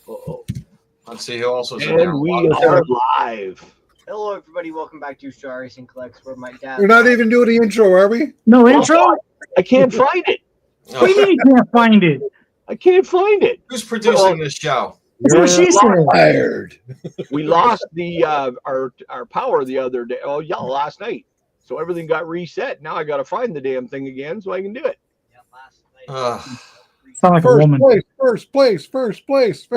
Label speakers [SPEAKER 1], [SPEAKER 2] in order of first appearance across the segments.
[SPEAKER 1] Uh-oh.
[SPEAKER 2] Let's see who else was in
[SPEAKER 1] And
[SPEAKER 2] there.
[SPEAKER 1] we are live.
[SPEAKER 3] Hello, everybody. Welcome back to Star Racing Collects, where my dad.
[SPEAKER 4] We're not even doing the intro, are we?
[SPEAKER 5] No intro?
[SPEAKER 1] I can't find it.
[SPEAKER 5] What do you mean you can't find it?
[SPEAKER 1] I can't find it.
[SPEAKER 2] Who's producing this show?
[SPEAKER 5] That's what she said.
[SPEAKER 4] Fired.
[SPEAKER 1] We lost the our power the other day. Oh yeah, last night. So everything got reset. Now I got to find the damn thing again so I can do it.
[SPEAKER 3] Yeah, last night.
[SPEAKER 5] Sound like a
[SPEAKER 4] First
[SPEAKER 5] woman.
[SPEAKER 4] place.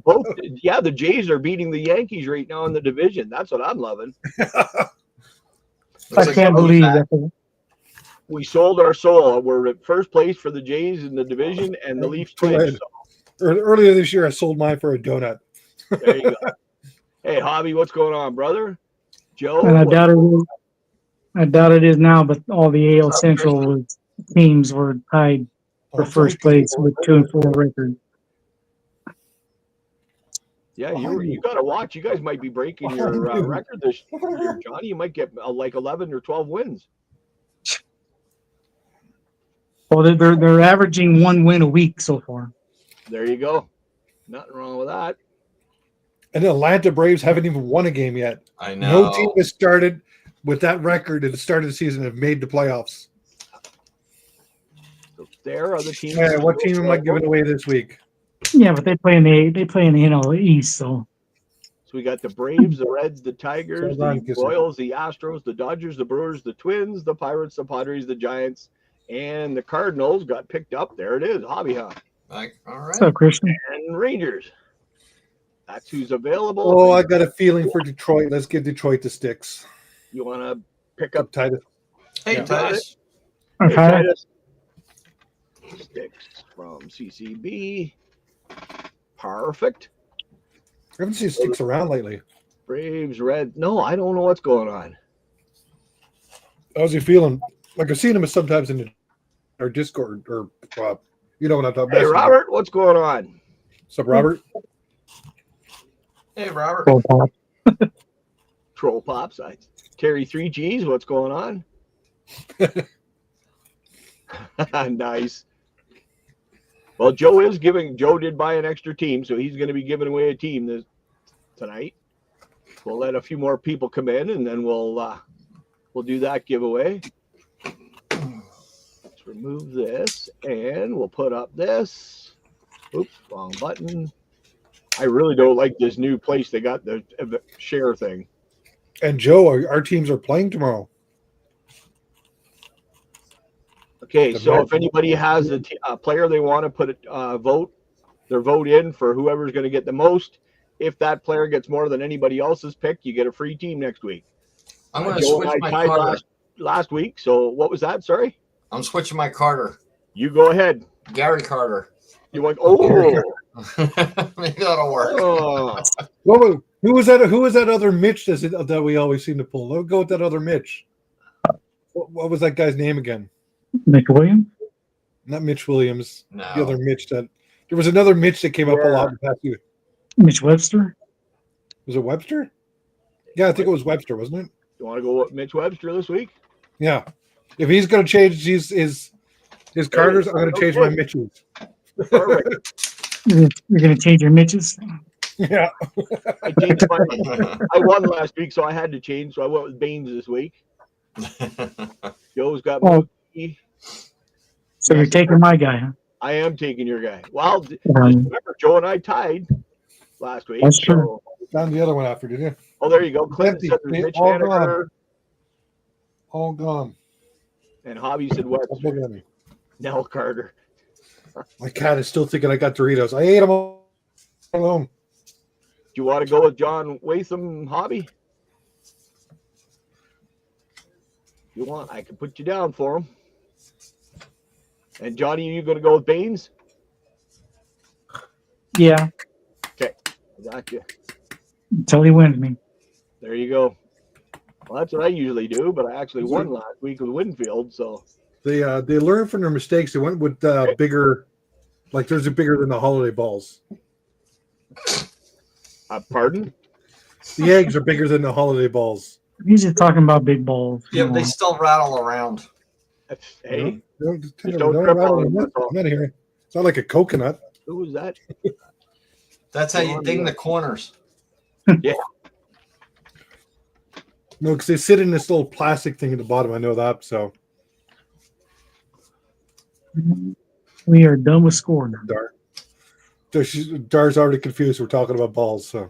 [SPEAKER 1] Both. Yeah, the Jays are beating the Yankees right now in the division. That's what I'm loving.
[SPEAKER 5] I can't believe that.
[SPEAKER 1] We sold our soul. We're at first place for the Jays in the division, and the Leafs clinched.
[SPEAKER 4] Earlier this year, I sold mine for a donut.
[SPEAKER 1] There you go. Hey, Hobby, what's going on, brother? Joe?
[SPEAKER 5] And I doubt it is now, but all the AL Central teams were tied for first place with 2-4 record.
[SPEAKER 1] Yeah, you got to watch. You guys might be breaking your record this year, Johnny. You might get like 11 or 12 wins.
[SPEAKER 5] Well, they're averaging 1 win a week so far.
[SPEAKER 1] There you go. Nothing wrong with that.
[SPEAKER 4] And the Atlanta Braves haven't even won a game yet.
[SPEAKER 2] I know.
[SPEAKER 4] No team has started with that record at the start of the season have made the playoffs.
[SPEAKER 1] So there are the teams.
[SPEAKER 4] Yeah, what team am I giving away this week?
[SPEAKER 5] Yeah, but they play in the NL East, so.
[SPEAKER 1] So we got the Braves, the Reds, the Tigers,
[SPEAKER 4] Hold on,
[SPEAKER 1] the Royals, the Astros, the Dodgers, the Brewers, the Twins, the Pirates, the Padres, the Giants, and the Cardinals got picked up. There it is, Hobby Hunt.
[SPEAKER 2] All right.
[SPEAKER 5] What's up, Christian?
[SPEAKER 1] And Rangers. That's who's available.
[SPEAKER 4] Oh, I got a feeling for Detroit. Let's give Detroit the sticks.
[SPEAKER 1] You want to pick up
[SPEAKER 4] Titus.
[SPEAKER 2] Hey,
[SPEAKER 4] Yeah.
[SPEAKER 2] Titus.
[SPEAKER 1] Hey,
[SPEAKER 5] Okay.
[SPEAKER 1] Titus. Sticks from CCB. Perfect.
[SPEAKER 4] I haven't seen sticks around lately.
[SPEAKER 1] Braves, Red. No, I don't know what's going on.
[SPEAKER 4] How's he feeling? Like I've seen him sometimes in our Discord or you know what I'm talking about.
[SPEAKER 1] Hey, Robert, what's going on?
[SPEAKER 4] What's up, Robert?
[SPEAKER 2] Hey, Robert.
[SPEAKER 5] Troll Pop.
[SPEAKER 1] Troll Pops. Terry 3Gs, what's going on? Nice. Well, Joe did buy an extra team, so he's going to be giving away a team tonight. We'll let a few more people come in, and then we'll do that giveaway. Let's remove this, and we'll put up this. Oops, wrong button. I really don't like this new place they got the share thing.
[SPEAKER 4] And Joe, our teams are playing tomorrow.
[SPEAKER 1] Okay, so if anybody has a player they want to put their vote in for whoever's going to get the most, if that player gets more than anybody else's pick, you get a free team next week.
[SPEAKER 2] I'm going to
[SPEAKER 1] Joe
[SPEAKER 2] switch
[SPEAKER 1] and
[SPEAKER 2] my
[SPEAKER 1] I tied
[SPEAKER 2] Carter.
[SPEAKER 1] last week. So what was that? Sorry.
[SPEAKER 2] I'm switching my Carter.
[SPEAKER 1] You go ahead.
[SPEAKER 2] Gary Carter.
[SPEAKER 1] You went. Oh.
[SPEAKER 2] Maybe that'll work.
[SPEAKER 1] Oh.
[SPEAKER 4] Who was that other Mitch that we always seem to pull? Let's go with that other Mitch. What was that guy's name again?
[SPEAKER 5] Nick Williams?
[SPEAKER 4] Not Mitch Williams.
[SPEAKER 2] No.
[SPEAKER 4] The other Mitch there was another Mitch that came up a lot in the past year.
[SPEAKER 5] Mitch Webster?
[SPEAKER 4] Was it Webster? Yeah, I think it was Webster, wasn't it?
[SPEAKER 1] You want to go with Mitch Webster this week?
[SPEAKER 4] Yeah. If he's going to change his Carters, I'm going to change my Mitches.
[SPEAKER 1] Perfect.
[SPEAKER 5] You're going to change your Mitches?
[SPEAKER 4] Yeah.
[SPEAKER 1] I won last week, so I had to change. So I went with Baines this week. Joe's got Mookie.
[SPEAKER 5] So you're taking my guy, huh?
[SPEAKER 1] I am taking your guy. Well, just remember, Joe and I tied last week.
[SPEAKER 5] That's true.
[SPEAKER 4] Found the other one after, did you?
[SPEAKER 1] Oh, there you go. Clinton
[SPEAKER 4] Empty.
[SPEAKER 1] said there's Mitch
[SPEAKER 4] All
[SPEAKER 1] Haniger,
[SPEAKER 4] All gone.
[SPEAKER 1] and Hobby said
[SPEAKER 4] Look
[SPEAKER 1] Webster.
[SPEAKER 4] at me.
[SPEAKER 1] Nell Carter.
[SPEAKER 4] My cat is still thinking I got Doritos. I ate them all alone.
[SPEAKER 1] Do you want to go with John Watham, Hobby? You want? I can put you down for him. And Johnny, are you going to go with Baines?
[SPEAKER 5] Yeah,
[SPEAKER 1] Got you.
[SPEAKER 5] until he wins me.
[SPEAKER 1] There you go. Well, that's what I usually do, but I actually won last week with Winfield, so.
[SPEAKER 4] They learned from their mistakes. They went with bigger, like theirs are bigger than the holiday balls.
[SPEAKER 1] Pardon?
[SPEAKER 4] The eggs are bigger than the holiday balls.
[SPEAKER 5] He's just talking about big balls.
[SPEAKER 2] Yeah, but they still rattle around.
[SPEAKER 1] Hey,
[SPEAKER 4] Don't
[SPEAKER 1] Just don't trip
[SPEAKER 4] rattle
[SPEAKER 1] on
[SPEAKER 4] them.
[SPEAKER 1] them, that's all.
[SPEAKER 4] I'm not hearing. It's not like a coconut.
[SPEAKER 1] Who was that?
[SPEAKER 2] That's how you ding the corners.
[SPEAKER 4] No, because they sit in this little plastic thing at the bottom. I know that. So
[SPEAKER 5] We are done with scoring.
[SPEAKER 4] Dar's already confused. We're talking about balls. So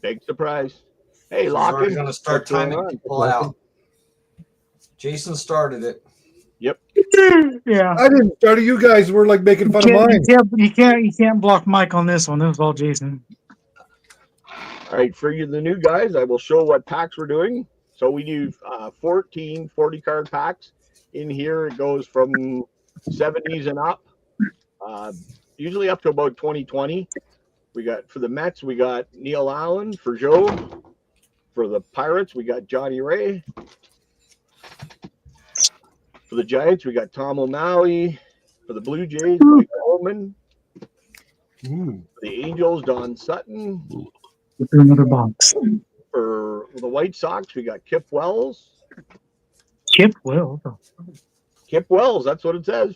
[SPEAKER 1] Big surprise. Hey,
[SPEAKER 2] He's already
[SPEAKER 1] Lockin.
[SPEAKER 2] going to start
[SPEAKER 1] What's going
[SPEAKER 2] timing
[SPEAKER 1] on?
[SPEAKER 2] people out. Jason started it.
[SPEAKER 5] Yeah.
[SPEAKER 4] I didn't. Dar, you guys were like making fun of mine.
[SPEAKER 5] You can't block Mike on this one. That was all Jason.
[SPEAKER 1] All right, for you, the new guys, I will show what packs we're doing. So we do 14 40-card packs. In here, it goes from 70s and up, usually up to about 2020. We got, for the Mets, we got Neil Allen. For Joe. For the Pirates, we got Johnny Ray. For the Giants, we got Tom O'Malley. For the Blue Jays, Mike Coleman.
[SPEAKER 4] Ooh.
[SPEAKER 1] For the Angels, Don Sutton.
[SPEAKER 5] Another box.
[SPEAKER 1] For the White Sox, we got Kip Wells.
[SPEAKER 5] Chip Will.
[SPEAKER 1] Kip Wells, that's what it says.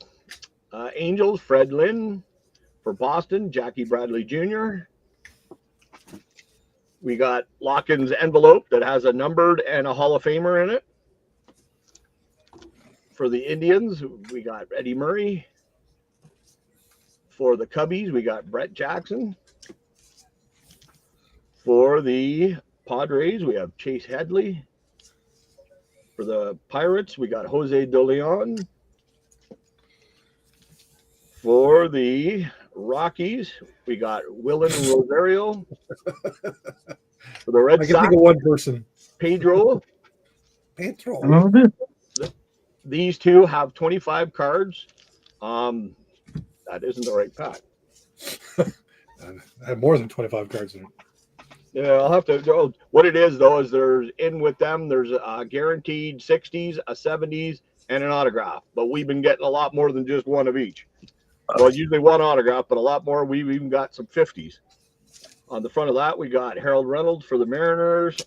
[SPEAKER 1] Angels, Fred Lynn. For Boston, Jackie Bradley Jr. We got Lockin's envelope that has a numbered and a Hall of Famer in it. For the Indians, we got Eddie Murray. For the Cubbies, we got Brett Jackson. For the Padres, we have Chase Headley. For the Pirates, we got Jose De Leon. For the Rockies, we got Willen Rosario. For the Red
[SPEAKER 4] I can
[SPEAKER 1] Sox,
[SPEAKER 4] think of one person.
[SPEAKER 1] Pedro.
[SPEAKER 4] Pedro.
[SPEAKER 1] These two have 25 cards. That isn't the right pack.
[SPEAKER 4] I have more than 25 cards in it.
[SPEAKER 1] Yeah, I'll have to go. What it is, though, is there's in with them, there's a guaranteed 60s, a 70s, and an autograph. But we've been getting a lot more than just one of each. Well, usually one autograph, but a lot more. We've even got some 50s. On the front of that, we got Harold Reynolds for the Mariners.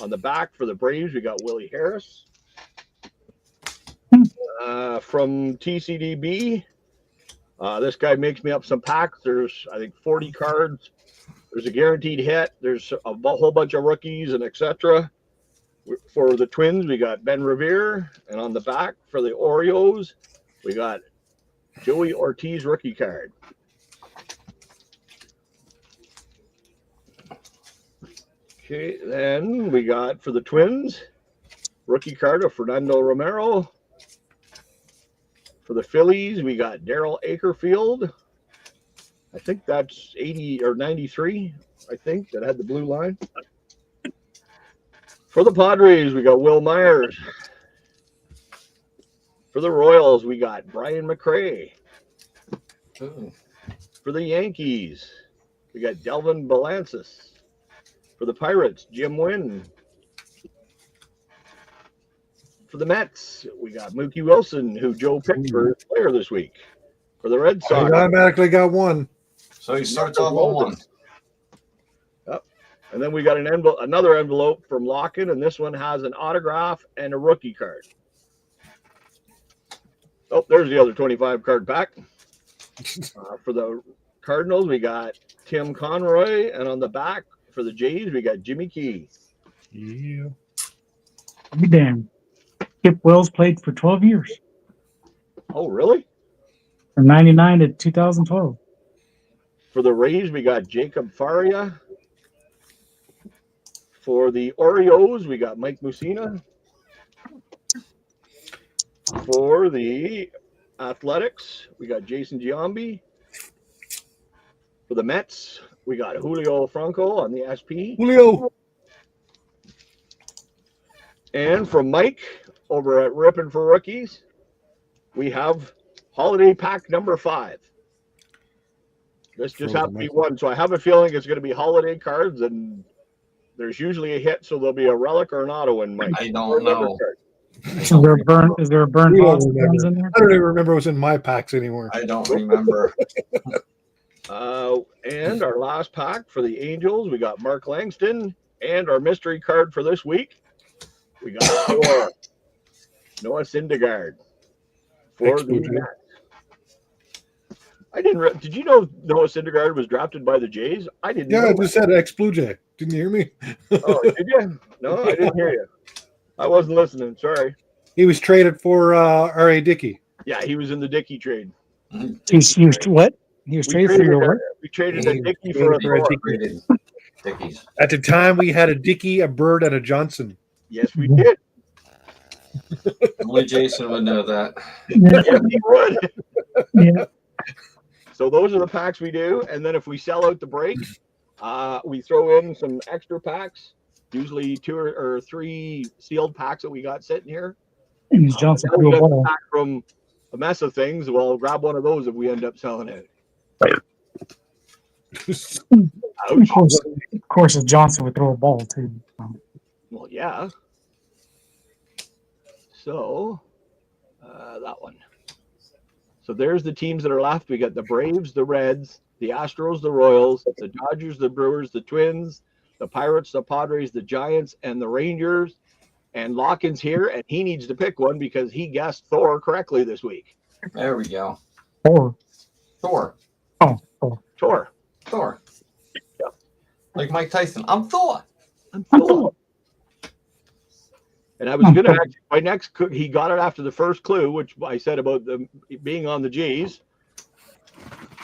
[SPEAKER 1] On the back for the Braves, we got Willie Harris. From TCDB, this guy makes me up some packs. There's, I think, 40 cards. There's a guaranteed hit. There's a whole bunch of rookies and etc. For the Twins, we got Ben Revere. And on the back for the Orioles, we got Joey Ortiz rookie card. Okay, then we got for the Twins, rookie card of Fernando Romero. For the Phillies, we got Darryl Akerfield. I think that's 80 or 93, I think, that had the blue line. For the Padres, we got Will Myers. For the Royals, we got Brian McRae.
[SPEAKER 2] Ooh.
[SPEAKER 1] For the Yankees, we got Delvin Belancis. For the Pirates, Jim Wynn. For the Mets, we got Mookie Wilson, who Joe picked for his player this week. For the Red
[SPEAKER 4] I
[SPEAKER 1] Sox,
[SPEAKER 4] automatically got one.
[SPEAKER 2] So he starts off on one.
[SPEAKER 1] Yep. And then we got another envelope from Lockin, and this one has an autograph and a rookie card. Oh, there's the other 25 card pack. For the Cardinals, we got Tim Conroy, and on the back for the Jays, we got Jimmy Key.
[SPEAKER 4] Yeah.
[SPEAKER 5] Be damned. Kip Wells played for 12 years,
[SPEAKER 1] Oh, really?
[SPEAKER 5] from 99 to 2012.
[SPEAKER 1] For the Rays, we got Jacob Faria. For the Orioles, we got Mike Mussina. For the Athletics, we got Jason Giambi. For the Mets, we got Julio Franco on the SP.
[SPEAKER 4] Julio.
[SPEAKER 1] And from Mike over at Rippin' for Rookies, we have holiday pack number 5. This just happened to be one, so I have a feeling it's going to be holiday cards, and there's usually a hit, so there'll be a relic or an auto in Mike.
[SPEAKER 2] I don't know.
[SPEAKER 5] Is there a burn? Is there a burn
[SPEAKER 4] We don't
[SPEAKER 5] box
[SPEAKER 4] remember.
[SPEAKER 5] in there?
[SPEAKER 4] I don't even remember it was in my packs anymore.
[SPEAKER 2] I don't remember.
[SPEAKER 1] And our last pack for the Angels, we got Mark Langston, and our mystery card for this week, we got Noah Syndergaard for the Mets. I didn't. Did you know Noah Syndergaard was drafted by the Jays? I didn't.
[SPEAKER 4] Yeah,
[SPEAKER 1] know
[SPEAKER 4] I just said ex-Blue Jay. Didn't you hear me?
[SPEAKER 1] Oh, did you? No, I didn't hear you. I wasn't listening. Sorry.
[SPEAKER 4] He was traded for R.A. Dickey.
[SPEAKER 1] Yeah, he was in the Dickey trade.
[SPEAKER 5] He's what? He was traded for your what?
[SPEAKER 1] We traded
[SPEAKER 4] He
[SPEAKER 1] a
[SPEAKER 4] was
[SPEAKER 1] Dickey
[SPEAKER 4] traded
[SPEAKER 1] for a
[SPEAKER 4] for a
[SPEAKER 1] Thor.
[SPEAKER 4] Dickey.
[SPEAKER 2] Dickies.
[SPEAKER 4] At the time, we had a Dickey, a Bird, and a Johnson.
[SPEAKER 1] Yes, we did.
[SPEAKER 2] Only Jason would know that.
[SPEAKER 5] Yeah,
[SPEAKER 1] Yes, he would.
[SPEAKER 5] yeah.
[SPEAKER 1] So those are the packs we do, and then if we sell out the break, we throw in some extra packs. Usually 2 or 3 sealed packs that we got sitting here.
[SPEAKER 5] And his Johnson
[SPEAKER 1] Then
[SPEAKER 5] threw
[SPEAKER 1] we
[SPEAKER 5] a
[SPEAKER 1] got
[SPEAKER 5] ball.
[SPEAKER 1] a pack from a mess of things. Well, grab one of those if we end up selling it. Ouch.
[SPEAKER 5] Of course, his Johnson would throw a ball too.
[SPEAKER 1] Well, yeah. So, that one. So there's the teams that are left. We got the Braves, the Reds, the Astros, the Royals, the Dodgers, the Brewers, the Twins, the Pirates, the Padres, the Giants, and the Rangers. And Lockin's here, and he needs to pick one because he guessed Thor correctly this week.
[SPEAKER 2] There we go.
[SPEAKER 5] Or
[SPEAKER 2] Thor.
[SPEAKER 5] oh,
[SPEAKER 1] Thor.
[SPEAKER 2] Thor.
[SPEAKER 1] Yep.
[SPEAKER 2] Like Mike Tyson. I'm Thor.
[SPEAKER 1] I'm Thor. And I was going to actually, my next, he got it after the first clue, which I said about them being on the G's.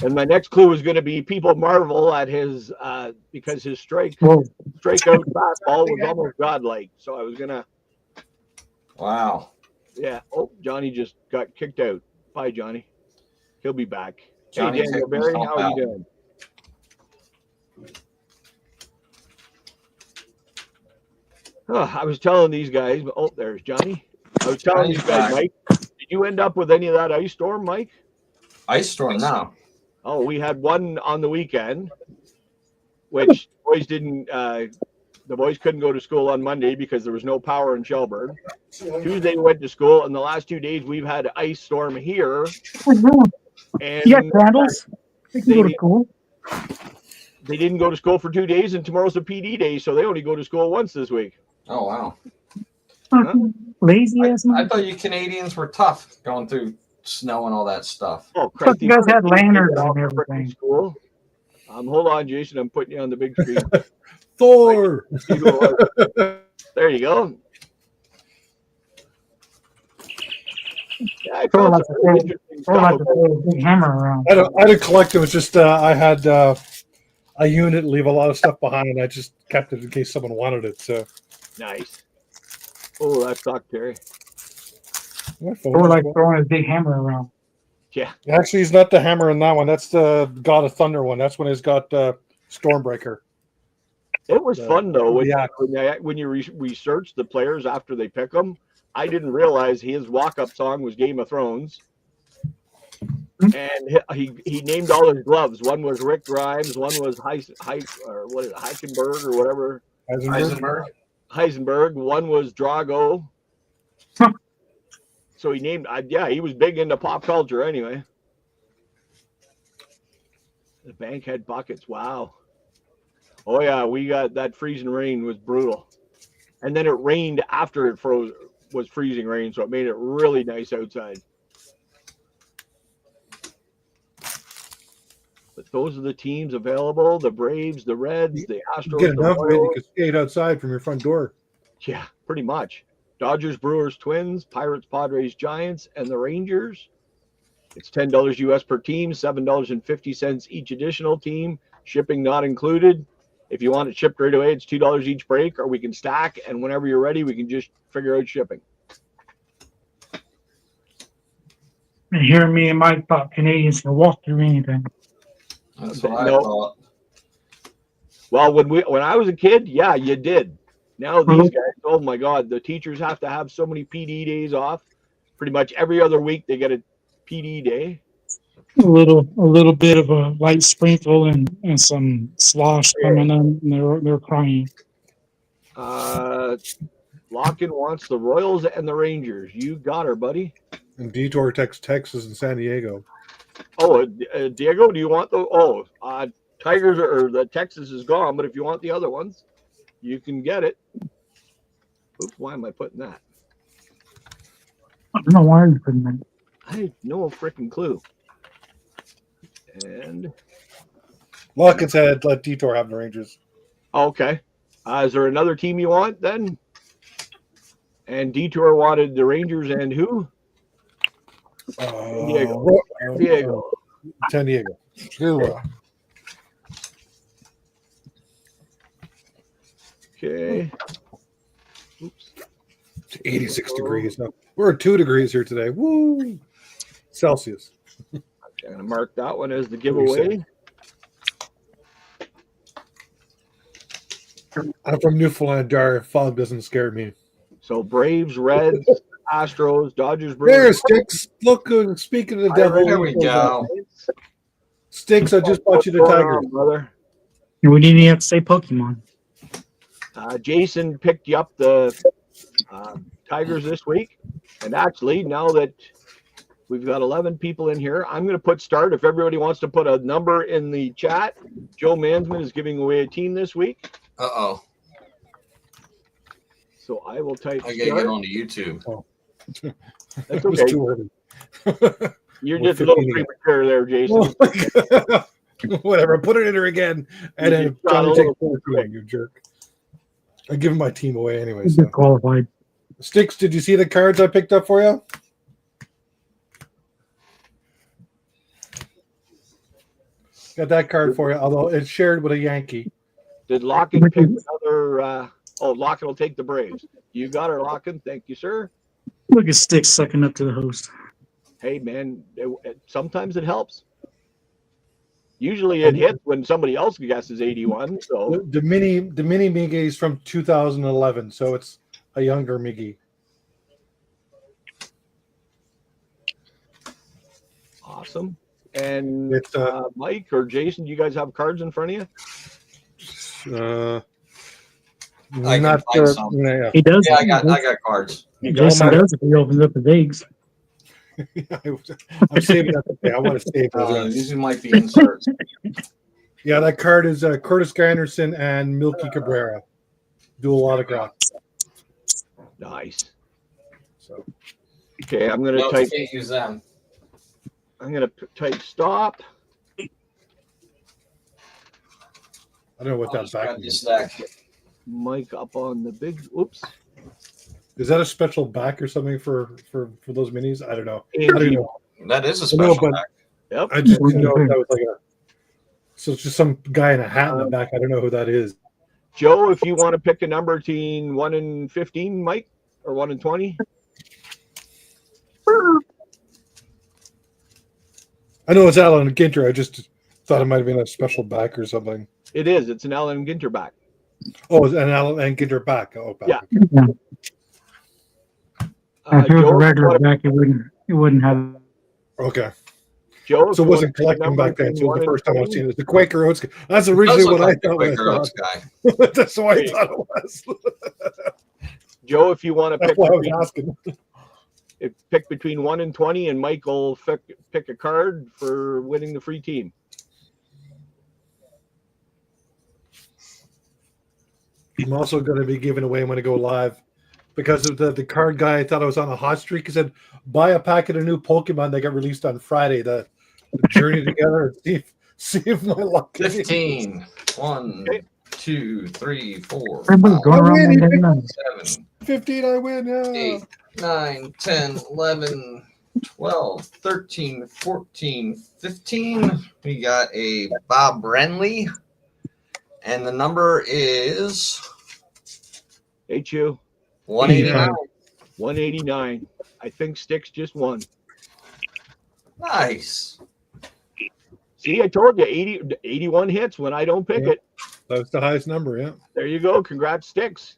[SPEAKER 1] And my next clue was going to be people marvel at his, because his strikeout fastball was almost godlike. So I was going to,
[SPEAKER 2] Wow.
[SPEAKER 1] yeah. Oh, Johnny just got kicked out. Bye, Johnny. He'll be back.
[SPEAKER 2] Johnny
[SPEAKER 1] Hey, Daniel
[SPEAKER 2] kicked
[SPEAKER 1] Barry,
[SPEAKER 2] himself
[SPEAKER 1] how are
[SPEAKER 2] out.
[SPEAKER 1] you doing? I was telling these guys, oh, there's Johnny. I was telling
[SPEAKER 2] Johnny's
[SPEAKER 1] these guys,
[SPEAKER 2] back.
[SPEAKER 1] Mike, did you end up with any of that ice storm, Mike?
[SPEAKER 2] Ice storm now.
[SPEAKER 1] Oh, we had one on the weekend, which boys didn't. The boys couldn't go to school on Monday because there was no power in Shelburne. Tuesday we went to school, and the last 2 days we've had ice storm here. And
[SPEAKER 5] you got candles? They can go to school.
[SPEAKER 1] they didn't go to school for 2 days, and tomorrow's a PD day, so they only go to school once this week.
[SPEAKER 2] Oh, wow.
[SPEAKER 5] Lazy ass
[SPEAKER 2] I
[SPEAKER 5] man.
[SPEAKER 2] thought you Canadians were tough going through snow and all that stuff.
[SPEAKER 1] Oh,
[SPEAKER 5] Thought you guys had lanterns and
[SPEAKER 1] for
[SPEAKER 5] everything.
[SPEAKER 1] school. Hold on, Jason. I'm putting you on the big screen.
[SPEAKER 4] Thor.
[SPEAKER 1] There you go. Yeah, I
[SPEAKER 5] Throw
[SPEAKER 1] found
[SPEAKER 5] like
[SPEAKER 1] some
[SPEAKER 5] a
[SPEAKER 1] really
[SPEAKER 5] thing.
[SPEAKER 1] interesting
[SPEAKER 5] Throw like
[SPEAKER 1] stuff.
[SPEAKER 5] a big hammer around.
[SPEAKER 4] I didn't collect them. It's just I had a unit leave a lot of stuff behind. I just kept it in case someone wanted it. So
[SPEAKER 1] Nice. Oh, that sucked, Terry.
[SPEAKER 4] my phone
[SPEAKER 5] Throw
[SPEAKER 4] is-
[SPEAKER 5] like throwing a big hammer around.
[SPEAKER 1] Yeah.
[SPEAKER 4] Actually, he's not the hammer in that one. That's the God of Thunder one. That's when he's got Stormbreaker.
[SPEAKER 1] It was fun though when you research the players after they pick them. I didn't realize his walk-up song was Game of Thrones, and he named all his gloves. One was Rick Grimes, one was Heisenberg or whatever. Heisenberg. One was Drago. So he named. He was big into pop culture anyway. The bank had buckets. Wow. Oh yeah, we got that freezing rain was brutal, and then it rained after it was freezing rain, so it made it really nice outside. But those are the teams available: the Braves, the Reds, the Astros.
[SPEAKER 4] You get
[SPEAKER 1] the
[SPEAKER 4] enough of it, you
[SPEAKER 1] Royals.
[SPEAKER 4] can skate outside from your front door.
[SPEAKER 1] Yeah, pretty much. Dodgers, Brewers, Twins, Pirates, Padres, Giants, and the Rangers. It's $10 US per team, $7.50 each additional team, shipping not included. If you want it shipped right away, it's $2 each break, or we can stack, and whenever you're ready, we can just figure out shipping.
[SPEAKER 5] And here, me and Mike thought Canadians can walk through anything.
[SPEAKER 2] That's what I
[SPEAKER 1] No.
[SPEAKER 2] thought.
[SPEAKER 1] Well, when I was a kid, yeah, you did. Now these guys, oh my God, the teachers have to have so many PD days off. Pretty much every other week they get a PD day.
[SPEAKER 5] A little bit of a light sprinkle and some slosh coming in, and they're crying.
[SPEAKER 1] Locken wants the Royals and the Rangers. You got her, buddy.
[SPEAKER 4] And Detour Texas and San Diego.
[SPEAKER 1] Oh, Diego, do you want the Tigers or the Texas is gone, but if you want the other ones, you can get it. Oops, why am I putting that?
[SPEAKER 5] I don't know why you're putting that.
[SPEAKER 1] I have no freaking clue. And
[SPEAKER 4] Lockett said let Detour have the Rangers.
[SPEAKER 1] okay. Is there another team you want then? And Detour wanted the Rangers and who? Diego. Diego.
[SPEAKER 4] San Diego.
[SPEAKER 1] Okay. Oops.
[SPEAKER 4] It's 86 degrees. Now. We're at 2 degrees here today. Woo! Celsius.
[SPEAKER 1] I'm going to mark that one as the giveaway.
[SPEAKER 4] I'm from Newfoundland, Dar. Fog doesn't scare me.
[SPEAKER 1] So Braves, Reds, Astros, Dodgers,
[SPEAKER 4] There,
[SPEAKER 1] Brewers.
[SPEAKER 4] Sticks. Look, speaking of the devil.
[SPEAKER 2] There we go.
[SPEAKER 4] Sticks, I just bought you the
[SPEAKER 1] What's going
[SPEAKER 4] Tigers.
[SPEAKER 1] on, brother?
[SPEAKER 5] We didn't even have to say Pokemon.
[SPEAKER 1] Jason picked you up the Tigers this week. And actually, now that we've got 11 people in here, I'm going to put start. If everybody wants to put a number in the chat, Joe Mansman is giving away a team this week.
[SPEAKER 2] Uh-oh.
[SPEAKER 1] So I will type
[SPEAKER 2] I gotta
[SPEAKER 1] start.
[SPEAKER 2] get onto YouTube.
[SPEAKER 1] That's
[SPEAKER 4] It was
[SPEAKER 1] okay.
[SPEAKER 4] too early.
[SPEAKER 1] You're
[SPEAKER 4] We're
[SPEAKER 1] just a little
[SPEAKER 4] 15
[SPEAKER 1] premature there, Jason.
[SPEAKER 4] Whatever. Put it in her again. And then
[SPEAKER 1] You got a
[SPEAKER 4] Johnny take
[SPEAKER 1] little
[SPEAKER 4] 14, you jerk. I give my team away anyway.
[SPEAKER 5] He's
[SPEAKER 4] So.
[SPEAKER 5] qualified.
[SPEAKER 4] Sticks, did you see the cards I picked up for you? Got that card for you, although it's shared with a Yankee.
[SPEAKER 1] Did Locken pick another? Locken will take the Braves. You got her, Locken. Thank you, sir.
[SPEAKER 5] Look at Sticks sucking up to the host.
[SPEAKER 1] Hey, man, sometimes it helps. Usually it hits when somebody else guesses 81. So
[SPEAKER 4] The mini Miggy is from 2011, so it's a younger Miggy.
[SPEAKER 1] awesome. And
[SPEAKER 4] It's
[SPEAKER 1] Mike or Jason, do you guys have cards in front of you?
[SPEAKER 2] I can find some.
[SPEAKER 4] yeah.
[SPEAKER 5] He does.
[SPEAKER 2] Yeah, I got cards.
[SPEAKER 5] Jason does if he opens up his eggs.
[SPEAKER 4] I'm saving that. I want to save those.
[SPEAKER 2] These might be inserts.
[SPEAKER 4] Yeah, that card is Curtis Granderson and Milky Cabrera. Dual autograph.
[SPEAKER 1] Nice.
[SPEAKER 4] So
[SPEAKER 1] Okay, I'm gonna
[SPEAKER 2] No,
[SPEAKER 1] type.
[SPEAKER 2] can't use them.
[SPEAKER 1] I'm gonna type stop.
[SPEAKER 4] I don't know what
[SPEAKER 2] I'll
[SPEAKER 4] that
[SPEAKER 2] just
[SPEAKER 4] back
[SPEAKER 2] grab
[SPEAKER 4] means.
[SPEAKER 2] this stack.
[SPEAKER 1] Mike up on the big. Oops.
[SPEAKER 4] Is that a special back or something for those minis? I don't know. I don't know.
[SPEAKER 2] That is a
[SPEAKER 4] No,
[SPEAKER 2] special
[SPEAKER 4] but-
[SPEAKER 2] pack.
[SPEAKER 1] Yep.
[SPEAKER 4] I just didn't know if that was like a. So it's just some guy in a hat in the back. I don't know who that is.
[SPEAKER 1] Joe, if you want to pick a number between 1 and 15, Mike, or 1 and 20.
[SPEAKER 4] I know it's Alan Ginter. I just thought it might have been a special back or something.
[SPEAKER 1] It is. It's an Alan Ginter back.
[SPEAKER 4] Oh, it's an Alan Ginter back. Oh, back.
[SPEAKER 1] Yeah.
[SPEAKER 5] Yeah. If it was
[SPEAKER 1] Joe,
[SPEAKER 5] a regular
[SPEAKER 1] what-
[SPEAKER 5] back, it wouldn't have.
[SPEAKER 4] Okay.
[SPEAKER 1] Joe, if
[SPEAKER 4] So it
[SPEAKER 1] you
[SPEAKER 4] wasn't
[SPEAKER 1] want to pick a
[SPEAKER 4] collecting
[SPEAKER 1] number
[SPEAKER 4] back then. So it was the
[SPEAKER 1] between
[SPEAKER 4] first time
[SPEAKER 1] 1
[SPEAKER 4] I've
[SPEAKER 1] and
[SPEAKER 4] seen it. The Quaker Oats. That's
[SPEAKER 2] Does
[SPEAKER 4] originally
[SPEAKER 2] look
[SPEAKER 4] what
[SPEAKER 2] like
[SPEAKER 4] I
[SPEAKER 2] the
[SPEAKER 4] thought.
[SPEAKER 2] Quaker Oats guy.
[SPEAKER 4] That's what I thought it was.
[SPEAKER 1] Joe, if you want to
[SPEAKER 4] That's
[SPEAKER 1] pick
[SPEAKER 4] why I was
[SPEAKER 1] between,
[SPEAKER 4] asking.
[SPEAKER 1] pick between 1 and 20, and Mike will pick a card for winning the free team.
[SPEAKER 4] I'm also going to be giving away when I go live because of the card guy. I thought I was on a hot streak. He said, buy a packet of new Pokemon that got released on Friday. The journey together and see if my luck.
[SPEAKER 2] 15. 1, 2, 3, 4,
[SPEAKER 5] Everybody's
[SPEAKER 2] 5,
[SPEAKER 5] going around
[SPEAKER 4] win,
[SPEAKER 5] one
[SPEAKER 4] he
[SPEAKER 5] day now.
[SPEAKER 2] 7,
[SPEAKER 4] 15, I win. Yeah.
[SPEAKER 2] 8, 9, 10, 11, 12, 13, 14, 15. We got a Bob Brenly. And the number is
[SPEAKER 1] HU
[SPEAKER 2] 189.
[SPEAKER 1] 189. I think Sticks just won.
[SPEAKER 2] Nice.
[SPEAKER 1] See, I told you 81 hits when I don't pick
[SPEAKER 4] Yeah.
[SPEAKER 1] it.
[SPEAKER 4] That was the highest number. Yeah.
[SPEAKER 1] There you go. Congrats, Sticks.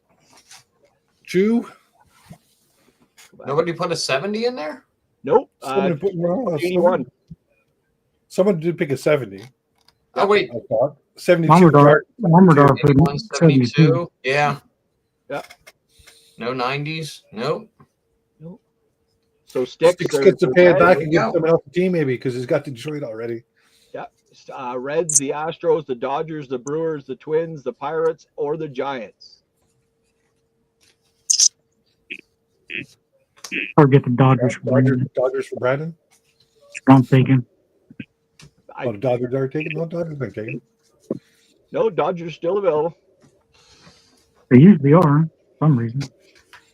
[SPEAKER 4] Chew.
[SPEAKER 2] Nobody put a 70 in there?
[SPEAKER 1] Nope.
[SPEAKER 4] Someone, put, no,
[SPEAKER 1] 81.
[SPEAKER 4] someone did pick a 70.
[SPEAKER 2] Oh, wait.
[SPEAKER 4] I thought 72.
[SPEAKER 5] Marmardar put
[SPEAKER 2] 81,
[SPEAKER 5] 72.
[SPEAKER 2] 72. Yeah.
[SPEAKER 1] Yeah.
[SPEAKER 2] No 90s? Nope.
[SPEAKER 1] So Sticks
[SPEAKER 4] Sticks gets to pay it back and
[SPEAKER 2] There
[SPEAKER 4] give
[SPEAKER 2] you go.
[SPEAKER 4] someone else a team maybe because he's got Detroit already.
[SPEAKER 1] Reds, the Astros, the Dodgers, the Brewers, the Twins, the Pirates, or the Giants.
[SPEAKER 5] Or get the Dodgers for Brandon.
[SPEAKER 4] Dodgers for Brandon.
[SPEAKER 5] I'm thinking.
[SPEAKER 4] Oh, the Dodgers are taking. No, Dodgers aren't taking.
[SPEAKER 1] No, Dodgers still available.
[SPEAKER 5] They usually are for some reason.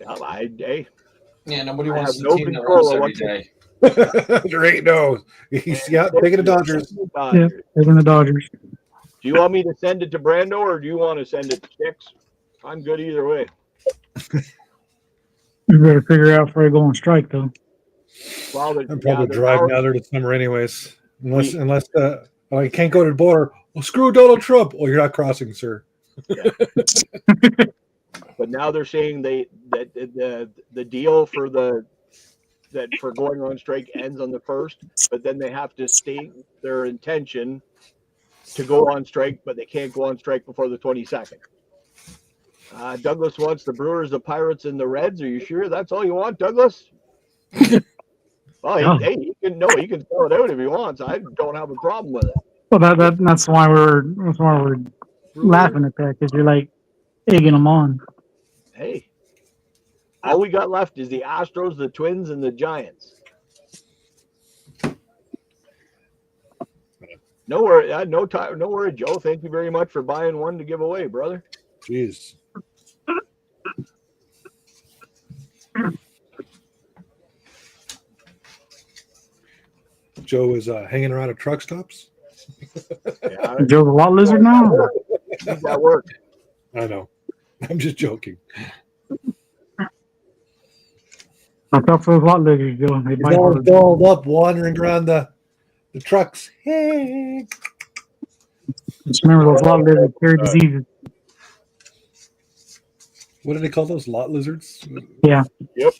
[SPEAKER 1] Yeah, hey,
[SPEAKER 2] Yeah, nobody
[SPEAKER 1] I
[SPEAKER 2] wants
[SPEAKER 1] have
[SPEAKER 2] the
[SPEAKER 1] no
[SPEAKER 2] team that
[SPEAKER 1] control
[SPEAKER 2] runs
[SPEAKER 1] of
[SPEAKER 2] every
[SPEAKER 1] what
[SPEAKER 2] day.
[SPEAKER 4] There ain't no. Yeah, taking the Dodgers.
[SPEAKER 5] Yeah,
[SPEAKER 1] Dodgers.
[SPEAKER 5] taking the Dodgers.
[SPEAKER 1] Do you want me to send it to Brando or do you want to send it to Sticks? I'm good either way.
[SPEAKER 5] You better figure out before I go on strike, though.
[SPEAKER 1] Well,
[SPEAKER 4] I'm probably
[SPEAKER 1] they're
[SPEAKER 4] driving
[SPEAKER 1] now-
[SPEAKER 4] out there this summer, anyways. Unless I can't go to the border. Well, screw Donald Trump. Well, you're not crossing, sir.
[SPEAKER 1] But now they're saying that the deal for for going on strike ends on the 1st, but then they have to state their intention to go on strike, but they can't go on strike before the 22nd. Douglas wants the Brewers, the Pirates, and the Reds. Are you sure that's all you want, Douglas? Well,
[SPEAKER 5] Yeah.
[SPEAKER 1] he can throw it out if he wants. I don't have a problem with it.
[SPEAKER 5] Well, that's why we're laughing at that, because you're like egging them on.
[SPEAKER 1] Hey, all we got left is the Astros, the Twins, and the Giants. No worry, no worry, Joe. Thank you very much for buying one to give away, brother.
[SPEAKER 4] Jeez. Joe is hanging around at truck stops.
[SPEAKER 1] Yeah,
[SPEAKER 5] Joe's a lot lizard now.
[SPEAKER 1] that worked.
[SPEAKER 4] I know. I'm just joking.
[SPEAKER 5] I thought for those lot lizards, Joe. They
[SPEAKER 4] He's
[SPEAKER 5] bite
[SPEAKER 4] all
[SPEAKER 5] hard.
[SPEAKER 4] dolled up, wandering around the trucks. Hey.
[SPEAKER 5] Just remember those lot lizards carry diseases.
[SPEAKER 4] What do they call those? Lot lizards?
[SPEAKER 5] Yeah.
[SPEAKER 1] Yep.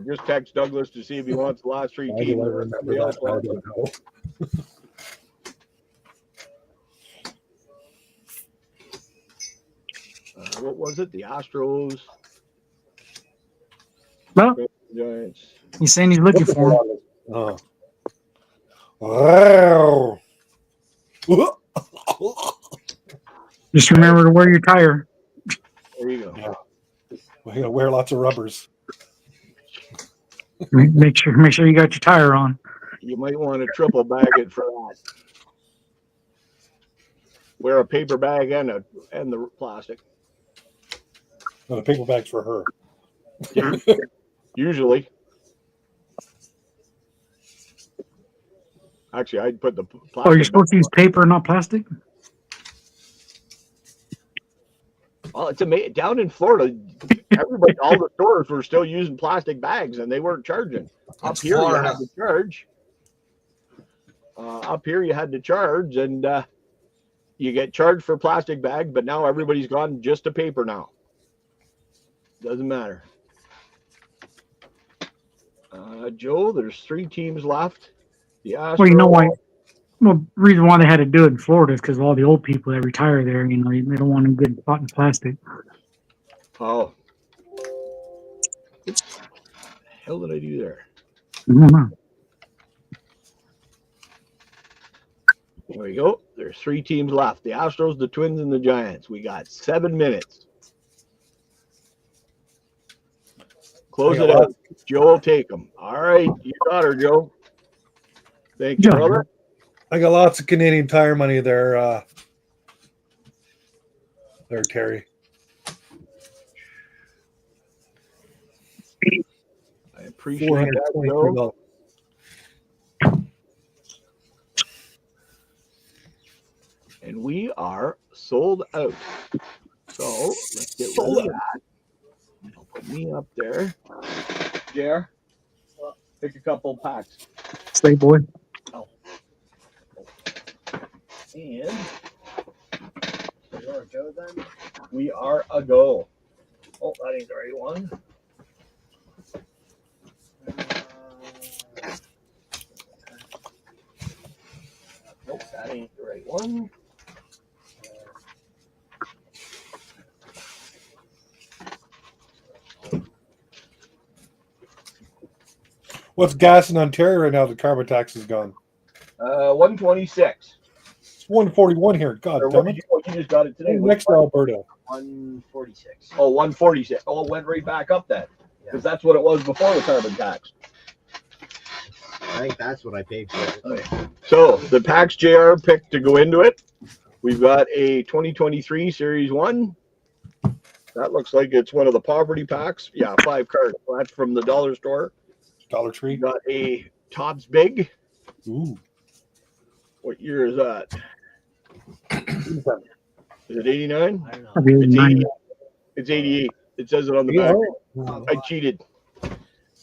[SPEAKER 1] Just text Douglas to see if he wants the last 3
[SPEAKER 4] Why
[SPEAKER 1] teams.
[SPEAKER 4] do I
[SPEAKER 1] or
[SPEAKER 4] remember
[SPEAKER 1] somebody else
[SPEAKER 4] that? I
[SPEAKER 1] wants
[SPEAKER 4] don't
[SPEAKER 1] them.
[SPEAKER 4] know.
[SPEAKER 1] What was it? The Astros,
[SPEAKER 5] Well,
[SPEAKER 1] Giants.
[SPEAKER 5] he's saying he's looking for him.
[SPEAKER 4] Oh. Wow.
[SPEAKER 5] Just remember to wear your tire.
[SPEAKER 1] There you go.
[SPEAKER 4] Yeah. We're gonna wear lots of rubbers.
[SPEAKER 5] Make sure you got your tire on.
[SPEAKER 1] You might want to triple bag it for that. Wear a paper bag and the plastic.
[SPEAKER 4] No, the paper bag's for her.
[SPEAKER 1] Yeah. Usually. Actually, I'd put the plastic.
[SPEAKER 5] Oh, you're supposed to use paper, not plastic?
[SPEAKER 1] Well, it's amazing. Down in Florida, all the stores were still using plastic bags, and they weren't charging.
[SPEAKER 2] That's
[SPEAKER 1] Up here,
[SPEAKER 2] Florida.
[SPEAKER 1] you had to charge. Up here, you had to charge, and you get charged for plastic bag. But now everybody's gone just to paper now. Doesn't matter. Joe, there's 3 teams left. The Astros.
[SPEAKER 5] Well, you know why? Well, the reason why they had to do it in Florida is because all the old people that retire there, you know, they don't want them getting caught in plastic.
[SPEAKER 1] Oh. What the hell did I do there?
[SPEAKER 5] I don't know.
[SPEAKER 1] There we go. There's 3 teams left. The Astros, the Twins, and the Giants. We got 7 minutes. Close it out. Joe will take them. All right. You got her, Joe. Thank you,
[SPEAKER 5] Yeah.
[SPEAKER 1] brother.
[SPEAKER 4] I got lots of Canadian Tire money there. There, Terry.
[SPEAKER 1] I appreciate that, Joe.
[SPEAKER 4] $423.
[SPEAKER 1] And we are sold out. So let's get rid of that. I'll put me up there. Jer, pick a couple packs.
[SPEAKER 5] Stay boy.
[SPEAKER 1] And
[SPEAKER 3] You're Joe then?
[SPEAKER 1] we are a go. Oh, that ain't the right one. Nope, that ain't the right one.
[SPEAKER 4] What's gas in Ontario right now? The carbon tax is gone.
[SPEAKER 1] 126.
[SPEAKER 4] It's 141 here. God
[SPEAKER 1] Or
[SPEAKER 4] damn
[SPEAKER 1] what
[SPEAKER 4] it.
[SPEAKER 1] did you just got it today?
[SPEAKER 4] Next to Alberta.
[SPEAKER 3] 146.
[SPEAKER 1] Oh, 146. Oh, it went right back up then. Because that's what it was before the carbon tax.
[SPEAKER 3] I think that's what I paid for it.
[SPEAKER 1] So the packs JR picked to go into it. We've got a 2023 Series 1. That looks like it's one of the poverty packs. Yeah, 5 cards. That's from the dollar store.
[SPEAKER 4] Dollar
[SPEAKER 1] We
[SPEAKER 4] Tree.
[SPEAKER 1] got a Topps Big.
[SPEAKER 4] Ooh.
[SPEAKER 1] What year is that? Is it 89?
[SPEAKER 3] I don't know.
[SPEAKER 5] Probably
[SPEAKER 1] It's
[SPEAKER 5] 90.
[SPEAKER 1] 80. It's 88. It says it on the
[SPEAKER 4] Yeah.
[SPEAKER 1] back. I cheated.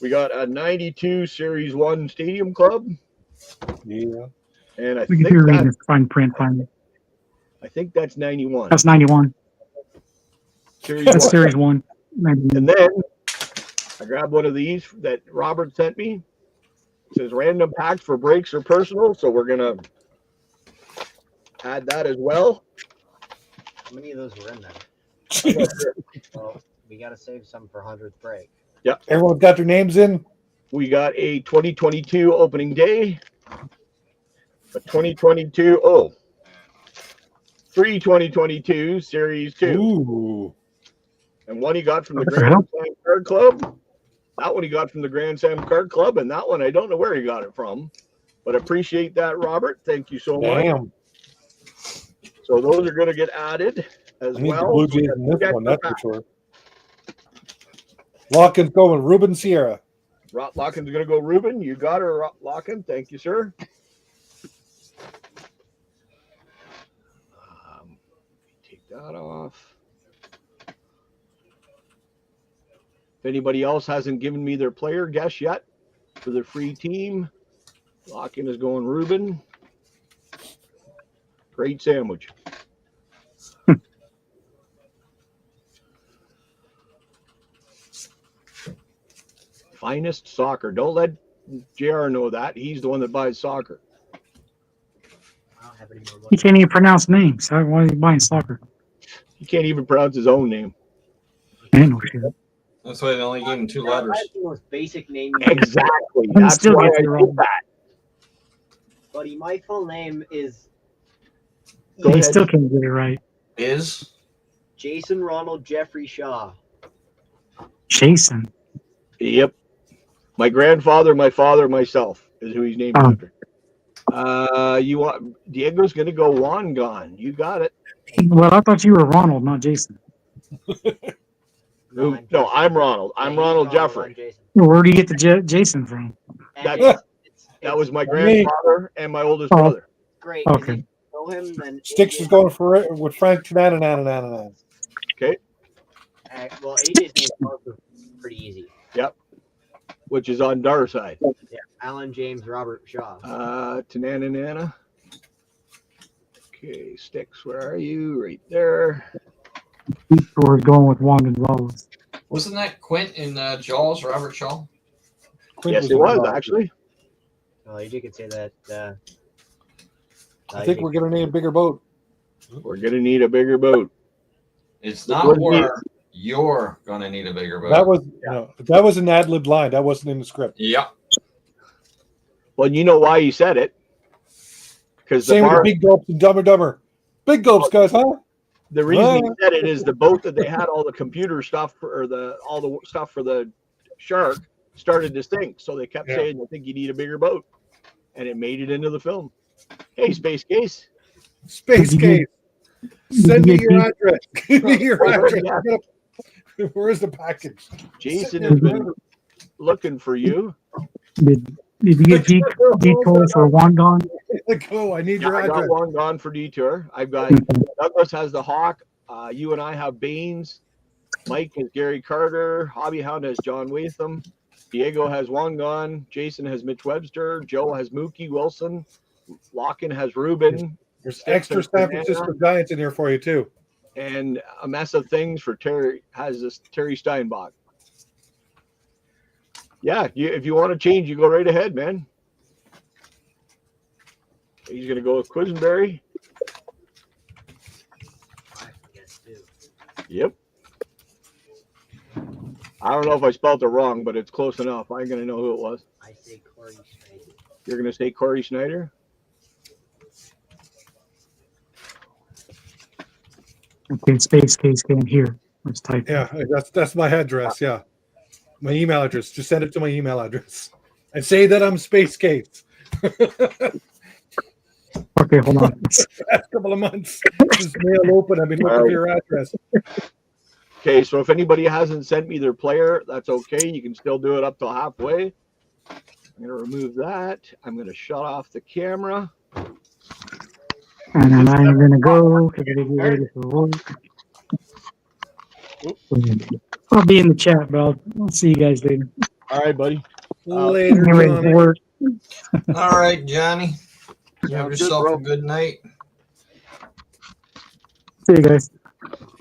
[SPEAKER 1] We got a 92 Series 1 Stadium Club.
[SPEAKER 4] Yeah.
[SPEAKER 1] And I
[SPEAKER 5] We
[SPEAKER 1] think,
[SPEAKER 5] can do reading the fine print finally.
[SPEAKER 1] that's 91.
[SPEAKER 5] That's 91.
[SPEAKER 1] Series
[SPEAKER 5] That's
[SPEAKER 1] 1.
[SPEAKER 5] series 1. 91.
[SPEAKER 1] And then I grabbed one of these that Robert sent me. It says random packs for breaks or personal. So we're going to add that as well.
[SPEAKER 3] How many of those were in there?
[SPEAKER 1] I'm not sure.
[SPEAKER 3] Well, we got to save some for 100th break.
[SPEAKER 4] Everyone's got their names in.
[SPEAKER 1] We got a 2022 opening day. A 2022, three 2022 Series 2.
[SPEAKER 4] Ooh.
[SPEAKER 1] And one he got from the
[SPEAKER 5] What the
[SPEAKER 1] Grand
[SPEAKER 5] hell?
[SPEAKER 1] Slam Card Club. That one he got from the Grand Slam Card Club. And that one, I don't know where he got it from. But appreciate that, Robert. Thank you so much.
[SPEAKER 4] Damn.
[SPEAKER 1] So those are going to get added as
[SPEAKER 4] I need the
[SPEAKER 1] well.
[SPEAKER 4] Blue Jays in this one, that's for sure. Lockin's going Ruben Sierra.
[SPEAKER 1] Lockin's going to go Ruben. You got her, Lockin. Thank you, sir. Take that off. If anybody else hasn't given me their player guess yet for the free team, Lockin is going Ruben. Great sandwich. Finest soccer. Don't let JR know that. He's the one that buys soccer.
[SPEAKER 3] I don't have any more
[SPEAKER 5] He
[SPEAKER 3] money.
[SPEAKER 5] can't even pronounce names. Why is he buying soccer?
[SPEAKER 1] He can't even pronounce his own name.
[SPEAKER 5] Man, no shit.
[SPEAKER 2] That's why they only gave him 2 letters.
[SPEAKER 3] That's the most basic name. you can-
[SPEAKER 1] Exactly.
[SPEAKER 5] He
[SPEAKER 1] That's
[SPEAKER 5] still
[SPEAKER 1] why
[SPEAKER 5] gets
[SPEAKER 1] I
[SPEAKER 5] it
[SPEAKER 1] did
[SPEAKER 5] wrong.
[SPEAKER 1] that.
[SPEAKER 3] Buddy, my full name is
[SPEAKER 1] Go
[SPEAKER 5] He
[SPEAKER 1] ahead.
[SPEAKER 5] still can't get it right.
[SPEAKER 2] Is
[SPEAKER 3] Jason Ronald Jeffrey Shaw.
[SPEAKER 5] Jason.
[SPEAKER 1] Yep. My grandfather, my father, myself is who he's named
[SPEAKER 5] Oh.
[SPEAKER 1] after. You want Diego's going to go Wangan. You got it.
[SPEAKER 5] Well, I thought you were Ronald, not Jason.
[SPEAKER 1] No,
[SPEAKER 3] Jason.
[SPEAKER 1] I'm Ronald.
[SPEAKER 3] Yeah,
[SPEAKER 1] I'm
[SPEAKER 3] he's
[SPEAKER 1] Ronald
[SPEAKER 3] I'm
[SPEAKER 1] Jeffrey.
[SPEAKER 3] Jason.
[SPEAKER 5] Where do you get the Jason from?
[SPEAKER 3] And
[SPEAKER 1] That-
[SPEAKER 3] it's
[SPEAKER 1] That was my
[SPEAKER 4] Me.
[SPEAKER 1] grandfather and my oldest
[SPEAKER 5] Oh.
[SPEAKER 1] brother.
[SPEAKER 3] great. 'cause
[SPEAKER 5] Okay.
[SPEAKER 3] if you know him, then
[SPEAKER 4] Sticks is going for it with Frank Tanana.
[SPEAKER 3] Well, AJ's name is also pretty easy.
[SPEAKER 1] Which is on Dar's side.
[SPEAKER 3] Yeah, Alan James Robert Shaw.
[SPEAKER 1] Tanana Nana. Okay, Sticks, where are you? Right there.
[SPEAKER 5] Or going with Juan Gonzalez.
[SPEAKER 2] wasn't that Quint in Jaws? Robert Shaw.
[SPEAKER 1] Yes, it was actually.
[SPEAKER 3] Well, AJ could say that.
[SPEAKER 4] I think we're going to need a bigger boat.
[SPEAKER 1] We're gonna need a bigger boat.
[SPEAKER 2] It's not
[SPEAKER 1] Wasn't
[SPEAKER 2] where you're gonna need a bigger boat.
[SPEAKER 4] That was an ad-lib line. That wasn't in the script.
[SPEAKER 2] Yep.
[SPEAKER 1] Well, you know why he said it? Because the
[SPEAKER 4] Same
[SPEAKER 1] bar,
[SPEAKER 4] with Big Gulps and Dumber Dumber. Big Gulps, guys, huh?
[SPEAKER 1] the reason he said it is the boat that they had all the computer stuff or all the stuff for the shark started to sink. So they kept
[SPEAKER 4] Yeah.
[SPEAKER 1] saying, "I think you need a bigger boat," and it made it into the film. Hey, Space Case.
[SPEAKER 4] Space
[SPEAKER 5] Did you
[SPEAKER 4] Case. Send me your address. Give me your address. Where's the package?
[SPEAKER 1] Jason has been looking for you.
[SPEAKER 5] Did you get detour for Wangan?
[SPEAKER 4] Go. I need
[SPEAKER 1] Yeah,
[SPEAKER 4] your
[SPEAKER 1] I got
[SPEAKER 4] address.
[SPEAKER 1] one gone for detour. I've got Douglas has the Hawk. You and I have Baines. Mike has Gary Carter. Hobby Hound has John Watham. Diego has Wangan. Jason has Mitch Webster. Joe has Mookie Wilson. Lockin has Ruben.
[SPEAKER 4] There's extra San Francisco Giants in here for you, too.
[SPEAKER 1] And a mess of things for Terry has this Terry Steinbach. Yeah, if you want to change, you go right ahead, man. He's going to go with Quisenberry.
[SPEAKER 3] I guess too.
[SPEAKER 1] Yep. I don't know if I spelled it wrong, but it's close enough. I'm going to know who it was.
[SPEAKER 3] I say Corey Schneider.
[SPEAKER 1] You're going to say Corey Schneider?
[SPEAKER 5] Okay, Space Case came here. Let's type.
[SPEAKER 4] Yeah, that's my address. Yeah. My email address. Just send it to my email address. And say that I'm Space Case.
[SPEAKER 5] Okay, hold on.
[SPEAKER 4] Past couple of months. Just mail open. I've been looking for your address.
[SPEAKER 1] Okay, so if anybody hasn't sent me their player, that's okay. You can still do it up till halfway. I'm going to remove that. I'm going to shut off the camera.
[SPEAKER 5] And then I'm gonna go because I didn't get ready for work. I'll be in the chat, but I'll see you guys later.
[SPEAKER 1] All right, buddy.
[SPEAKER 4] Later,
[SPEAKER 5] Get ready for
[SPEAKER 4] Johnny.
[SPEAKER 5] work.
[SPEAKER 2] All right, Johnny. You have
[SPEAKER 1] Sounds good,
[SPEAKER 2] yourself
[SPEAKER 1] bro.
[SPEAKER 2] a good night.
[SPEAKER 5] See you guys.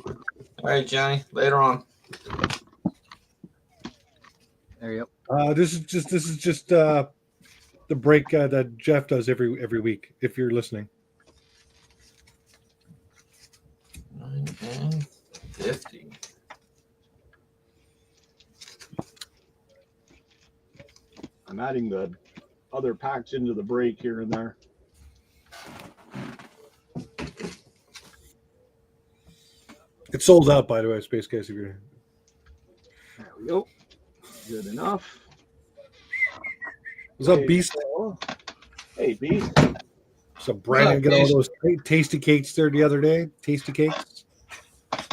[SPEAKER 2] All right, Johnny. Later on.
[SPEAKER 3] There you go.
[SPEAKER 4] This is just the break that Jeff does every week. If you're listening,
[SPEAKER 2] 9 and 50.
[SPEAKER 1] I'm adding the other packs into the break here and there.
[SPEAKER 4] it's sold out. By the way, Space Case. If you're
[SPEAKER 1] There we go. Good enough.
[SPEAKER 4] what's up, Beast?
[SPEAKER 1] Hey, Beast.
[SPEAKER 4] So Brandon get all those tasty cakes there the other day. Tasty cakes.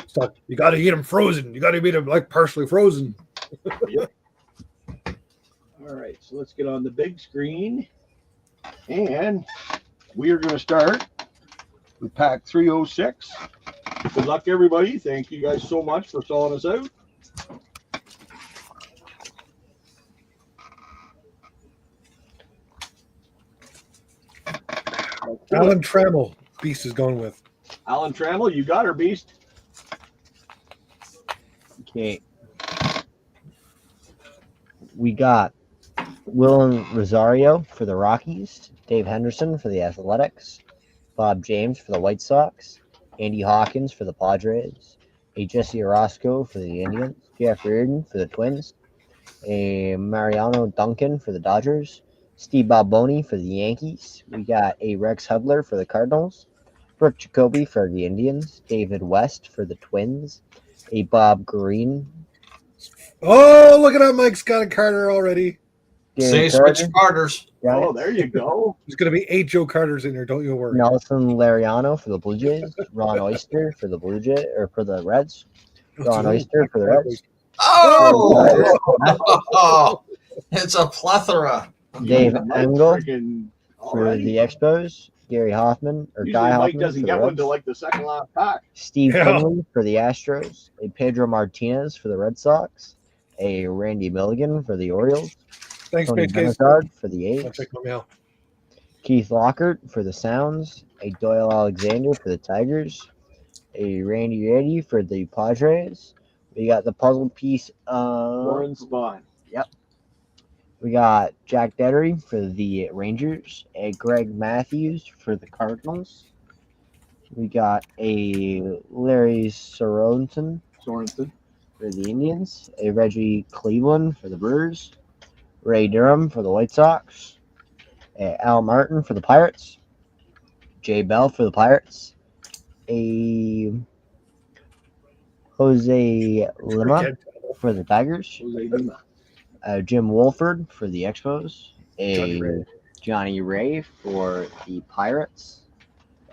[SPEAKER 4] So you got to eat them frozen. You got to eat them like partially frozen.
[SPEAKER 1] All right, so let's get on the big screen. And we are going to start with pack 306. Good luck, everybody. Thank you guys so much for selling us out.
[SPEAKER 4] Alan Trammell, Beast is going with.
[SPEAKER 1] Alan Trammell, you got her, Beast.
[SPEAKER 6] Okay. We got Will Rosario for the Rockies, Dave Henderson for the Athletics, Bob James for the White Sox, Andy Hawkins for the Padres, a Jesse Orozco for the Indians, Jeff Reardon for the Twins, a Mariano Duncan for the Dodgers, Steve Balboni for the Yankees. We got a Rex Hudler for the Cardinals, Brooke Jacoby for the Indians, David West for the Twins, a Bob Green.
[SPEAKER 4] Oh, look at that! Mike Scott Carter already.
[SPEAKER 2] Say
[SPEAKER 6] Gary
[SPEAKER 2] switch
[SPEAKER 6] Carter,
[SPEAKER 2] Carters.
[SPEAKER 1] Oh, there you go.
[SPEAKER 4] There's going to be 8 Joe Carters in there. Don't you worry.
[SPEAKER 6] Nelson Lariano for the Blue Jays, Ron Oyster for the Blue Jay or for the Reds, Ron Oyster for the Reds,
[SPEAKER 2] Oh, it's a plethora.
[SPEAKER 6] Dave
[SPEAKER 1] Mike
[SPEAKER 6] Engel
[SPEAKER 1] freaking
[SPEAKER 6] for
[SPEAKER 1] already.
[SPEAKER 6] the Expos, Gary Hoffman or
[SPEAKER 1] Usually
[SPEAKER 6] Guy
[SPEAKER 1] Mike
[SPEAKER 6] Hoffman
[SPEAKER 1] doesn't
[SPEAKER 6] for
[SPEAKER 1] get
[SPEAKER 6] the
[SPEAKER 1] one
[SPEAKER 6] Reds,
[SPEAKER 1] till like the second last pack.
[SPEAKER 6] Steve
[SPEAKER 4] Yeah.
[SPEAKER 6] Kinley for the Astros, a Pedro Martinez for the Red Sox, a Randy Milligan for the Orioles,
[SPEAKER 4] Thanks,
[SPEAKER 6] Tony
[SPEAKER 4] Space Case.
[SPEAKER 6] Benazard for the
[SPEAKER 4] I'll
[SPEAKER 6] A's,
[SPEAKER 4] check my mail.
[SPEAKER 6] Keith Lockhart for the Sounds, a Doyle Alexander for the Tigers, a Randy Reddy for the Padres. We got the puzzle piece of
[SPEAKER 1] Warren Spahn.
[SPEAKER 6] we got Jack Dettery for the Rangers, a Greg Matthews for the Cardinals. We got a Larry Sorensen
[SPEAKER 1] Sorensen.
[SPEAKER 6] for the Indians, a Reggie Cleveland for the Brewers, Ray Durham for the White Sox, Al Martin for the Pirates, Jay Bell for the Pirates, a Jose Lima
[SPEAKER 4] Forget.
[SPEAKER 6] for the Tigers,
[SPEAKER 1] Jose Lima.
[SPEAKER 6] Jim Wolford for the Expos,
[SPEAKER 4] Johnny
[SPEAKER 6] a
[SPEAKER 4] Ray.
[SPEAKER 6] Johnny Ray for the Pirates,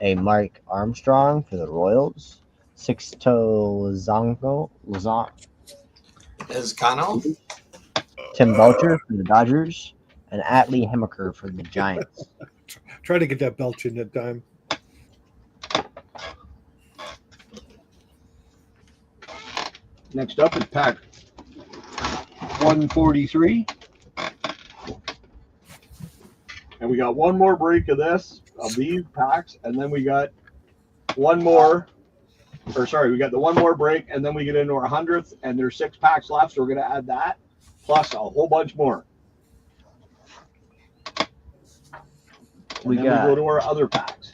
[SPEAKER 6] a Mike Armstrong for the Royals, Sixto Lozano,
[SPEAKER 2] Is Cano?
[SPEAKER 6] Tim Belcher for the Dodgers, and Atlee Hemaker for the Giants.
[SPEAKER 4] Try to get that belch in that time.
[SPEAKER 1] Next up is pack 143. And we got one more break of these packs, and then we got one more. Or sorry, we got the one more break, and then we get into our 100th, and there's 6 packs left, so we're going to add that, plus a whole bunch more. And
[SPEAKER 6] We
[SPEAKER 1] then
[SPEAKER 6] got-
[SPEAKER 1] we go to our other packs.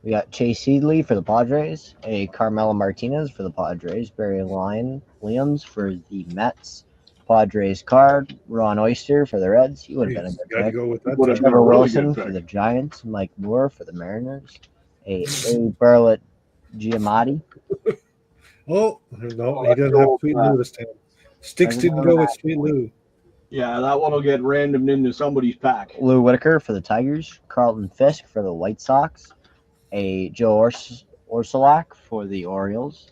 [SPEAKER 6] We got Chase Headley for the Padres, a Carmelo Martinez for the Padres, Barry Williams for the Mets, Padres card, Ron Oyster for the Reds. He would have been a good
[SPEAKER 4] Got to
[SPEAKER 6] pick.
[SPEAKER 4] go with that.
[SPEAKER 1] Would have
[SPEAKER 4] time.
[SPEAKER 1] been a
[SPEAKER 6] Trevor
[SPEAKER 1] really
[SPEAKER 6] Wilson
[SPEAKER 1] good
[SPEAKER 6] for
[SPEAKER 1] pick.
[SPEAKER 6] the Giants, Mike Moore for the Mariners, a Bartlett Giamatti
[SPEAKER 4] Oh no, he doesn't have Sweet Lou this time. Sticks didn't go with Sweet Lou.
[SPEAKER 1] Yeah, that one will get randomed into somebody's pack.
[SPEAKER 6] Lou Whitaker for the Tigers. Carlton Fisk for the White Sox. A Joe Orsulak for the Orioles.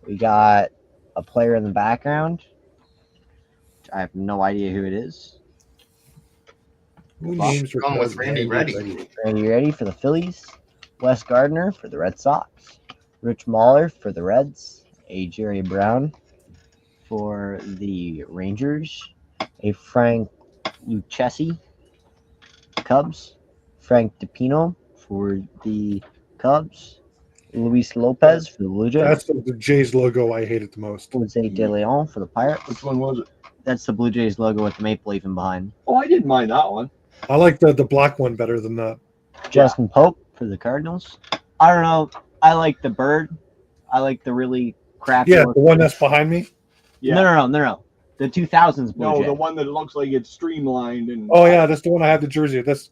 [SPEAKER 6] We got a player in the background. I have no idea who it is.
[SPEAKER 4] Who names were
[SPEAKER 2] Going with
[SPEAKER 4] called
[SPEAKER 2] Randy Reddy.
[SPEAKER 6] Randy Reddy for the Phillies. Wes Gardner for the Red Sox. Rich Mahler for the Reds. A Jerry Brown for the Rangers. A Frank Lucchesi, Cubs. Frank DePino for the Cubs. Luis Lopez for the Blue Jays.
[SPEAKER 4] That's the Jays logo I hated the most.
[SPEAKER 6] Jose De Leon for the Pirates.
[SPEAKER 1] Which one was it?
[SPEAKER 6] That's the Blue Jays logo with the maple leaf in behind.
[SPEAKER 1] Oh, I didn't mind that one.
[SPEAKER 4] I like the black one better than that.
[SPEAKER 6] Justin Pope for the Cardinals. I don't know. I like the bird. I like the really crappy.
[SPEAKER 4] Yeah, the one that's behind me.
[SPEAKER 1] Yeah.
[SPEAKER 6] No. The 2000s Blue
[SPEAKER 1] No,
[SPEAKER 6] Jay.
[SPEAKER 1] the one that looks like it's streamlined and.
[SPEAKER 4] Oh yeah, that's the one I have the jersey. That's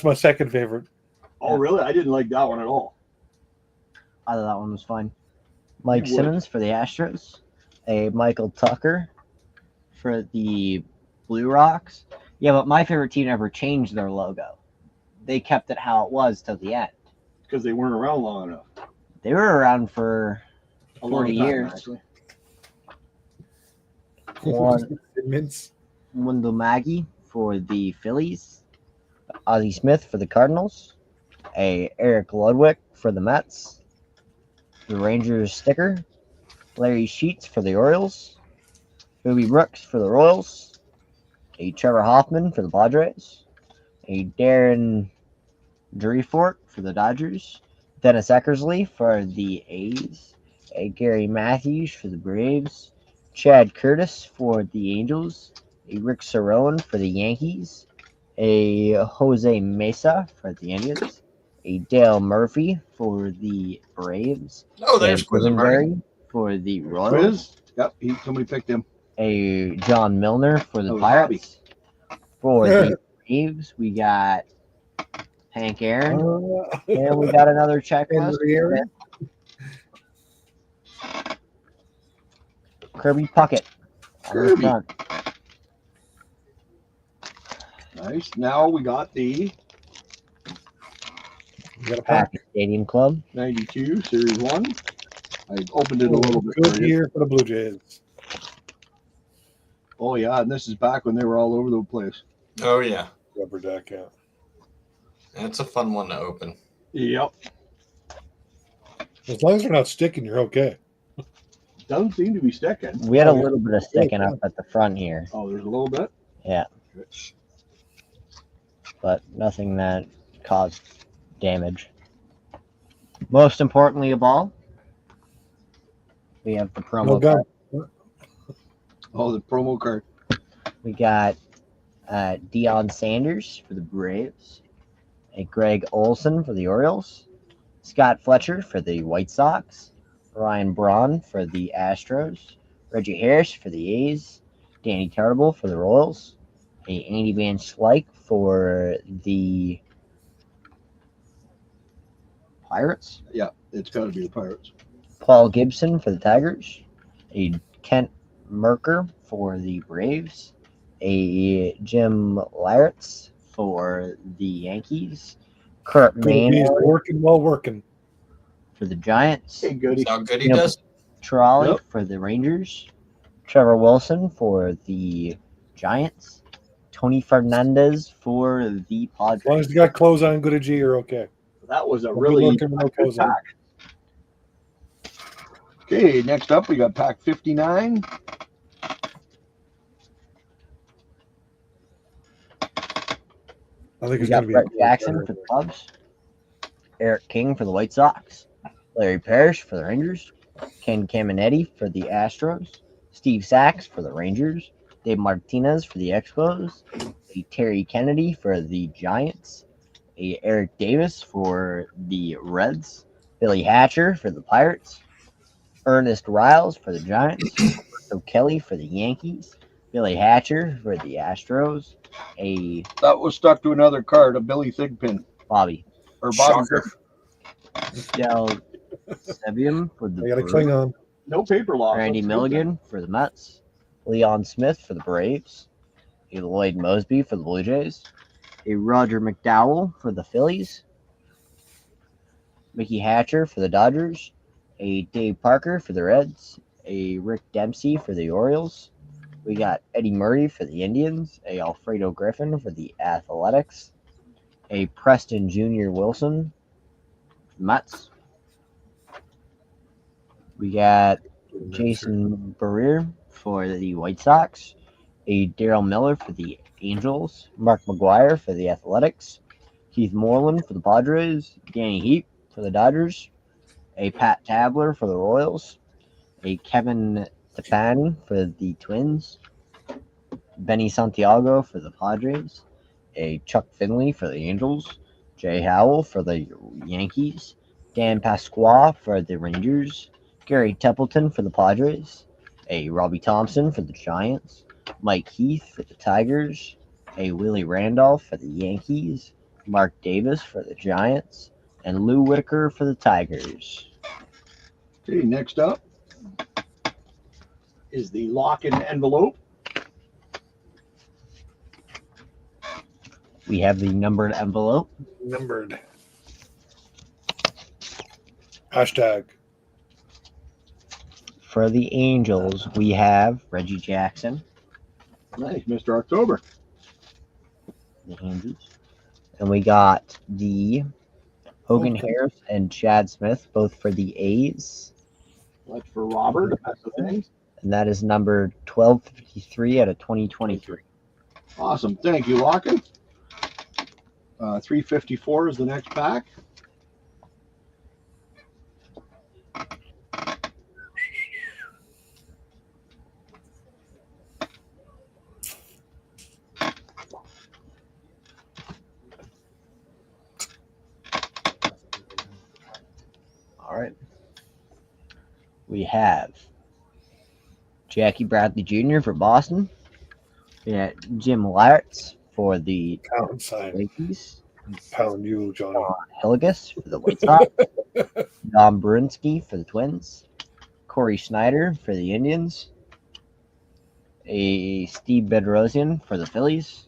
[SPEAKER 4] my second favorite.
[SPEAKER 1] Oh, really? I didn't like that one at all.
[SPEAKER 6] I thought that one was fine. Mike
[SPEAKER 1] You would.
[SPEAKER 6] Simmons for the Astros. A Michael Tucker for the Blue Rocks. Yeah, but my favorite team never changed their logo. They kept it how it was till the end.
[SPEAKER 1] Because they weren't around long enough.
[SPEAKER 6] They were around for
[SPEAKER 1] A long
[SPEAKER 6] 40
[SPEAKER 1] time,
[SPEAKER 6] years.
[SPEAKER 1] actually.
[SPEAKER 6] One
[SPEAKER 4] Mints.
[SPEAKER 6] Wendell Maggie for the Phillies. Ozzie Smith for the Cardinals. A Eric Ludwig for the Mets. The Rangers sticker. Larry Sheets for the Orioles. Bobby Brooks for the Royals. A Trevor Hoffman for the Padres. A Darren Dreifort for the Dodgers. Dennis Eckersley for the A's. A Gary Matthews for the Braves. Chad Curtis for the Angels. A Rick Cerrone for the Yankees. A Jose Mesa for the Indians. A Dale Murphy for the Braves.
[SPEAKER 2] Oh, there's
[SPEAKER 6] A
[SPEAKER 2] Quisenberry.
[SPEAKER 6] Quisenberry for the Royals.
[SPEAKER 1] Quiz? Yep, somebody picked him.
[SPEAKER 6] A John Milner for the
[SPEAKER 1] That was
[SPEAKER 6] Pirates. For
[SPEAKER 4] Yeah.
[SPEAKER 6] the Braves, we got Hank Aaron.
[SPEAKER 4] Uh,
[SPEAKER 6] And we got another checklist.
[SPEAKER 4] Henry Aaron.
[SPEAKER 6] Kirby Puckett. on the
[SPEAKER 1] Kirby.
[SPEAKER 6] front.
[SPEAKER 1] Nice. Now we got the
[SPEAKER 4] You got a pack.
[SPEAKER 6] Packers Stadium Club.
[SPEAKER 1] 92 Series 1. I opened it a little bit.
[SPEAKER 4] Good
[SPEAKER 1] for you.
[SPEAKER 4] year for the Blue Jays.
[SPEAKER 1] Oh, yeah. And this is back when they were all over the place.
[SPEAKER 2] Oh, yeah.
[SPEAKER 4] Rubber duck, yeah.
[SPEAKER 2] That's a fun one to open.
[SPEAKER 1] Yep.
[SPEAKER 4] As long as they're not sticking, you're okay.
[SPEAKER 1] Doesn't seem to be sticking.
[SPEAKER 6] We had a little bit of sticking up at the front here,
[SPEAKER 1] Oh, there's a little bit?
[SPEAKER 6] Yeah. but nothing that caused damage. Most importantly of all, we have the
[SPEAKER 4] No
[SPEAKER 6] promo
[SPEAKER 4] gun.
[SPEAKER 6] card.
[SPEAKER 1] Oh, the promo card.
[SPEAKER 6] We got Deion Sanders for the Braves, a Greg Olson for the Orioles, Scott Fletcher for the White Sox, Ryan Braun for the Astros, Reggie Harris for the A's, Danny Tartable for the Royals, a Andy Van Slyke for the Pirates,
[SPEAKER 1] Yeah, it's got to be the Pirates.
[SPEAKER 6] Paul Gibson for the Tigers, a Kent Merker for the Braves, a Jim Laritz for the Yankees, Kurt
[SPEAKER 4] Good Jays
[SPEAKER 6] Maynard
[SPEAKER 4] working while working.
[SPEAKER 6] for the Giants,
[SPEAKER 1] Hey, goody.
[SPEAKER 2] How good he
[SPEAKER 6] Yep.
[SPEAKER 2] does.
[SPEAKER 6] Trolley
[SPEAKER 1] Yep.
[SPEAKER 6] for the Rangers, Trevor Wilson for the Giants, Tony Fernandez for the
[SPEAKER 4] As long as
[SPEAKER 6] Padres.
[SPEAKER 4] you got clothes on, good G, you're okay.
[SPEAKER 1] That was a
[SPEAKER 4] Don't be
[SPEAKER 1] really
[SPEAKER 4] looking with no
[SPEAKER 1] good
[SPEAKER 4] clothes on.
[SPEAKER 1] pack. Okay, next up we got pack 59.
[SPEAKER 4] I think
[SPEAKER 6] We
[SPEAKER 4] it's
[SPEAKER 6] got
[SPEAKER 4] going to be
[SPEAKER 6] Brett Jackson for the Cubs, Eric King for the White Sox, Larry Parrish for the Rangers, Ken Caminetti for the Astros, Steve Sachs for the Rangers, Dave Martinez for the Expos, a Terry Kennedy for the Giants, a Eric Davis for the Reds, Billy Hatcher for the Pirates, Ernest Riles for the Giants, Roberto Kelly for the Yankees, Billy Hatcher for the Astros, a
[SPEAKER 1] That was stuck to another card, a Billy Thigpen.
[SPEAKER 6] Bobby
[SPEAKER 1] Or Bobby.
[SPEAKER 2] Shocker.
[SPEAKER 6] Del Sevium for the
[SPEAKER 4] I got to
[SPEAKER 6] Brewers.
[SPEAKER 4] cling on.
[SPEAKER 1] No paper loss.
[SPEAKER 6] Randy
[SPEAKER 1] That's good then.
[SPEAKER 6] Milligan for the Mets. Leon Smith for the Braves. A Lloyd Mosby for the Blue Jays. A Roger McDowell for the Phillies. Mickey Hatcher for the Dodgers. A Dave Parker for the Reds. A Rick Dempsey for the Orioles. We got Eddie Murray for the Indians. A Alfredo Griffin for the Athletics. A Preston Jr. Wilson for the Mets. We got Jason Barrier for the White Sox. A Daryl Miller for the Angels. Mark McGuire for the Athletics. Keith Moreland for the Padres. Danny Heap for the Dodgers. A Pat Tabler for the Royals. A Kevin Tepani for the Twins. Benny Santiago for the Padres. A Chuck Finley for the Angels. Jay Howell for the Yankees. Dan Pasqua for the Rangers. Gary Templeton for the Padres. A Robbie Thompson for the Giants. Mike Heath for the Tigers. A Willie Randolph for the Yankees. Mark Davis for the Giants. And Lou Whitaker for the Tigers.
[SPEAKER 1] Okay, next up is the lock-in envelope.
[SPEAKER 6] We have the numbered envelope.
[SPEAKER 4] Numbered. Hashtag.
[SPEAKER 6] For the Angels, we have Reggie Jackson.
[SPEAKER 1] Nice, Mr. October.
[SPEAKER 6] The Angels. And we got the Hogan
[SPEAKER 4] Okay.
[SPEAKER 6] Harris and Chad Smith, both for the A's.
[SPEAKER 1] That's for Robert. That's the thing.
[SPEAKER 6] And that is number 1253 out of 2023.
[SPEAKER 1] Awesome. Thank you, Locken. 354 is the next pack.
[SPEAKER 6] All right. We have Jackie Bradley Jr. for Boston. We got Jim Lartz for the
[SPEAKER 4] Pound sign.
[SPEAKER 6] Yankees.
[SPEAKER 4] Pound you, Johnny.
[SPEAKER 6] Hilligus for the White Sox. Dom Brinsky for the Twins. Corey Snyder for the Indians. A Steve Bedrosian for the Phillies.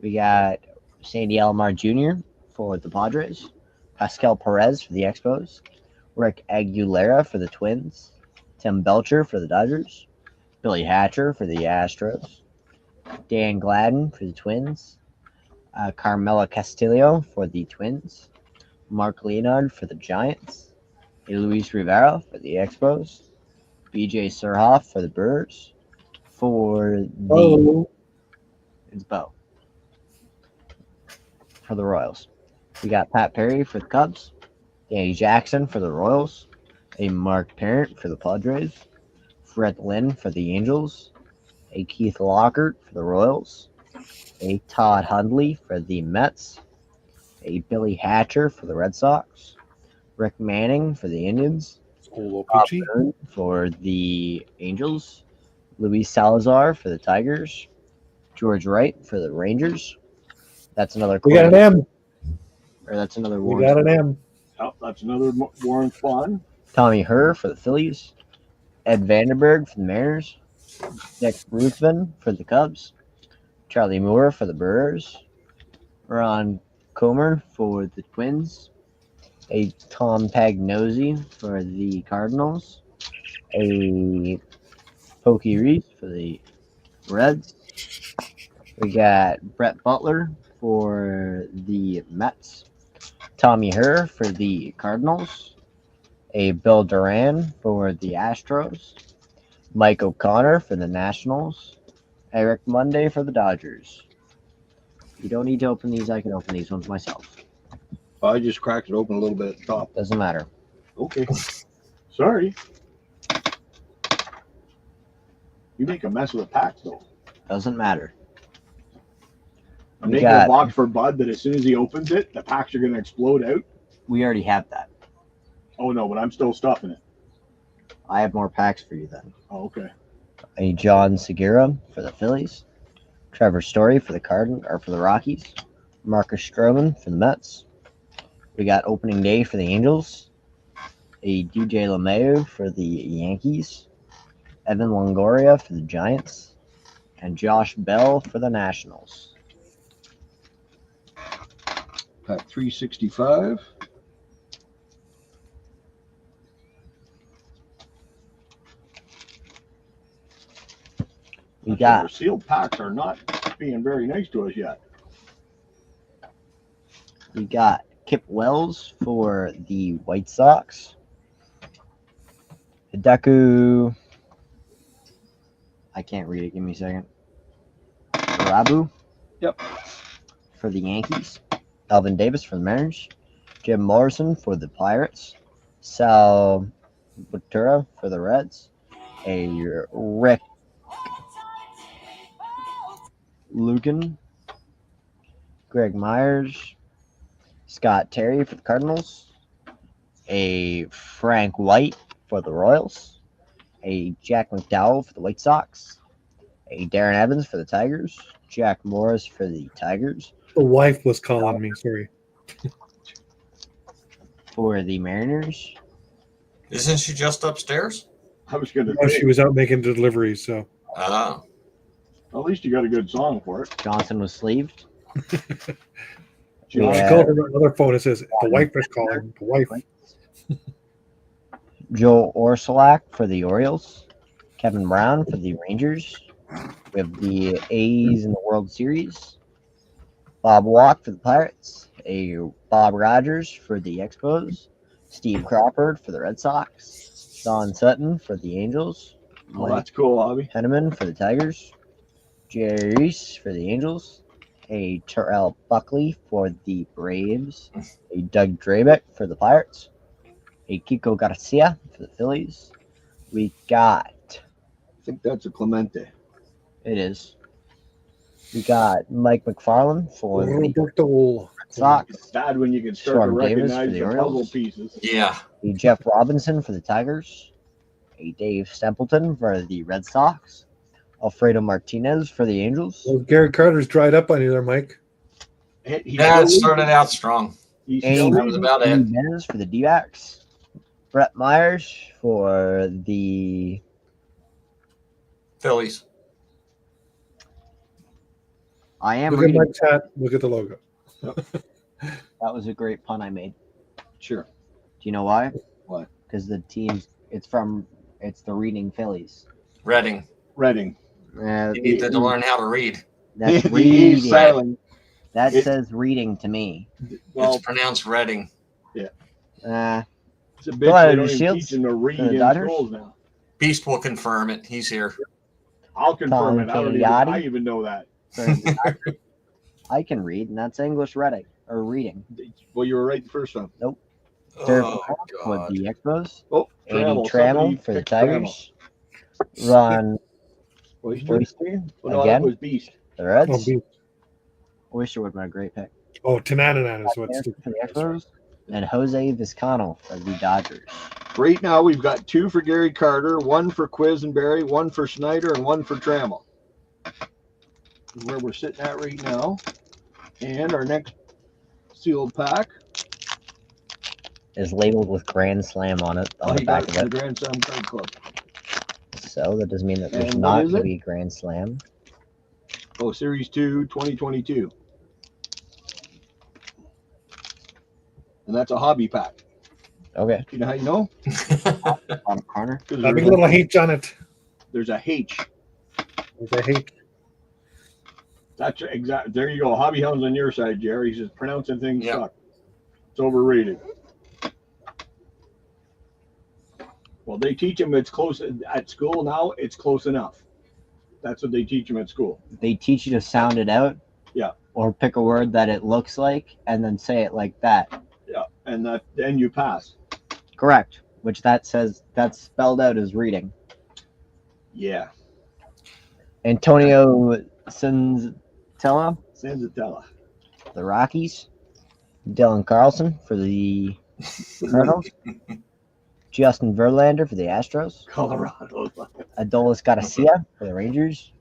[SPEAKER 6] We got Sandy Alomar Jr. for the Padres. Pascal Perez for the Expos. Rick Aguilera for the Twins. Tim Belcher for the Dodgers. Billy Hatcher for the Astros. Dan Gladden for the Twins. Carmela Castillo for the Twins. Mark Leonard for the Giants. A Luis Rivera for the Expos. BJ Surhoff for the Brewers. For the
[SPEAKER 4] Oh,
[SPEAKER 6] It's Bo. For the Royals. We got Pat Perry for the Cubs. Danny Jackson for the Royals. A Mark Parent for the Padres. Fred Lynn for the Angels. A Keith Lockhart for the Royals. A Todd Hundley for the Mets. A Billy Hatcher for the Red Sox. Rick Manning for the Indians.
[SPEAKER 4] old
[SPEAKER 6] Bob
[SPEAKER 4] Peachy.
[SPEAKER 6] Boone for the Angels. Luis Salazar for the Tigers. George Wright for the Rangers. That's another.
[SPEAKER 4] We got an M.
[SPEAKER 6] Or that's another
[SPEAKER 4] We
[SPEAKER 6] Warren.
[SPEAKER 4] got an M.
[SPEAKER 1] Oh, that's another Warren Spawn.
[SPEAKER 6] Tommy Herr for the Phillies. Ed Vandenberg for the Mariners. Nick Ruthven for the Cubs. Charlie Moore for the Brewers. Ron Comer for the Twins. A Tom Pagnozzi for the Cardinals. A Pokey Reese for the Reds. We got Brett Butler for the Mets. Tommy Herr for the Cardinals. A Bill Duran for the Astros. Mike O'Connor for the Nationals. Eric Monday for the Dodgers. You don't need to open these. I can open these ones myself.
[SPEAKER 1] I just cracked it open a little bit at the top.
[SPEAKER 6] Doesn't matter.
[SPEAKER 1] Okay. Sorry. You make a mess with the packs, though.
[SPEAKER 6] Doesn't matter.
[SPEAKER 1] I'm
[SPEAKER 6] We
[SPEAKER 1] making
[SPEAKER 6] got-
[SPEAKER 1] a box for Bud that as soon as he opens it, the packs are going to explode out.
[SPEAKER 6] We already have that.
[SPEAKER 1] Oh, no, but I'm still stuffing it.
[SPEAKER 6] I have more packs for you then.
[SPEAKER 1] Oh, okay.
[SPEAKER 6] A John Segura for the Phillies. Trevor Story for the Rockies. Marcus Stroman for the Mets. We got opening day for the Angels. a DJ LeMahieu for the Yankees, Evan Longoria for the Giants, and Josh Bell for the Nationals.
[SPEAKER 1] Pack 365.
[SPEAKER 6] We got
[SPEAKER 1] Our sealed packs are not being very nice to us yet.
[SPEAKER 6] Kip Wells for the White Sox, Hideki. I can't read it. Give me a second. Rabu.
[SPEAKER 1] Yep.
[SPEAKER 6] For the Yankees, Alvin Davis for the Mariners, Jim Morrison for the Pirates, Sal Ventura for the Reds, a Rick Lucan, Greg Myers, Scott Terry for the Cardinals, a Frank White for the Royals, a Jack McDowell for the White Sox, a Darren Evans for the Tigers, Jack Morris for the Tigers,
[SPEAKER 4] The wife was calling me. Sorry.
[SPEAKER 6] for the Mariners,
[SPEAKER 2] Isn't she just upstairs?
[SPEAKER 1] I was going to
[SPEAKER 4] Oh,
[SPEAKER 1] say,
[SPEAKER 4] she was out making deliveries, so
[SPEAKER 2] Oh.
[SPEAKER 1] at least you got a good song for it.
[SPEAKER 6] Johnson was sleeved.
[SPEAKER 4] she
[SPEAKER 6] Yeah.
[SPEAKER 4] called her on another phone and says, "The wife is calling." The wife.
[SPEAKER 6] Joe Orsulak for the Orioles, Kevin Brown for the Rangers. We have the A's in the World Series, Bob Walk for the Pirates, a Bob Rogers for the Expos, Steve Crawford for the Red Sox, Don Sutton for the Angels,
[SPEAKER 1] Oh, that's cool, Hobby.
[SPEAKER 6] Henneman for the Tigers, Jerry Reese for the Angels, a Terrell Buckley for the Braves, a Doug Drabeck for the Pirates, a Kiko Garcia for the Phillies. We got,
[SPEAKER 1] I think that's a Clemente.
[SPEAKER 6] it is, we got Mike McFarland for the
[SPEAKER 4] Roberto.
[SPEAKER 6] Red Sox,
[SPEAKER 1] It's bad when you can start
[SPEAKER 6] Sean
[SPEAKER 1] to
[SPEAKER 6] Davis
[SPEAKER 1] recognize
[SPEAKER 6] for the
[SPEAKER 1] the
[SPEAKER 6] Orioles.
[SPEAKER 1] puzzle pieces.
[SPEAKER 2] Yeah.
[SPEAKER 6] a Jeff Robinson for the Tigers, a Dave Stempleton for the Red Sox, Alfredo Martinez for the Angels,
[SPEAKER 4] Well, Garrett Carter's dried up on you there, Mike.
[SPEAKER 1] He
[SPEAKER 2] Yeah, it
[SPEAKER 1] still
[SPEAKER 2] started out strong.
[SPEAKER 1] He's
[SPEAKER 6] Andy,
[SPEAKER 1] still
[SPEAKER 2] That was about it.
[SPEAKER 6] Andy Benz for the D-backs, Brett Myers for the
[SPEAKER 2] Phillies.
[SPEAKER 6] I am
[SPEAKER 4] Look at
[SPEAKER 6] reading.
[SPEAKER 4] Mike's hat. Look at the logo.
[SPEAKER 6] That was a great pun I made.
[SPEAKER 1] Sure.
[SPEAKER 6] Do you know why?
[SPEAKER 1] Why?
[SPEAKER 6] Because the teams, it's the Reading Phillies.
[SPEAKER 2] Reading.
[SPEAKER 1] Reading.
[SPEAKER 2] You need to learn how to read.
[SPEAKER 6] That's
[SPEAKER 1] The E is
[SPEAKER 6] reading.
[SPEAKER 1] silent.
[SPEAKER 6] That
[SPEAKER 1] It-
[SPEAKER 6] says reading to me.
[SPEAKER 1] Well,
[SPEAKER 2] It's pronounced Reading.
[SPEAKER 1] it's a bitch.
[SPEAKER 6] Go ahead,
[SPEAKER 1] They don't even
[SPEAKER 6] Shields.
[SPEAKER 1] teach them to read
[SPEAKER 6] The
[SPEAKER 1] in
[SPEAKER 6] Dodgers?
[SPEAKER 1] schools now.
[SPEAKER 2] Beast will confirm it. He's here.
[SPEAKER 1] I'll confirm it.
[SPEAKER 6] Cagliari.
[SPEAKER 1] I even know that.
[SPEAKER 6] for the Dodgers. I can read, and that's English reading or reading.
[SPEAKER 1] Well, you were right the first time.
[SPEAKER 6] Derek
[SPEAKER 2] Oh,
[SPEAKER 6] for
[SPEAKER 2] God.
[SPEAKER 6] the Expos,
[SPEAKER 1] Oh,
[SPEAKER 6] Andy
[SPEAKER 1] Trammell.
[SPEAKER 6] Trammell
[SPEAKER 1] Somebody
[SPEAKER 6] for the
[SPEAKER 1] picked Trammell.
[SPEAKER 6] Tigers, Ron
[SPEAKER 1] Oyster?
[SPEAKER 6] Oyster
[SPEAKER 1] Oh, no, that
[SPEAKER 6] again,
[SPEAKER 1] was Beast.
[SPEAKER 6] the Reds.
[SPEAKER 4] Oh, beef.
[SPEAKER 6] Oyster would have been a great pick.
[SPEAKER 4] Oh, Tanananan is what
[SPEAKER 6] There
[SPEAKER 4] Steve
[SPEAKER 6] for the
[SPEAKER 4] that's right.
[SPEAKER 6] Expos, and Jose Vizcano for the Dodgers.
[SPEAKER 1] Right now, we've got 2 for Gary Carter, 1 for Quisenberry, 1 for Schneider, and 1 for Trammell. Where we're sitting at right now. And our next sealed pack.
[SPEAKER 6] Is labeled with Grand Slam on it on
[SPEAKER 1] Oh,
[SPEAKER 6] the
[SPEAKER 1] he got
[SPEAKER 6] back
[SPEAKER 1] it
[SPEAKER 6] of
[SPEAKER 1] from
[SPEAKER 6] it.
[SPEAKER 1] the Grand Slam Card Club.
[SPEAKER 6] So that doesn't mean that there's
[SPEAKER 1] And what
[SPEAKER 6] not
[SPEAKER 1] is
[SPEAKER 6] going
[SPEAKER 1] it?
[SPEAKER 6] to be a Grand Slam.
[SPEAKER 1] Oh, Series 2, 2022. And that's a hobby pack.
[SPEAKER 6] Okay,
[SPEAKER 1] You know how you know?
[SPEAKER 6] on corner.
[SPEAKER 1] 'Cause
[SPEAKER 4] Having a
[SPEAKER 1] there's,
[SPEAKER 4] little H on it.
[SPEAKER 1] there's a H.
[SPEAKER 4] There's a H.
[SPEAKER 1] That's exact. There you go. Hobby Hound's on your side, Jerry. He's just pronouncing things
[SPEAKER 2] Yep.
[SPEAKER 1] suck. It's overrated. Well, they teach them it's close at school now. It's close enough. That's what they teach them at school.
[SPEAKER 6] They teach you to sound it out.
[SPEAKER 1] Yeah.
[SPEAKER 6] Or pick a word that it looks like and then say it like that.
[SPEAKER 1] Yeah, and that then you pass.
[SPEAKER 6] Correct. Which that says that's spelled out as reading.
[SPEAKER 1] Yeah,
[SPEAKER 6] Antonio Senzatella,
[SPEAKER 1] Sanzatella.
[SPEAKER 6] the Rockies. Dylan Carlson for the Cardinals. Justin Verlander for the Astros.
[SPEAKER 1] Colorado.
[SPEAKER 6] Adolis Garcia for the Rangers.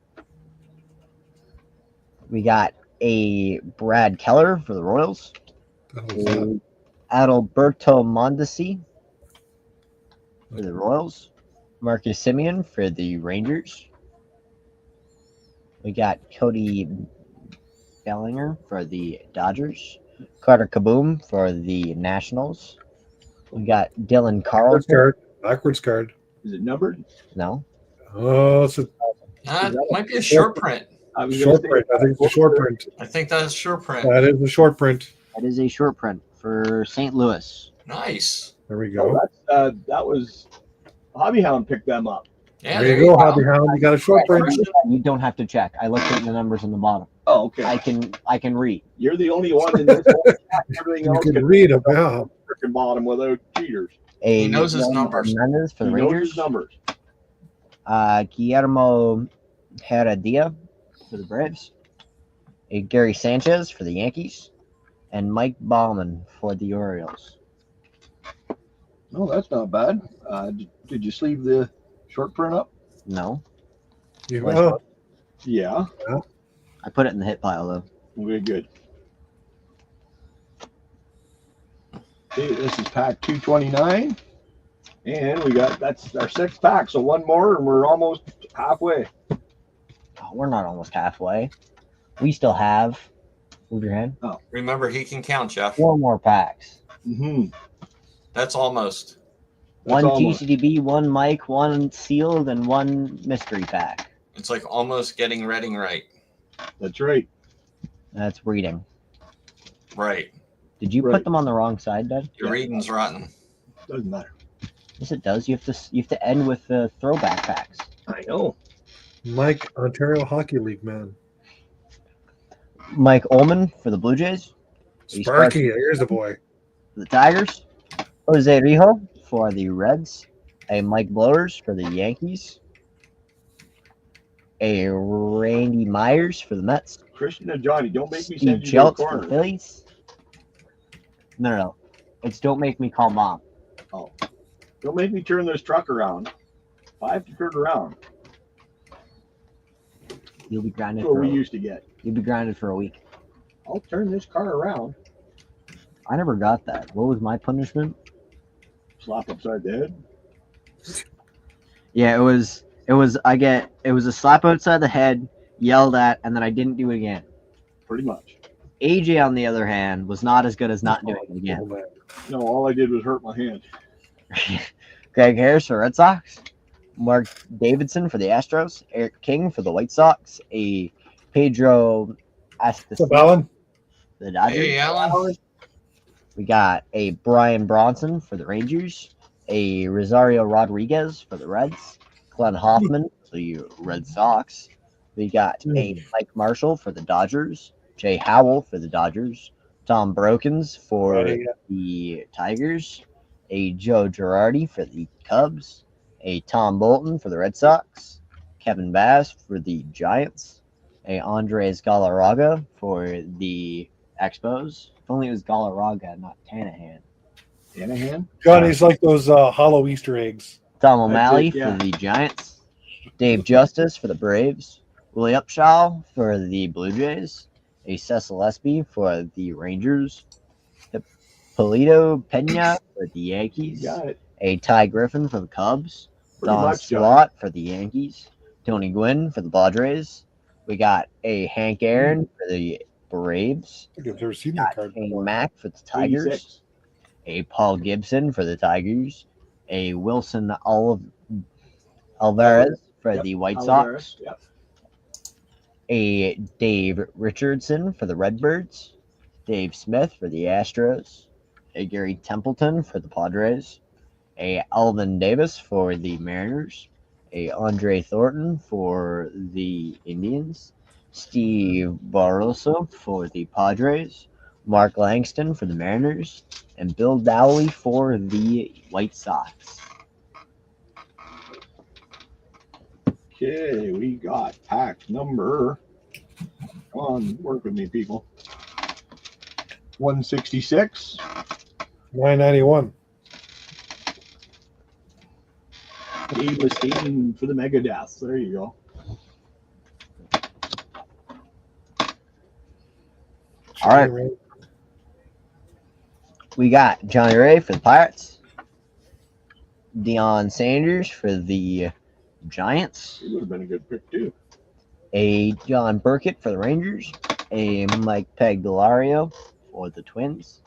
[SPEAKER 6] We got a Brad Keller for the Royals.
[SPEAKER 4] Oh,
[SPEAKER 6] A Adalberto Mondesi for the Royals. Marcus Simeon for the Rangers. We got Cody Bellinger for the Dodgers. Carter Kaboom for the Nationals. We got Dylan
[SPEAKER 4] Backwards
[SPEAKER 6] Carlson.
[SPEAKER 4] card. Backwards card.
[SPEAKER 1] Is it numbered?
[SPEAKER 6] No.
[SPEAKER 4] Oh, it's a
[SPEAKER 2] Might be a short print.
[SPEAKER 1] I was gonna
[SPEAKER 4] short
[SPEAKER 1] say,
[SPEAKER 4] print. I think it's a short print.
[SPEAKER 2] I think that's short print.
[SPEAKER 4] That is a short print.
[SPEAKER 6] That is a short print for St. Louis.
[SPEAKER 2] Nice.
[SPEAKER 4] There we
[SPEAKER 1] Oh,
[SPEAKER 4] go.
[SPEAKER 1] that's that was Hobby Hound picked them up.
[SPEAKER 2] Yeah,
[SPEAKER 4] there you go, Hobby Hound. You got a short print.
[SPEAKER 6] You don't have to check. I looked at the numbers on the bottom.
[SPEAKER 1] Oh, okay.
[SPEAKER 6] I can read.
[SPEAKER 1] You're the only one in this whole chat. Everything
[SPEAKER 4] You
[SPEAKER 1] else
[SPEAKER 4] can
[SPEAKER 1] can
[SPEAKER 4] read them. Yeah.
[SPEAKER 1] freaking bottom without cheaters.
[SPEAKER 6] He
[SPEAKER 2] knows his numbers.
[SPEAKER 6] Hernandez for
[SPEAKER 1] He
[SPEAKER 6] the
[SPEAKER 1] knows
[SPEAKER 6] Rangers.
[SPEAKER 1] his numbers.
[SPEAKER 6] Guillermo Heredia for the Braves. A Gary Sanchez for the Yankees. And Mike Baumann for the Orioles.
[SPEAKER 1] No, that's not bad. Did you sleeve the short print up?
[SPEAKER 6] No.
[SPEAKER 4] Oh,
[SPEAKER 1] Yeah.
[SPEAKER 6] I put it in the hit pile though.
[SPEAKER 1] Okay, good. Okay, this is pack 229. And we got, that's our 6th pack. So one more and we're almost halfway.
[SPEAKER 6] Oh, we're not almost halfway. We still have, move your hand,
[SPEAKER 2] Remember, he can count, Jeff.
[SPEAKER 6] 4 more packs.
[SPEAKER 1] Mm-hmm.
[SPEAKER 2] That's almost.
[SPEAKER 6] One
[SPEAKER 1] almost.
[SPEAKER 6] TCDB, 1 mic, 1 sealed, and 1 mystery pack.
[SPEAKER 2] It's like almost getting reading right.
[SPEAKER 1] That's right.
[SPEAKER 6] That's reading.
[SPEAKER 2] Right.
[SPEAKER 6] Did you
[SPEAKER 1] Right.
[SPEAKER 6] put them on the wrong side, Dad?
[SPEAKER 2] Your reading's rotten.
[SPEAKER 1] Doesn't matter.
[SPEAKER 6] Yes, it does. You have to end with the throwback packs.
[SPEAKER 1] I know.
[SPEAKER 4] Mike, Ontario Hockey League man.
[SPEAKER 6] Mike Ullman for the Blue Jays.
[SPEAKER 4] Sparky, here's the boy.
[SPEAKER 6] For the Tigers. Jose Rijo for the Reds. A Mike Blowers for the Yankees. A Randy Myers for the Mets.
[SPEAKER 1] Christian and Johnny, don't make me
[SPEAKER 6] Steve
[SPEAKER 1] send you to the
[SPEAKER 6] Jeltz for the
[SPEAKER 1] corner.
[SPEAKER 6] Phillies. No. It's don't make me call mom.
[SPEAKER 1] Don't make me turn this truck around. If I have to turn around,
[SPEAKER 6] You'll be grounded
[SPEAKER 1] that's what
[SPEAKER 6] for
[SPEAKER 1] we used to get.
[SPEAKER 6] you'll be grounded for a week.
[SPEAKER 1] I'll turn this car around.
[SPEAKER 6] I never got that. What was my punishment?
[SPEAKER 1] Slap upside the head.
[SPEAKER 6] Yeah, it was a slap outside the head, yelled at, and then I didn't do it again.
[SPEAKER 1] Pretty much.
[SPEAKER 6] AJ, on the other hand, was not as good as not doing it
[SPEAKER 4] Oh,
[SPEAKER 6] again.
[SPEAKER 4] man.
[SPEAKER 1] No, all I did was hurt my hand.
[SPEAKER 6] Greg Harris for Red Sox. Mark Davidson for the Astros. Eric King for the White Sox. A Pedro
[SPEAKER 4] What's up,
[SPEAKER 6] Astasio
[SPEAKER 4] Alan?
[SPEAKER 6] for the Dodgers.
[SPEAKER 2] Hey, Alan.
[SPEAKER 6] We got a Brian Bronson for the Rangers. A Rosario Rodriguez for the Reds. Glenn Hoffman for the Red Sox. We got a Mike Marshall for the Dodgers. Jay Howell for the Dodgers. Tom Brokens for
[SPEAKER 4] Righty.
[SPEAKER 6] the Tigers. A Joe Girardi for the Cubs. A Tom Bolton for the Red Sox. Kevin Bass for the Giants. A Andres Galarraga for the Expos. If only it was Galarraga, not Tanahan.
[SPEAKER 1] Shanahan?
[SPEAKER 4] Johnny's like those hollow Easter eggs.
[SPEAKER 6] Tom O'Malley
[SPEAKER 1] That's it, yeah.
[SPEAKER 6] for the Giants. Dave Justice for the Braves. Willie Upshaw for the Blue Jays. A Cecil Espy for the Rangers. Polito Pena for the Yankees.
[SPEAKER 1] You got it.
[SPEAKER 6] A Ty Griffin for the Cubs.
[SPEAKER 1] Pretty
[SPEAKER 6] Don
[SPEAKER 1] much, John.
[SPEAKER 6] Slott for the Yankees. Tony Gwynn for the Padres. We got a Hank Aaron for the Braves.
[SPEAKER 4] I think I've never seen that card
[SPEAKER 6] Kane
[SPEAKER 4] before.
[SPEAKER 6] Mack for the Tigers.
[SPEAKER 1] 86.
[SPEAKER 6] A Paul Gibson for the Tigers. A Wilson Alvarez for
[SPEAKER 1] Yep,
[SPEAKER 6] the White
[SPEAKER 1] Alvarez,
[SPEAKER 6] Sox.
[SPEAKER 1] yep.
[SPEAKER 6] A Dave Richardson for the Redbirds. Dave Smith for the Astros. A Gary Templeton for the Padres. A Alvin Davis for the Mariners. A Andre Thornton for the Indians. Steve Barroso for the Padres. Mark Langston for the Mariners. And Bill Dowley for the White Sox.
[SPEAKER 1] Okay, we got pack number. Come on, work with me, people. 166.
[SPEAKER 4] 991.
[SPEAKER 1] Dave Mustaine for the Megadeth. There you go.
[SPEAKER 6] All right. We got Johnny Ray for the Pirates. Deion Sanders for the Giants.
[SPEAKER 1] He would have been a good pick too.
[SPEAKER 6] A John Burkett for the Rangers. A Mike Pagliario for the Twins.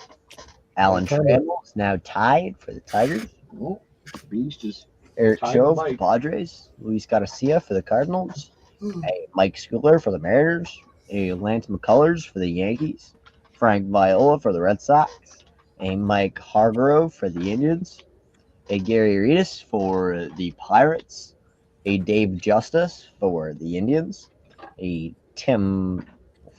[SPEAKER 6] Alan Trammell is now tied for the Tigers.
[SPEAKER 1] Oh, Beast is
[SPEAKER 6] Eric
[SPEAKER 1] Tied
[SPEAKER 6] Cho
[SPEAKER 1] with
[SPEAKER 6] for the
[SPEAKER 1] Mike.
[SPEAKER 6] Padres. Luis Garcia for the Cardinals. A Mike Schooler for the Mariners. A Lance McCullers for the Yankees. Frank Viola for the Red Sox. A Mike Hargrove for the Indians. A Gary Reedus for the Pirates. A Dave Justice for the Indians. A Tim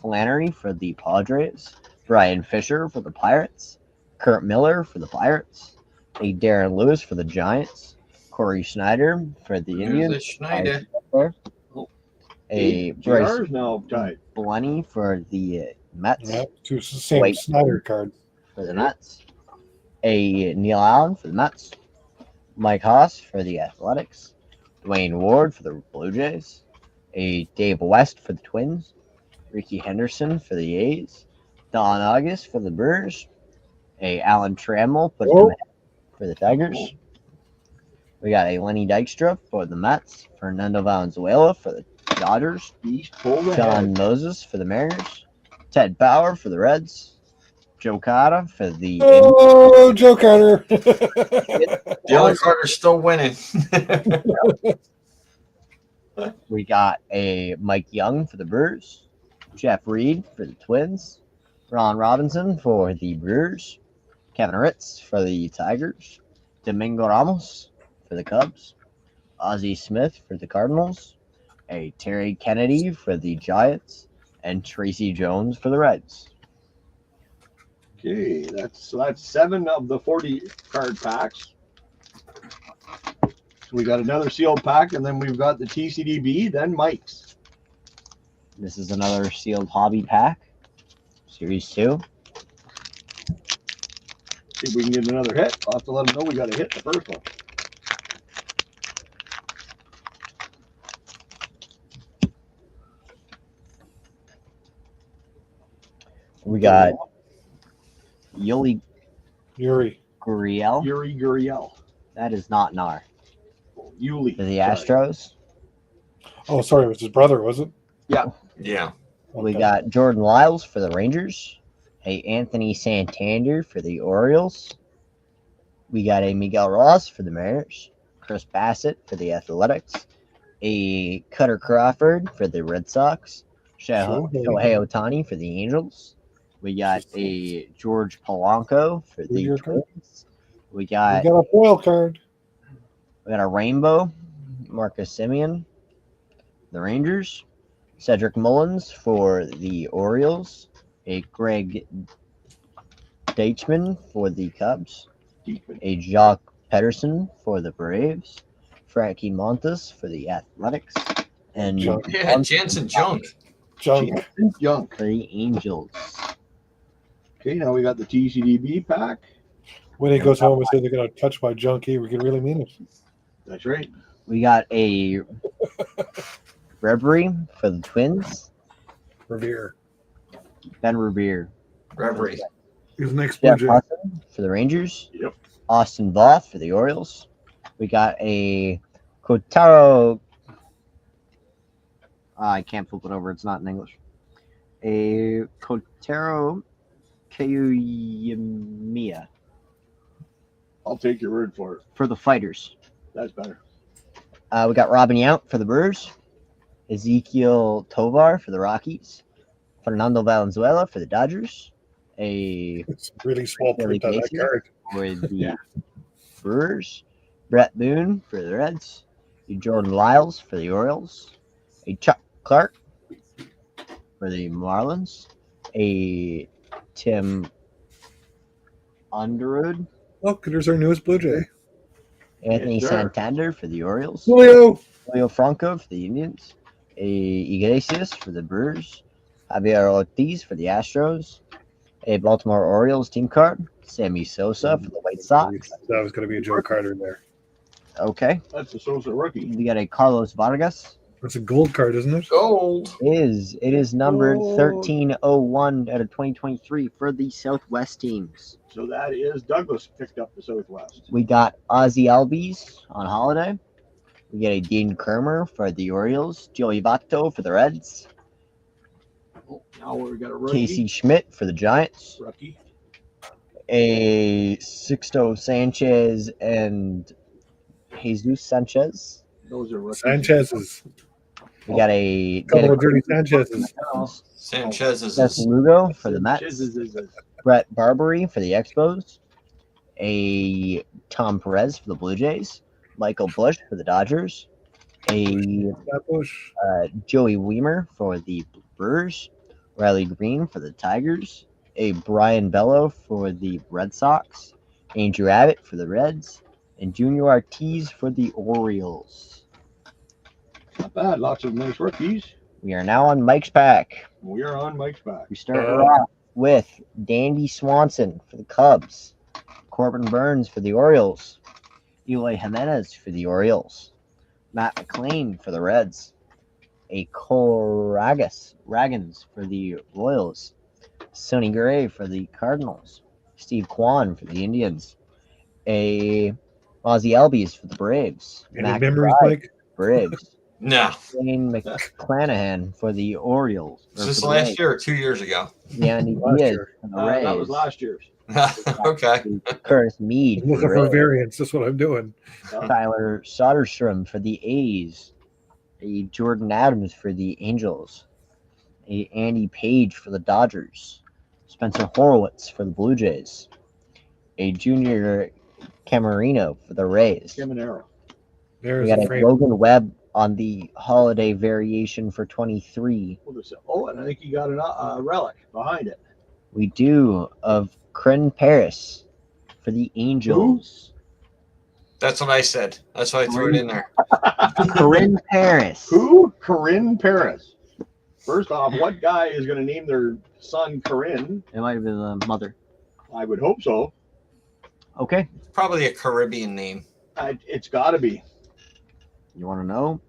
[SPEAKER 6] Flannery for the Padres. Brian Fisher for the Pirates. Kurt Miller for the Pirates. A Darren Lewis for the Giants. Corey Schneider for the
[SPEAKER 2] There's
[SPEAKER 6] Indians.
[SPEAKER 2] a Schneider.
[SPEAKER 6] A Bryce
[SPEAKER 1] JR's now tied.
[SPEAKER 6] Blenny for the Mets.
[SPEAKER 4] Yeah, two same
[SPEAKER 6] Wait.
[SPEAKER 4] Snyder card.
[SPEAKER 6] For the Mets. A Neil Allen for the Mets. Mike Haas for the Athletics. Dwayne Ward for the Blue Jays. A Dave West for the Twins. Ricky Henderson for the A's. Don August for the Brewers. A Alan Trammell for the Tigers. We got a Lenny Dykstra for the Mets. Fernando Valenzuela for the Dodgers.
[SPEAKER 1] Beast pulled
[SPEAKER 6] John
[SPEAKER 1] ahead.
[SPEAKER 6] Moses for the Mariners. Ted Bauer for the Reds. Joe Carter for the
[SPEAKER 4] Oh, Joe Carter.
[SPEAKER 2] The other Carter's still winning.
[SPEAKER 6] We got a Mike Young for the Brewers. Jeff Reed for the Twins. Ron Robinson for the Brewers. Kevin Ritz for the Tigers. Domingo Ramos for the Cubs. Ozzie Smith for the Cardinals. A Terry Kennedy for the Giants. And Tracy Jones for the Reds.
[SPEAKER 1] Okay, that's 7 of the 40 card packs. So we got another sealed pack, and then we've got the TCDB, then Mike's.
[SPEAKER 6] This is another sealed hobby pack. Series 2.
[SPEAKER 1] See if we can get another hit. I'll have to let them know we got to hit the first one.
[SPEAKER 6] We got Yuli
[SPEAKER 4] Yuri.
[SPEAKER 6] Gurriel.
[SPEAKER 1] Yuri Gurriel.
[SPEAKER 6] That is not an R.
[SPEAKER 1] Yuli.
[SPEAKER 6] For the
[SPEAKER 1] sorry.
[SPEAKER 6] Astros.
[SPEAKER 4] Oh, sorry, it was his brother, was it?
[SPEAKER 2] Yeah.
[SPEAKER 6] We
[SPEAKER 4] Okay.
[SPEAKER 6] got Jordan Lyles for the Rangers. A Anthony Santander for the Orioles. We got a Miguel Ross for the Mariners. Chris Bassett for the Athletics. A Cutter Crawford for the Red Sox. Shohei Ohtani for the Angels. We got a George Polanco for the
[SPEAKER 4] Your card?
[SPEAKER 6] Twins. We
[SPEAKER 4] We
[SPEAKER 6] got
[SPEAKER 4] got a foil card.
[SPEAKER 6] a Rainbow, Marcus Simeon, the Rangers. Cedric Mullins for the Orioles. A Greg Deichmann for the Cubs. A Jock Pederson for the Braves. Frankie Montas for the Athletics. And
[SPEAKER 4] Junk.
[SPEAKER 2] Yeah, Jansen Junk.
[SPEAKER 4] Junk.
[SPEAKER 1] Junk.
[SPEAKER 6] for the Angels.
[SPEAKER 1] Okay, now we got the TCDB pack.
[SPEAKER 4] When he goes home and says they're going to touch my junk, he can really mean it.
[SPEAKER 1] That's right.
[SPEAKER 6] We got a Reverie for the Twins.
[SPEAKER 4] Revere.
[SPEAKER 6] Ben Revere.
[SPEAKER 2] Reverie.
[SPEAKER 4] He's the next Blue
[SPEAKER 6] Jeff
[SPEAKER 4] Jay.
[SPEAKER 6] Hudson for the Rangers.
[SPEAKER 1] Yep.
[SPEAKER 6] Austin Voth for the Orioles. We got a Kotaro. I can't flip it over. It's not in English. A Kotaro Kiyumiya
[SPEAKER 1] I'll take your word for it.
[SPEAKER 6] for the Fighters.
[SPEAKER 1] That's better.
[SPEAKER 6] We got Robin Yount for the Brewers. Ezekiel Tovar for the Rockies. Fernando Valenzuela for the Dodgers. A
[SPEAKER 4] It's a really small print on that
[SPEAKER 6] Casey.
[SPEAKER 4] card.
[SPEAKER 6] for the Brewers. Brett Boone for the Reds. A Jordan Lyles for the Orioles. A Chuck Clark for the Marlins. A Tim Underwood.
[SPEAKER 4] Look, there's our newest Blue Jay.
[SPEAKER 6] Anthony
[SPEAKER 1] Yes, sir.
[SPEAKER 6] Santander for the Orioles.
[SPEAKER 4] Julio.
[SPEAKER 6] Julio Franco for the Indians. A Iglesias for the Brewers. Javier Ortiz for the Astros. A Baltimore Orioles team card. Sammy Sosa for the White Sox.
[SPEAKER 4] That was going to be a Joe Carter in there.
[SPEAKER 6] Okay.
[SPEAKER 1] That's the Sosa rookie.
[SPEAKER 6] We got a Carlos Vargas
[SPEAKER 4] That's a gold card, isn't it?
[SPEAKER 2] Gold.
[SPEAKER 6] It is numbered
[SPEAKER 1] Oh.
[SPEAKER 6] 1301 out of 2023 for the Southwest teams.
[SPEAKER 1] So that is Douglas picked up the Southwest.
[SPEAKER 6] We got Ozzy Albies on holiday. We get a Dean Kermer for the Orioles, Joey Votto for the Reds,
[SPEAKER 1] Oh, now we got a rookie.
[SPEAKER 6] Casey Schmidt for the Giants,
[SPEAKER 1] Rookie.
[SPEAKER 6] a Sixto Sanchez and Jesus Sanchez.
[SPEAKER 1] Those are rookies.
[SPEAKER 4] Sanchez's.
[SPEAKER 6] We got a
[SPEAKER 4] Couple of dirty Sanchez's.
[SPEAKER 2] Sanchez is
[SPEAKER 6] Justin Lugo for the Mets,
[SPEAKER 1] Sanchez.
[SPEAKER 6] Brett Barbary for the Expos, a Tom Perez for the Blue Jays, Michael Busch for the Dodgers, a
[SPEAKER 4] That Bush.
[SPEAKER 6] Joey Weimer for the Brewers, Riley Green for the Tigers, a Brian Bello for the Red Sox, Andrew Abbott for the Reds, and Junior Ortiz for the Orioles.
[SPEAKER 1] Not bad. Lots of nice rookies.
[SPEAKER 6] We are now on Mike's pack.
[SPEAKER 1] We are on Mike's back.
[SPEAKER 6] We start off with Dandy Swanson for the Cubs, Corbin Burns for the Orioles, Eloy Jimenez for the Orioles, Matt McLean for the Reds, a Cole Ragans for the Royals, Sonny Gray for the Cardinals, Steve Kwan for the Indians, a Ozzy Albies for the Braves,
[SPEAKER 4] Any
[SPEAKER 6] Mac
[SPEAKER 4] memories,
[SPEAKER 6] Bride
[SPEAKER 4] Mike?
[SPEAKER 6] for the Braves,
[SPEAKER 2] no.
[SPEAKER 6] Shane McClanahan for the Orioles.
[SPEAKER 2] Is this last year or 2 years ago?
[SPEAKER 6] Yandy
[SPEAKER 4] Last
[SPEAKER 6] Diaz
[SPEAKER 4] year.
[SPEAKER 6] for the Rays.
[SPEAKER 1] That was last year's.
[SPEAKER 2] Okay.
[SPEAKER 6] Curtis Mead
[SPEAKER 4] I'm
[SPEAKER 6] for
[SPEAKER 4] looking
[SPEAKER 6] the
[SPEAKER 4] for
[SPEAKER 6] Rays.
[SPEAKER 4] variants. That's what I'm doing.
[SPEAKER 6] Tyler Soderstrom for the A's, a Jordan Adams for the Angels, a Andy Page for the Dodgers, Spencer Horowitz for the Blue Jays, a Junior Camarino for the Rays.
[SPEAKER 1] Caminero.
[SPEAKER 4] There's
[SPEAKER 6] We got
[SPEAKER 4] a
[SPEAKER 6] a
[SPEAKER 4] frame.
[SPEAKER 6] Logan Webb on the holiday variation for 23.
[SPEAKER 1] Oh, and I think you got a relic behind it.
[SPEAKER 6] We do of Corinne Paris for the Angels.
[SPEAKER 2] That's what I said. That's why I threw it in there.
[SPEAKER 6] Corinne Paris.
[SPEAKER 1] Who? Corinne Paris. First off, what guy is going to name their son Corinne?
[SPEAKER 6] It might have been the mother.
[SPEAKER 1] I would hope so.
[SPEAKER 6] Okay.
[SPEAKER 2] Probably a Caribbean name.
[SPEAKER 1] It's got to be.
[SPEAKER 6] You want to know?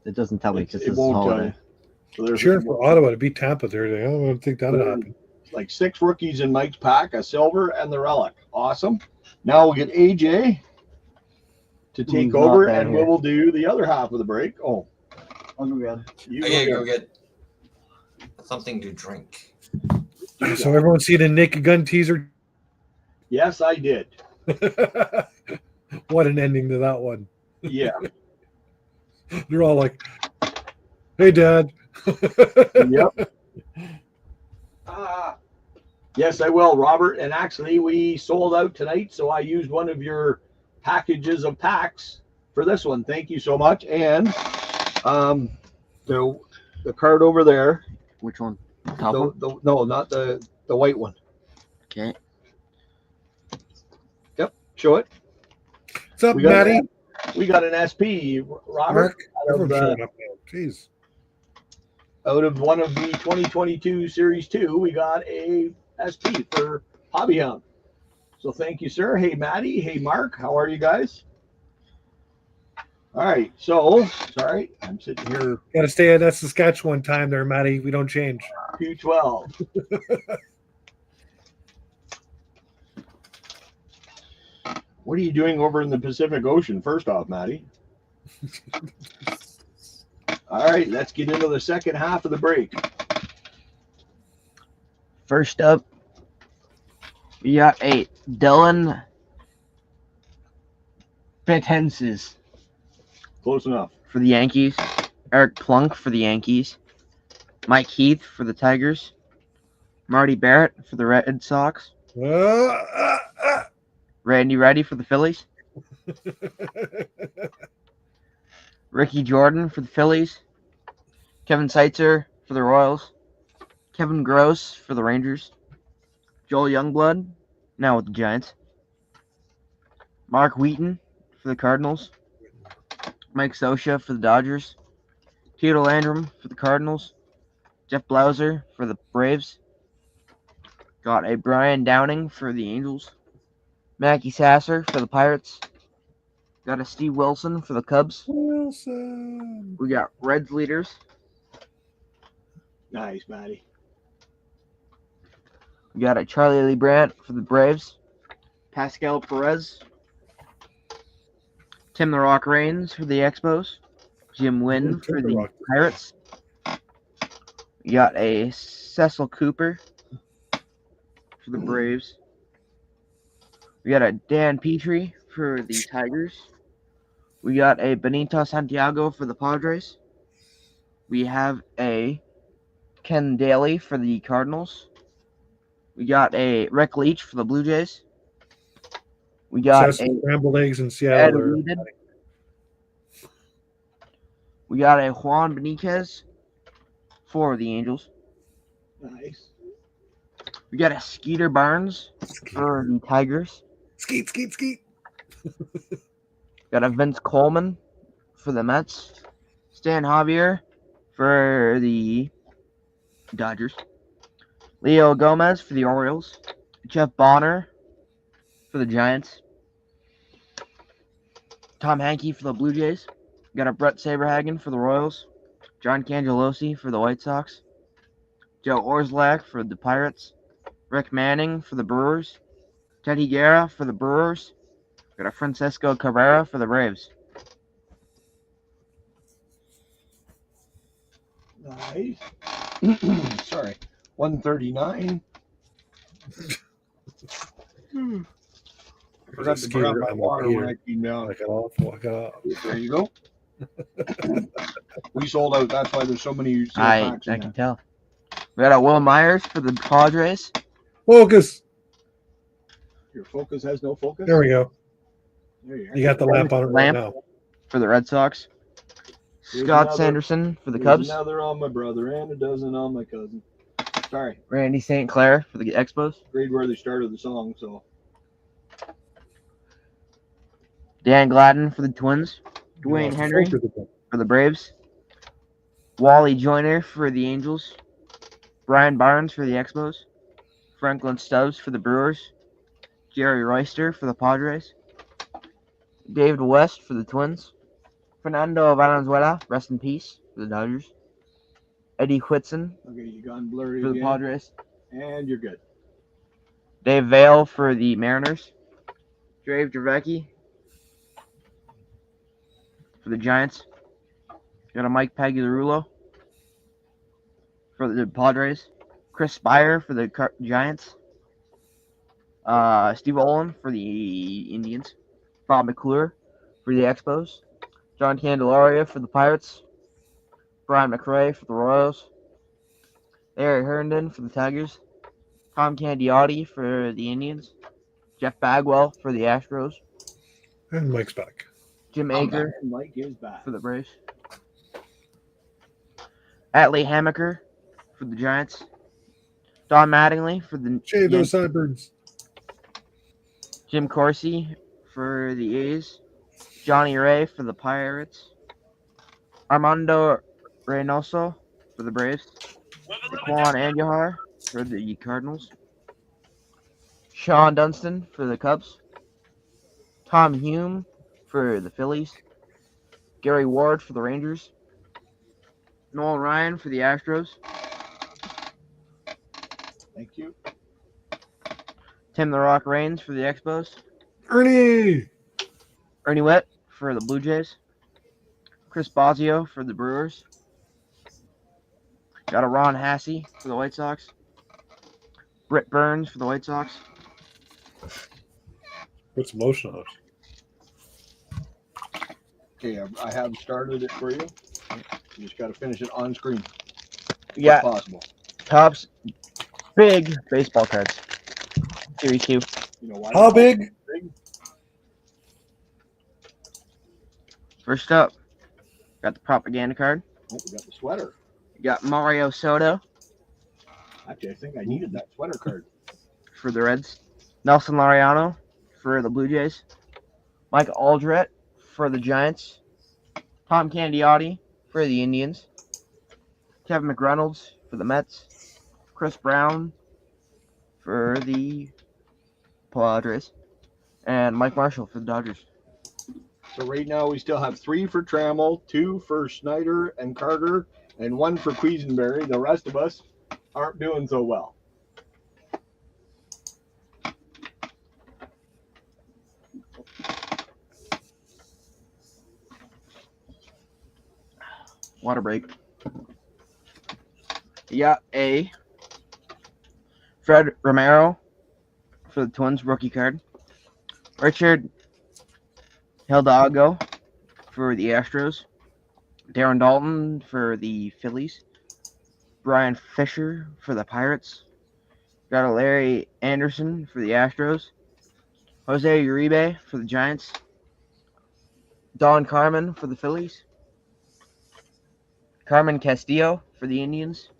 [SPEAKER 6] It doesn't tell me because
[SPEAKER 1] It
[SPEAKER 6] this is
[SPEAKER 1] won't tell
[SPEAKER 6] holiday.
[SPEAKER 1] you. So there's
[SPEAKER 4] Sure, for Ottawa to beat Tampa there, I don't think that'd happen.
[SPEAKER 1] like 6 rookies in Mike's pack, a silver and the relic. Awesome. Now we'll get AJ to take
[SPEAKER 6] Who's not
[SPEAKER 1] over,
[SPEAKER 6] down
[SPEAKER 1] and
[SPEAKER 6] here?
[SPEAKER 1] we'll do the other half of the break. Oh,
[SPEAKER 6] I'll go get
[SPEAKER 1] you
[SPEAKER 2] I gotta
[SPEAKER 1] go
[SPEAKER 2] go get something to drink.
[SPEAKER 4] So everyone see the Naked Gun teaser?
[SPEAKER 1] Yes, I did.
[SPEAKER 4] What an ending to that one.
[SPEAKER 1] Yeah.
[SPEAKER 4] They're all like, hey, Dad.
[SPEAKER 1] Yep. Yes, I will, Robert. And actually, we sold out tonight, so I used one of your packages of packs for this one. Thank you so much. And the card over there.
[SPEAKER 6] Which one?
[SPEAKER 1] No, not the white one.
[SPEAKER 6] Okay.
[SPEAKER 1] Yep. Show it.
[SPEAKER 4] What's up,
[SPEAKER 1] We got
[SPEAKER 4] Maddie?
[SPEAKER 1] We got an SP, Robert,
[SPEAKER 4] Mark?
[SPEAKER 1] out of,
[SPEAKER 4] Everyone's showing up now. Jeez.
[SPEAKER 1] out of one of the 2022 Series 2. We got a SP for Hobby Hound. So thank you, sir. Hey, Maddie. Hey, Mark. How are you guys? All right. So, sorry. I'm sitting here
[SPEAKER 4] Got to stay at that Saskatchewan time there, Maddie. We don't change.
[SPEAKER 1] 212. What are you doing over in the Pacific Ocean, first off, Maddie? All right, let's get into the second half of the break.
[SPEAKER 6] First up, we got a Dylan Betances
[SPEAKER 1] Close enough.
[SPEAKER 6] for the Yankees, Eric Plunk for the Yankees, Mike Heath for the Tigers, Marty Barrett for the Red Sox, Randy Reddy for the Phillies, Ricky Jordan for the Phillies, Kevin Seitzer for the Royals, Kevin Gross for the Rangers, Joel Youngblood, now with the Giants, Mark Wheaton for the Cardinals, Mike Scioscia for the Dodgers, Tito Landrum for the Cardinals, Jeff Blauser for the Braves, got a Brian Downing for the Angels, Mackie Sasser for the Pirates,
[SPEAKER 7] Got a Steve Wilson for the Cubs.
[SPEAKER 4] Wilson.
[SPEAKER 7] We got Reds leaders.
[SPEAKER 1] Nice, Matty.
[SPEAKER 7] We got a Charlie Lee Brandt for the Braves. Pascal Perez. Tim the Rock Reigns for the Expos. Jim Wynn
[SPEAKER 4] Ooh,
[SPEAKER 7] for
[SPEAKER 4] Tim the
[SPEAKER 7] the
[SPEAKER 4] Rock.
[SPEAKER 7] Pirates. We got a Cecil Cooper for the Braves. We got a Dan Petrie for the Tigers. We got a Benito Santiago for the Padres. We have a Ken Daly for the Cardinals. We got a Rick Leach for the Blue Jays. We got
[SPEAKER 4] Obsessed
[SPEAKER 7] a
[SPEAKER 4] with scrambled eggs in
[SPEAKER 7] Ed
[SPEAKER 4] Seattle. There.
[SPEAKER 7] Whedon. We got a Juan Benitez for the Angels.
[SPEAKER 1] Nice.
[SPEAKER 7] We got a Skeeter Barnes for the Tigers.
[SPEAKER 4] Skeet, skeet, skeet.
[SPEAKER 7] Got a Vince Coleman for the Mets. Stan Javier for the Dodgers. Leo Gomez for the Orioles. Jeff Bonner for the Giants. Tom Hankey for the Blue Jays. Got a Brett Saberhagen for the Royals. John Cangelosi for the White Sox. Joe Orslak for the Pirates. Rick Manning for the Brewers. Teddy Guerra for the Brewers. Got a Francisco Cabrera for the Braves.
[SPEAKER 1] Nice. Sorry. 139. Forgot to grab my water when I came down.
[SPEAKER 4] Walk it off. Walk it off.
[SPEAKER 1] There you go. We sold out. That's why there's so many sealed
[SPEAKER 7] I
[SPEAKER 1] packs in
[SPEAKER 7] can
[SPEAKER 1] there.
[SPEAKER 7] tell. We got a Will Myers for the Padres.
[SPEAKER 4] Focus.
[SPEAKER 1] Your focus has no focus?
[SPEAKER 4] There we go.
[SPEAKER 1] There you
[SPEAKER 4] You got the lamp on it right
[SPEAKER 7] Lamp.
[SPEAKER 4] now.
[SPEAKER 7] For the Red Sox.
[SPEAKER 1] Here's
[SPEAKER 7] Scott
[SPEAKER 1] another-
[SPEAKER 7] Sanderson for the
[SPEAKER 1] There's
[SPEAKER 7] Cubs.
[SPEAKER 1] another on my brother and a dozen on my cousin. Sorry.
[SPEAKER 7] Randy St. Clair for the Expos.
[SPEAKER 1] Grade where they started the song, so.
[SPEAKER 7] Dan Gladden for the Twins. Dwayne Henry
[SPEAKER 4] Focus again.
[SPEAKER 7] for the Braves. Wally Joyner for the Angels. Brian Barnes for the Expos. Franklin Stubbs for the Brewers. Jerry Royster for the Padres. David West for the Twins. Fernando Valenzuela, rest in peace, for the Dodgers. Eddie Whitson
[SPEAKER 1] Okay, you gone blurry
[SPEAKER 7] for the
[SPEAKER 1] again.
[SPEAKER 7] Padres.
[SPEAKER 1] And you're good.
[SPEAKER 7] Dave Vale for the Mariners. Dave Dravecki for the Giants. Got a Mike Pagliarulo for the Padres. Chris Spire for the Giants. Steve Olin for the Indians. Bob McClure for the Expos. John Candelaria for the Pirates. Brian McRae for the Royals. Larry Herndon for the Tigers. Tom Candiotti for the Indians. Jeff Bagwell for the Astros.
[SPEAKER 4] And Mike's back.
[SPEAKER 7] Jim
[SPEAKER 1] I'm
[SPEAKER 7] Aker
[SPEAKER 1] back. Mike is back.
[SPEAKER 7] for the Braves. Atlee Hammaker for the Giants. Don Mattingly for the
[SPEAKER 4] Shave those
[SPEAKER 7] Yankees.
[SPEAKER 4] sideburns.
[SPEAKER 7] Jim Corsi for the A's. Johnny Ray for the Pirates. Armando Reynoso for the Braves. Juan Andujar for the Cardinals. Sean Dunston for the Cubs. Tom Hume for the Phillies. Gary Ward for the Rangers. Noel Ryan for the Astros.
[SPEAKER 1] Thank you.
[SPEAKER 7] Tim the Rock Reigns for the Expos.
[SPEAKER 4] Ernie.
[SPEAKER 7] Ernie Witt for the Blue Jays. Chris Bosio for the Brewers. Got a Ron Hassey for the White Sox. Britt Burns for the White Sox.
[SPEAKER 4] Put some lotion on it.
[SPEAKER 1] Okay, I have started it for you. You just got to finish it on screen.
[SPEAKER 7] Yeah,
[SPEAKER 1] If possible.
[SPEAKER 7] Topps big baseball cards. Series 2.
[SPEAKER 1] You know why?
[SPEAKER 4] How big?
[SPEAKER 7] First up, got the propaganda card.
[SPEAKER 1] Oh, we got the sweater.
[SPEAKER 7] You got Mario Soto
[SPEAKER 1] Actually, I think I needed that sweater card.
[SPEAKER 7] for the Reds. Nelson Laureano for the Blue Jays. Mike Aldrett for the Giants. Tom Candiotti for the Indians. Kevin McReynolds for the Mets. Chris Brown for the Padres. And Mike Marshall for the Dodgers.
[SPEAKER 1] So right now we still have 3 for Trammell, 2 for Snyder and Carter, and 1 for Quisenberry. The rest of us aren't doing so well.
[SPEAKER 7] Water break. You got a Fred Romero for the Twins, rookie card. Richard Hidalgo for the Astros. Darren Dalton for the Phillies. Brian Fisher for the Pirates. Got a Larry Anderson for the Astros. Jose Uribe for the Giants. Don Carmen for the Phillies. Carmen Castillo for the Indians.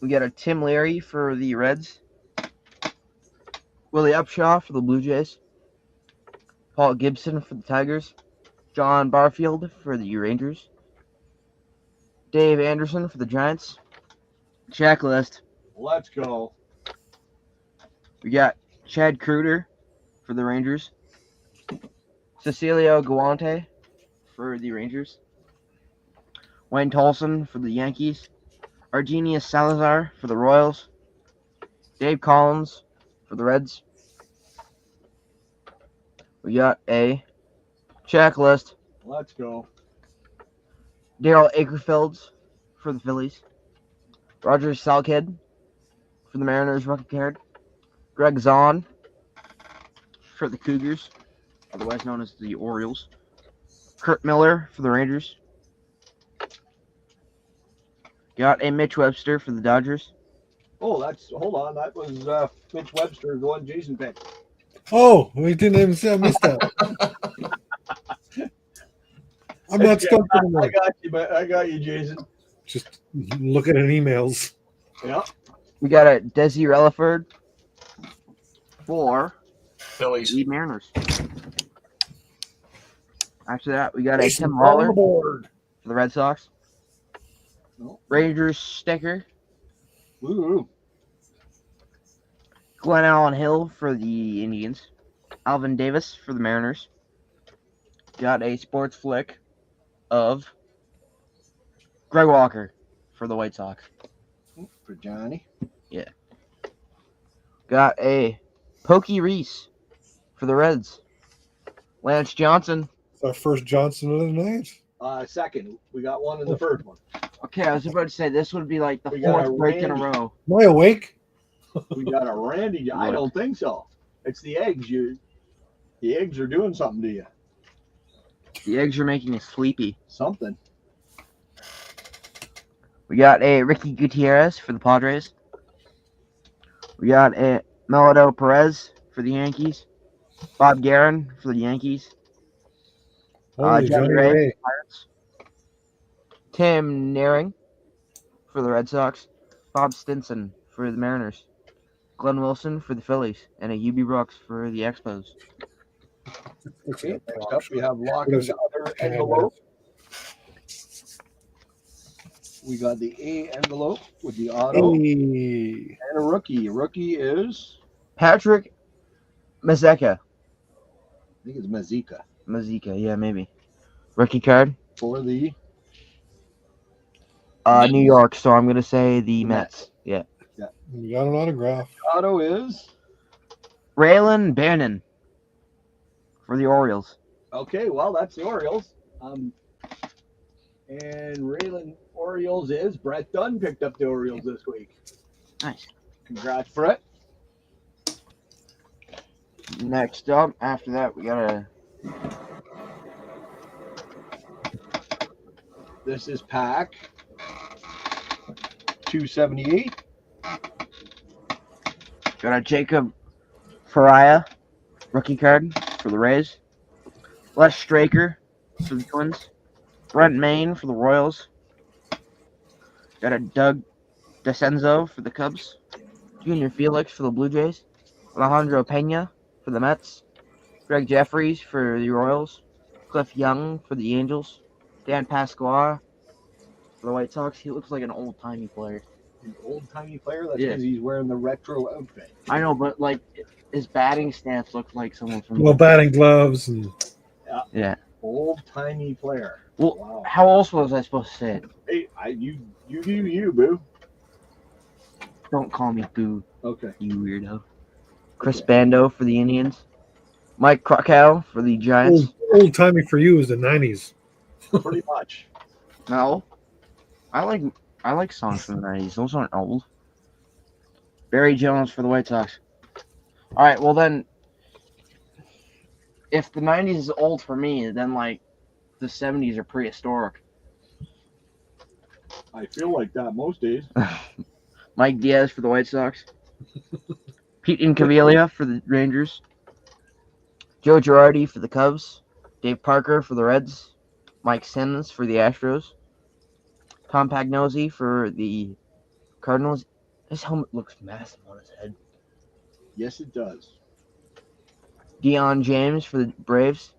[SPEAKER 7] We got a Tim Leary for the Reds. Willie Upshaw for the Blue Jays. Paul Gibson for the Tigers. John Barfield for the Rangers. Dave Anderson for the Giants. Checklist.
[SPEAKER 1] Let's go.
[SPEAKER 7] We got Chad Kruger for the Rangers. Cecilio Guante for the Rangers. Wayne Tolson for the Yankees. Argenius Salazar for the Royals. Dave Collins for the Reds. We got a checklist.
[SPEAKER 1] Let's go.
[SPEAKER 7] Daryl Akerfelds for the Phillies. Roger Salkid for the Mariners rookie card. Greg Zahn for the Cougars, otherwise known as the Orioles. Kurt Miller for the Rangers. Got a Mitch Webster for the Dodgers.
[SPEAKER 1] Oh, hold on. That was Mitch Webster, the one Jason picked.
[SPEAKER 4] Oh, we didn't even say I missed that. I'm not stuck anymore.
[SPEAKER 1] I got you, Jason.
[SPEAKER 4] Just looking at emails.
[SPEAKER 1] Yeah.
[SPEAKER 7] We got a Desi Relaford for
[SPEAKER 2] Phillies.
[SPEAKER 7] the Mariners. After that, we got a
[SPEAKER 4] Jason
[SPEAKER 7] Tim
[SPEAKER 4] on
[SPEAKER 7] Lawler
[SPEAKER 4] the board.
[SPEAKER 7] for the Red Sox.
[SPEAKER 1] No.
[SPEAKER 7] Rangers sticker.
[SPEAKER 1] Ooh.
[SPEAKER 7] Glenn Allen Hill for the Indians. Alvin Davis for the Mariners. Got a sports flick of Greg Walker for the White Sox.
[SPEAKER 1] For Johnny.
[SPEAKER 7] Got a Pokey Reese for the Reds. Lance Johnson.
[SPEAKER 4] It's our first Johnson of the night.
[SPEAKER 1] Second. We got one in the first one.
[SPEAKER 7] Okay, I was about to say this would be like the
[SPEAKER 1] We got
[SPEAKER 7] fourth
[SPEAKER 1] a
[SPEAKER 7] break in a
[SPEAKER 1] Randy.
[SPEAKER 7] row.
[SPEAKER 4] Am I awake?
[SPEAKER 1] We got a Randy. I don't think so. It's the eggs. The eggs are doing something to you.
[SPEAKER 7] The eggs are making us sleepy.
[SPEAKER 1] Something.
[SPEAKER 7] We got a Ricky Gutierrez for the Padres. We got a Melado Perez for the Yankees. Bob Guerin for the Yankees.
[SPEAKER 4] Holy
[SPEAKER 7] Johnny
[SPEAKER 4] Johnny
[SPEAKER 7] Ray.
[SPEAKER 4] Ray.
[SPEAKER 7] Pirates. Tim Naring for the Red Sox. Bob Stinson for the Mariners. Glenn Wilson for the Phillies. And a UB Brooks for the Expos.
[SPEAKER 1] Okay. Next up, we have Locker's other envelope. We got the A envelope with the auto
[SPEAKER 4] Hey.
[SPEAKER 1] and a rookie. Rookie is,
[SPEAKER 7] Patrick Mazeka.
[SPEAKER 1] I think it's Mazika
[SPEAKER 7] Mazika, yeah, maybe. Rookie card.
[SPEAKER 1] for the
[SPEAKER 7] New York, so I'm going to say the Mets. Yeah.
[SPEAKER 4] We got an autograph.
[SPEAKER 1] auto is.
[SPEAKER 7] Raylan Bannon for the Orioles.
[SPEAKER 1] Okay, well, that's the Orioles. And Raylan Orioles is Brett Dunn picked up the Orioles this week.
[SPEAKER 7] Nice.
[SPEAKER 1] Congrats, Brett.
[SPEAKER 7] Next up, after that, we got a
[SPEAKER 1] This is pack 278.
[SPEAKER 7] Jacob Faria rookie card for the Rays. Les Straker for the Twins. Brent Main for the Royals. Got a Doug DeCenzo for the Cubs. Junior Felix for the Blue Jays. Alejandro Pena for the Mets. Greg Jeffries for the Royals. Cliff Young for the Angels. Dan Pasquale for the White Sox. He looks like an old-timey player.
[SPEAKER 1] An old-timey player? That's
[SPEAKER 7] Yeah.
[SPEAKER 1] because he's wearing the retro outfit.
[SPEAKER 7] I know, but like his batting stance looks like someone from.
[SPEAKER 4] Well, batting gloves and
[SPEAKER 1] Yeah.
[SPEAKER 7] Yeah.
[SPEAKER 1] Old timey player.
[SPEAKER 7] Well,
[SPEAKER 1] Wow.
[SPEAKER 7] how else was I supposed to say it?
[SPEAKER 1] Hey, you, boo.
[SPEAKER 7] Don't call me Boo,
[SPEAKER 1] Okay.
[SPEAKER 7] you weirdo. Chris Bando for the Indians. Mike Krakow for the Giants.
[SPEAKER 4] Old timey for you is the 90s.
[SPEAKER 1] Pretty much.
[SPEAKER 7] No. I like songs from the 90s. Those aren't old. Barry Jones for the White Sox. All right, well then, if the 90s is old for me, then like the 70s are prehistoric.
[SPEAKER 1] I feel like that most days.
[SPEAKER 7] Mike Diaz for the White Sox. Pete Incaviglia for the Rangers. Joe Girardi for the Cubs. Dave Parker for the Reds. Mike Simmons for the Astros. Tom Pagnozzi for the Cardinals. His helmet looks massive on his head.
[SPEAKER 1] Yes, it does.
[SPEAKER 7] Deion James for the Braves.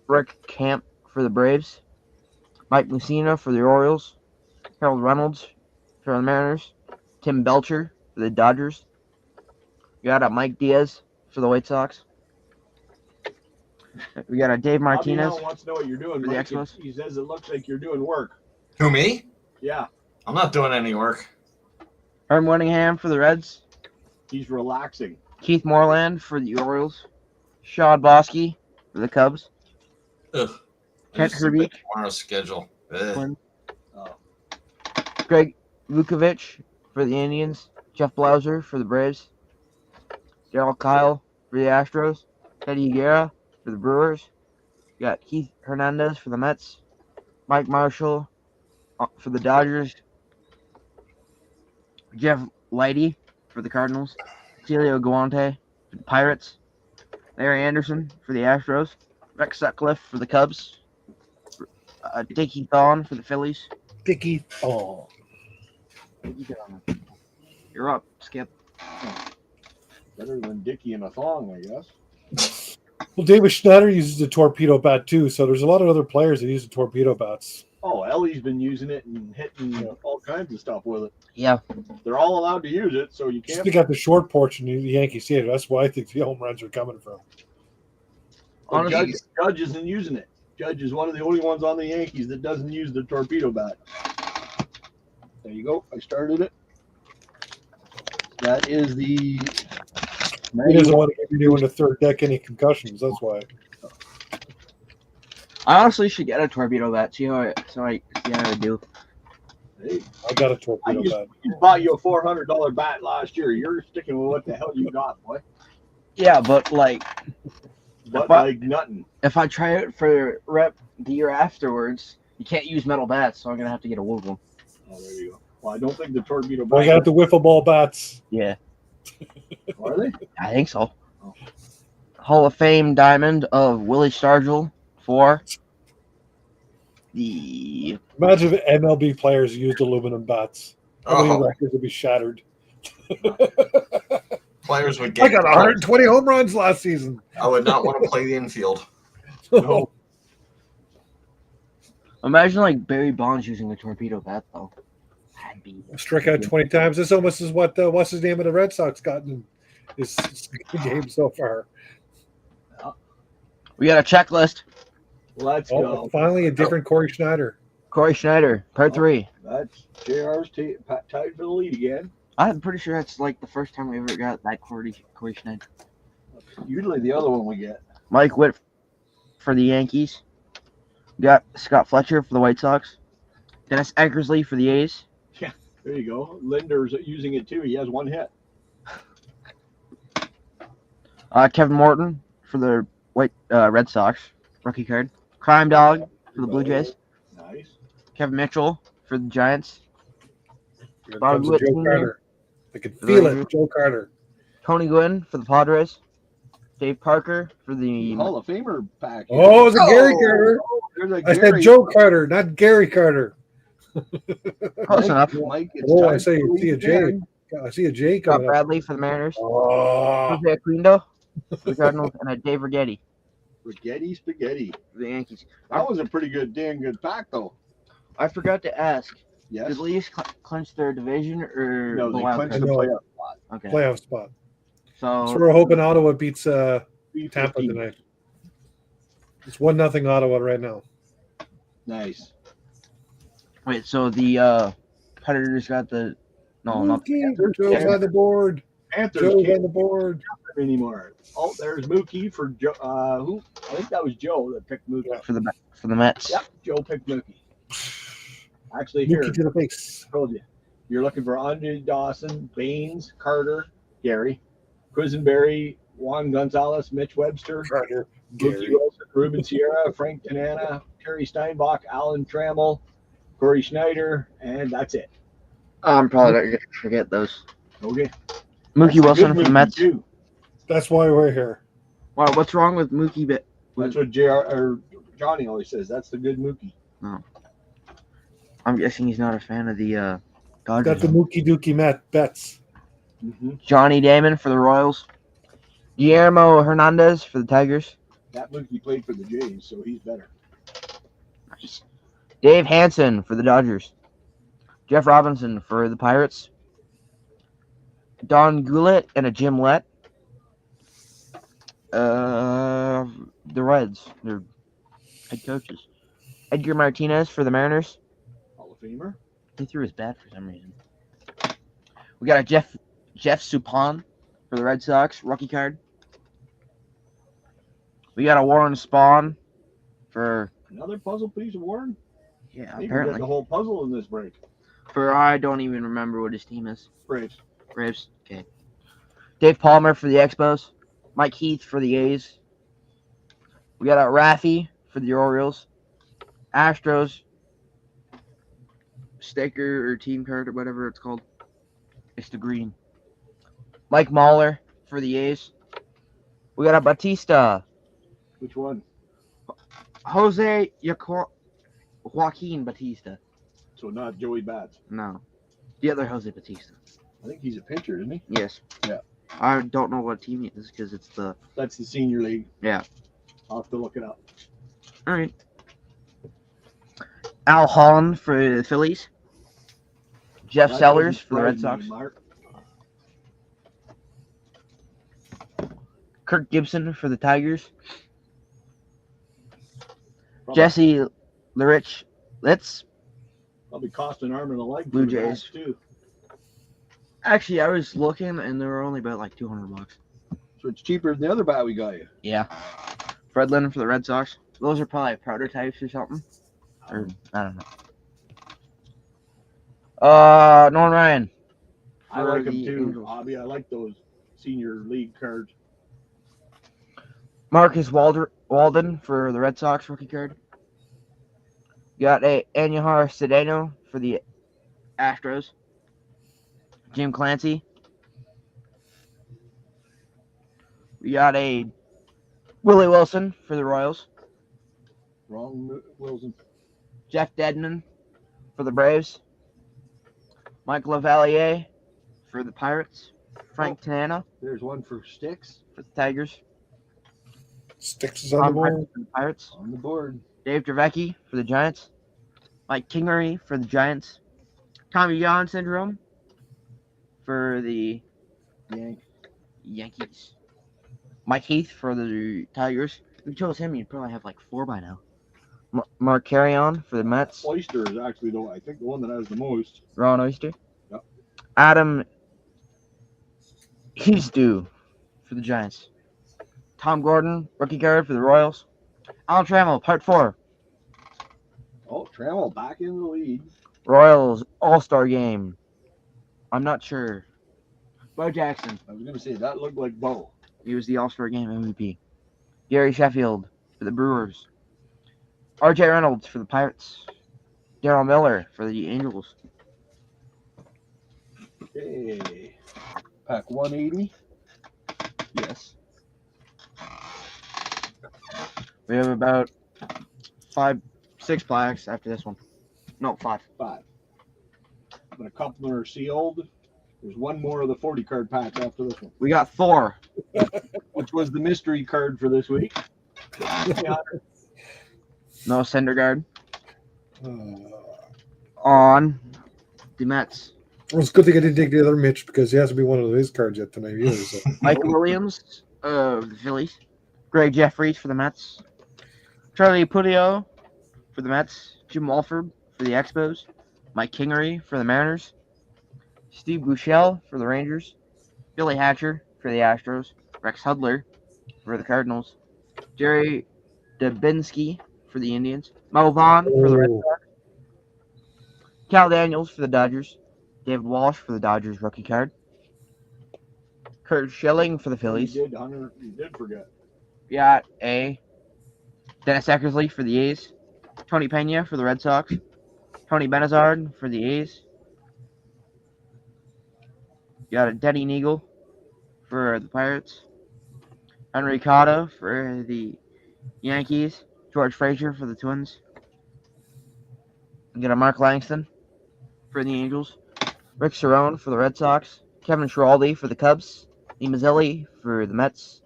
[SPEAKER 7] Rick Camp for the Braves. Mike Mussina for the Orioles. Harold Reynolds for the Mariners. Tim Belcher for the Dodgers. We got a Mike Diaz for the White Sox. We got a Dave Martinez.
[SPEAKER 1] Bobby wants to know what you're doing,
[SPEAKER 7] for the
[SPEAKER 1] Mike.
[SPEAKER 7] Expos.
[SPEAKER 1] He says it looks like you're doing work.
[SPEAKER 2] Who, me?
[SPEAKER 1] Yeah,
[SPEAKER 2] I'm not doing any work.
[SPEAKER 7] Herm Winningham for the Reds.
[SPEAKER 1] he's relaxing.
[SPEAKER 7] Keith Moreland for the Orioles. Shad Bosky for the Cubs.
[SPEAKER 2] Ugh.
[SPEAKER 7] Kent Herbeek.
[SPEAKER 2] Tomorrow's schedule. Ugh.
[SPEAKER 7] Twins.
[SPEAKER 1] Oh.
[SPEAKER 7] Greg Vukovic for the Indians. Jeff Blauser for the Braves. Darryl Kyle for the Astros. Teddy Higuera for the Brewers. We got Keith Hernandez for the Mets. Mike Marshall for the Dodgers. Jeff Lighty for the Cardinals. Celio Guante for the Pirates. Larry Anderson for the Astros. Rex Sutcliffe for the Cubs. Dickie Thon for the Phillies.
[SPEAKER 4] Dickie. Oh.
[SPEAKER 7] You're up, Skip.
[SPEAKER 1] Better than Dickie in a thong, I guess.
[SPEAKER 4] Well, David Schneider uses the torpedo bat too, so there's a lot of other players that use the torpedo bats.
[SPEAKER 1] Oh, Ellie's been using it and hitting all kinds of stuff with it.
[SPEAKER 7] Yeah.
[SPEAKER 1] They're all allowed to use it, so you can't.
[SPEAKER 4] They got the short porch in the Yankee Stadium. That's why I think the home runs are coming from.
[SPEAKER 7] Honestly,
[SPEAKER 1] Judge isn't using it. Judge is one of the only ones on the Yankees that doesn't use the torpedo bat. There you go. I started it. That is the.
[SPEAKER 4] He doesn't want to give anyone the third deck any concussions. That's why.
[SPEAKER 7] I honestly should get a torpedo bat. See how I do.
[SPEAKER 1] Hey,
[SPEAKER 4] I got a torpedo bat.
[SPEAKER 1] I bought you a $400 bat last year. You're sticking with what the hell you got, boy.
[SPEAKER 7] Yeah, but like,
[SPEAKER 1] But like nothing.
[SPEAKER 7] if I try it for rep the year afterwards, you can't use metal bats, so I'm gonna have to get a wood one.
[SPEAKER 1] Oh, there you go. Well, I don't think the torpedo
[SPEAKER 4] Well,
[SPEAKER 1] bat.
[SPEAKER 4] I got the wiffle ball bats.
[SPEAKER 7] Yeah,
[SPEAKER 1] Are they?
[SPEAKER 7] I think so.
[SPEAKER 1] Oh.
[SPEAKER 7] Hall of Fame diamond of Willie Stargell for the.
[SPEAKER 4] Imagine if MLB players used aluminum bats. How many
[SPEAKER 2] Oh,
[SPEAKER 4] records would be shattered?
[SPEAKER 2] players would get.
[SPEAKER 4] I got 120 home runs last season.
[SPEAKER 2] I would not want to play the infield.
[SPEAKER 1] No.
[SPEAKER 7] Imagine like Barry Bonds using a torpedo bat though. That'd be.
[SPEAKER 4] Struck out 20 times. This almost is what what's his name of the Red Sox gotten in his game so far.
[SPEAKER 7] We got a checklist.
[SPEAKER 1] Let's
[SPEAKER 4] Oh,
[SPEAKER 1] go.
[SPEAKER 4] finally a different Corey Schneider.
[SPEAKER 7] Corey Schneider, part 3.
[SPEAKER 1] That's JR's tied for the lead again.
[SPEAKER 7] I'm pretty sure that's like the first time we ever got that Corey Schneider.
[SPEAKER 1] Usually the other one we get.
[SPEAKER 7] Mike Witt for the Yankees. We got Scott Fletcher for the White Sox. Dennis Eckersley for the A's.
[SPEAKER 1] There you go. Linder's using it too. He has one hit.
[SPEAKER 7] Kevin Morton for the Red Sox. Rookie card. Crime Dog for the Blue Jays.
[SPEAKER 1] Nice.
[SPEAKER 7] Kevin Mitchell for the Giants.
[SPEAKER 4] Here
[SPEAKER 7] Bob
[SPEAKER 4] comes
[SPEAKER 7] Witt
[SPEAKER 4] Joe
[SPEAKER 7] Jr.
[SPEAKER 4] Carter. I can feel it. Joe Carter.
[SPEAKER 7] Tony Gwynn for the Padres. Dave Parker for the.
[SPEAKER 1] Hall of Famer pack.
[SPEAKER 4] Oh, it's a Gary Carter.
[SPEAKER 1] There's a
[SPEAKER 4] I
[SPEAKER 1] Gary.
[SPEAKER 4] said Joe Carter, not Gary Carter.
[SPEAKER 7] Close enough.
[SPEAKER 1] Mike, it's
[SPEAKER 4] Oh,
[SPEAKER 1] time
[SPEAKER 4] I see
[SPEAKER 1] for the
[SPEAKER 4] a
[SPEAKER 1] lead
[SPEAKER 4] J.
[SPEAKER 1] again.
[SPEAKER 4] I see a J
[SPEAKER 7] Scott
[SPEAKER 4] coming up.
[SPEAKER 7] Bradley for the Mariners.
[SPEAKER 4] Oh,
[SPEAKER 7] Jose Aquindo for the Cardinals. And a Dave Rigetti
[SPEAKER 1] Spaghetti.
[SPEAKER 7] for the Yankees.
[SPEAKER 1] That was a pretty good, damn good pack, though.
[SPEAKER 7] I forgot to ask.
[SPEAKER 1] Yes.
[SPEAKER 7] Did Leafs clinch their division or
[SPEAKER 1] No,
[SPEAKER 7] the
[SPEAKER 1] they
[SPEAKER 7] wild
[SPEAKER 1] clinched
[SPEAKER 7] card?
[SPEAKER 1] the
[SPEAKER 4] No.
[SPEAKER 1] playoff spot.
[SPEAKER 7] Okay.
[SPEAKER 4] playoff spot. So
[SPEAKER 7] So
[SPEAKER 4] we're hoping Ottawa beats Tampa
[SPEAKER 1] 315.
[SPEAKER 4] tonight. It's 1-0 Ottawa right now.
[SPEAKER 1] Nice.
[SPEAKER 7] Wait, so the Predators got the not the
[SPEAKER 4] Mookie,
[SPEAKER 7] Panthers.
[SPEAKER 4] Joe's on the board.
[SPEAKER 1] Panthers
[SPEAKER 4] Joe's
[SPEAKER 1] can't
[SPEAKER 4] on the board.
[SPEAKER 1] anymore. Oh, there's Mookie for Joe. Who? I think that was Joe that picked Mookie.
[SPEAKER 7] for the Mets.
[SPEAKER 1] Yep, Joe picked Mookie. Actually, here,
[SPEAKER 4] Mookie to the face.
[SPEAKER 1] I told you. You're looking for Andre Dawson, Baines, Carter, Gary, Quisenberry, Juan Gonzalez, Mitch Webster,
[SPEAKER 4] Carter,
[SPEAKER 1] Mookie
[SPEAKER 4] Gary.
[SPEAKER 1] Wilson, Ruben Sierra, Frank Tanana, Terry Steinbach, Alan Trammell, Corey Schneider, and that's it.
[SPEAKER 7] I'm probably not gonna forget those.
[SPEAKER 1] Okay.
[SPEAKER 7] Mookie Wilson for the Mets.
[SPEAKER 1] Too.
[SPEAKER 4] That's why we're here.
[SPEAKER 7] Wow, what's wrong with Mookie?
[SPEAKER 1] That's what Johnny always says. That's the good Mookie.
[SPEAKER 7] I'm guessing he's not a fan of the Dodgers.
[SPEAKER 4] Got the Mookie Dookie bets.
[SPEAKER 1] Mm-hmm.
[SPEAKER 7] Johnny Damon for the Royals. Guillermo Hernandez for the Tigers.
[SPEAKER 1] That Mookie played for the Jays, so he's better.
[SPEAKER 7] Nice. Dave Hansen for the Dodgers. Jeff Robinson for the Pirates. Don Goulet and a Jim Lett. The Reds, their head coaches. Edgar Martinez for the Mariners.
[SPEAKER 1] Hall of Famer.
[SPEAKER 7] He threw his bat for some reason. We got a Jeff Suppan for the Red Sox, rookie card. We got a Warren Spahn for
[SPEAKER 1] Another puzzle piece of Warren.
[SPEAKER 7] yeah,
[SPEAKER 1] Maybe
[SPEAKER 7] apparently
[SPEAKER 1] get the whole puzzle in this break.
[SPEAKER 7] for I don't even remember what his team is.
[SPEAKER 1] Braves.
[SPEAKER 7] Braves. Okay. Dave Palmer for the Expos. Mike Heath for the A's. We got a Raffy for the Orioles. Astros. Sticker or team card or whatever it's called. It's the green. Mike Mahler for the A's. We got a Batista.
[SPEAKER 1] Which one?
[SPEAKER 7] Jose Joaquin Batista.
[SPEAKER 1] So not Joey Bats.
[SPEAKER 7] No. The other Jose Batista.
[SPEAKER 1] I think he's a pitcher, isn't he?
[SPEAKER 7] Yes.
[SPEAKER 1] Yeah.
[SPEAKER 7] I don't know what team it is because it's the.
[SPEAKER 1] That's the senior league.
[SPEAKER 7] Yeah.
[SPEAKER 1] I'll have to look it up.
[SPEAKER 7] All right. Al Holland for the Phillies. Jeff
[SPEAKER 1] That
[SPEAKER 7] Sellers
[SPEAKER 1] doesn't
[SPEAKER 7] for the Red
[SPEAKER 1] surprise
[SPEAKER 7] Sox.
[SPEAKER 1] me, Mark.
[SPEAKER 7] Kirk Gibson for the Tigers.
[SPEAKER 1] Probably,
[SPEAKER 7] Jesse Litz.
[SPEAKER 1] Probably cost an arm and a leg.
[SPEAKER 7] Blue
[SPEAKER 1] for the
[SPEAKER 7] Jays.
[SPEAKER 1] Bats, too.
[SPEAKER 7] Actually, I was looking and they were only about like $200.
[SPEAKER 1] So it's cheaper than the other bat we got you.
[SPEAKER 7] Yeah. Fred Lynn for the Red Sox. Those are probably prototypes or something. Or I don't know. Norm Ryan.
[SPEAKER 1] I
[SPEAKER 7] for
[SPEAKER 1] like them
[SPEAKER 7] the
[SPEAKER 1] too,
[SPEAKER 7] Angels.
[SPEAKER 1] Bobby. I like those senior league cards.
[SPEAKER 7] Marcus Walden for the Red Sox rookie card. Got a Andujar Cedeno for the Astros. Jim Clancy. We got a Willie Wilson for the Royals.
[SPEAKER 1] Wrong, Wilson.
[SPEAKER 7] Jeff Dedman for the Braves. Mike Lavalier for the Pirates. Frank Tanana
[SPEAKER 1] There's one for Sticks
[SPEAKER 7] for the Tigers.
[SPEAKER 4] Sticks is on the
[SPEAKER 7] Tom
[SPEAKER 4] board.
[SPEAKER 7] Brennan for the Pirates.
[SPEAKER 1] on the board.
[SPEAKER 7] Dave Dravecki for the Giants. Mike Kingery for the Giants. Tommy John syndrome for the Yankees. Mike Heath for the Tigers. If you chose him, you'd probably have like 4 by now. Mark Carrion for the Mets.
[SPEAKER 1] Oyster is actually I think the one that has the most.
[SPEAKER 7] Ron Oyster.
[SPEAKER 1] Yep.
[SPEAKER 7] Adam Hughes-Dew for the Giants. Tom Gordon, rookie guard for the Royals. Alan Trammell, part 4.
[SPEAKER 1] Oh, Trammell back in the lead.
[SPEAKER 7] Royals All-Star Game. I'm not sure. Bo Jackson.
[SPEAKER 1] I was going to say that looked like Bo.
[SPEAKER 7] He was the All-Star Game MVP. Gary Sheffield for the Brewers. RJ Reynolds for the Pirates. Daryl Miller for the Angels.
[SPEAKER 1] Okay. Pack 180.
[SPEAKER 7] Yes. We have about 6 plaques after this one. No, 5.
[SPEAKER 1] 5. But a couple are sealed. There's one more of the 40 card packs after this one,
[SPEAKER 7] We got 4.
[SPEAKER 1] which was the mystery card for this week.
[SPEAKER 7] No Syndergaard
[SPEAKER 4] Uh,
[SPEAKER 7] on the Mets.
[SPEAKER 4] well, it's a good thing I didn't take the other Mitch because he hasn't been one of his cards yet tonight either. So.
[SPEAKER 7] Mike Williams, the Phillies. Greg Jeffries for the Mets. Charlie Pudillo for the Mets. Jim Walford for the Expos. Mike Kingery for the Mariners. Steve Buechele for the Rangers. Billy Hatcher for the Astros. Rex Hudler for the Cardinals. Jerry Dubinsky for the Indians. Mo Vaughn for the Red
[SPEAKER 4] Oh,
[SPEAKER 7] Sox. Cal Daniels for the Dodgers. David Walsh for the Dodgers rookie card. Kurt Schilling for the
[SPEAKER 1] You
[SPEAKER 7] Phillies.
[SPEAKER 1] did, Hunter. You did forget.
[SPEAKER 7] We got a Dennis Eckersley for the A's. Tony Pena for the Red Sox. Tony Benazard for the A's. You got a Denny Neagle for the Pirates. Henry Cotto for the Yankees. George Frazier for the Twins. You got a Mark Langston for the Angels. Rick Cerrone for the Red Sox. Kevin Schiraldi for the Cubs. Lee Mazzilli for the Mets.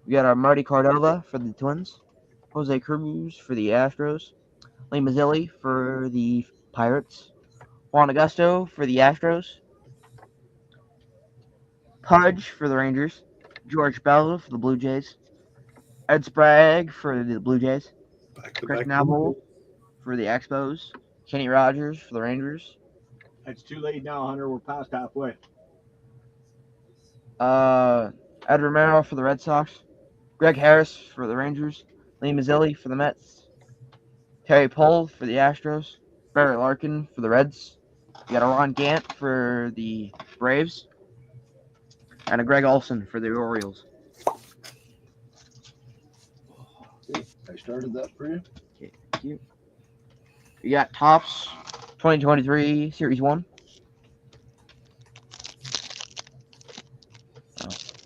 [SPEAKER 7] We got our Marty Cordova for the Twins. Jose Cruz for the Astros. Lee Mazzilli for the Pirates. Juan Augusto for the Astros. Pudge for the Rangers. George Bell for the Blue Jays. Ed Sprague for the Blue Jays.
[SPEAKER 4] back to
[SPEAKER 7] Craig
[SPEAKER 4] back.
[SPEAKER 7] Knable for the Expos. Kenny Rogers for the Rangers.
[SPEAKER 1] It's too late now, Hunter. We're past halfway.
[SPEAKER 7] Ed Romero for the Red Sox. Greg Harris for the Rangers. Lee Mazzilli for the Mets. Terry Pohl for the Astros. Barry Larkin for the Reds. You got a Ron Gant for the Braves. And a Greg Olson for the Orioles.
[SPEAKER 1] I started that for you.
[SPEAKER 7] Okay, thank you. You got Topps 2023 Series 1.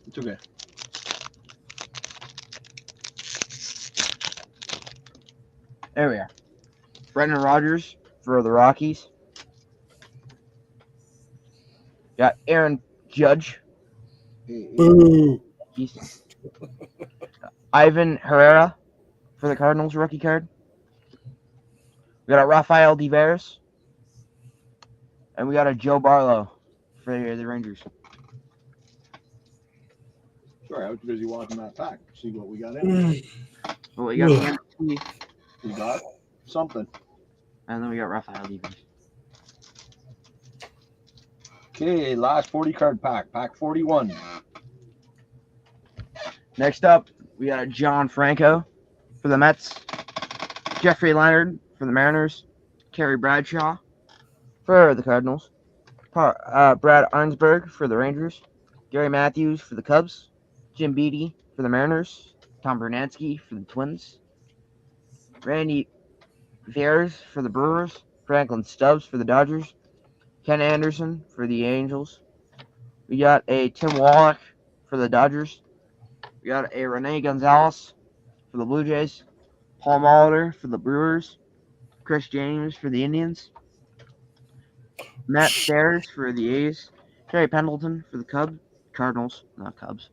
[SPEAKER 1] It's okay.
[SPEAKER 7] There we are. Brendan Rodgers for the Rockies. Got Aaron Judge.
[SPEAKER 4] Boo.
[SPEAKER 7] Ivan Herrera for the Cardinals rookie card. We got a Rafael Devers. And we got a Joe Barlow for the Rangers.
[SPEAKER 1] Sorry, I was busy watching that pack. See what we got in.
[SPEAKER 7] Well, we got the NFC,
[SPEAKER 1] We got something.
[SPEAKER 7] and then we got Rafael Devers.
[SPEAKER 1] Okay, last 40 card pack. Pack 41.
[SPEAKER 7] Next up, we got a John Franco for the Mets. Jeffrey Leonard for the Mariners. Kerry Bradshaw for the Cardinals. Brad Arnsberg for the Rangers. Gary Matthews for the Cubs. Jim Beattie for the Mariners. Tom Bernansky for the Twins. Randy Viers for the Brewers. Franklin Stubbs for the Dodgers. Ken Anderson for the Angels. We got a Tim Wallach for the Dodgers. We got a Rene Gonzalez for the Blue Jays. Paul Molitor for the Brewers. Chris James for the Indians. Matt Stairs for the A's. Terry Pendleton for the Cardinals, not Cubs.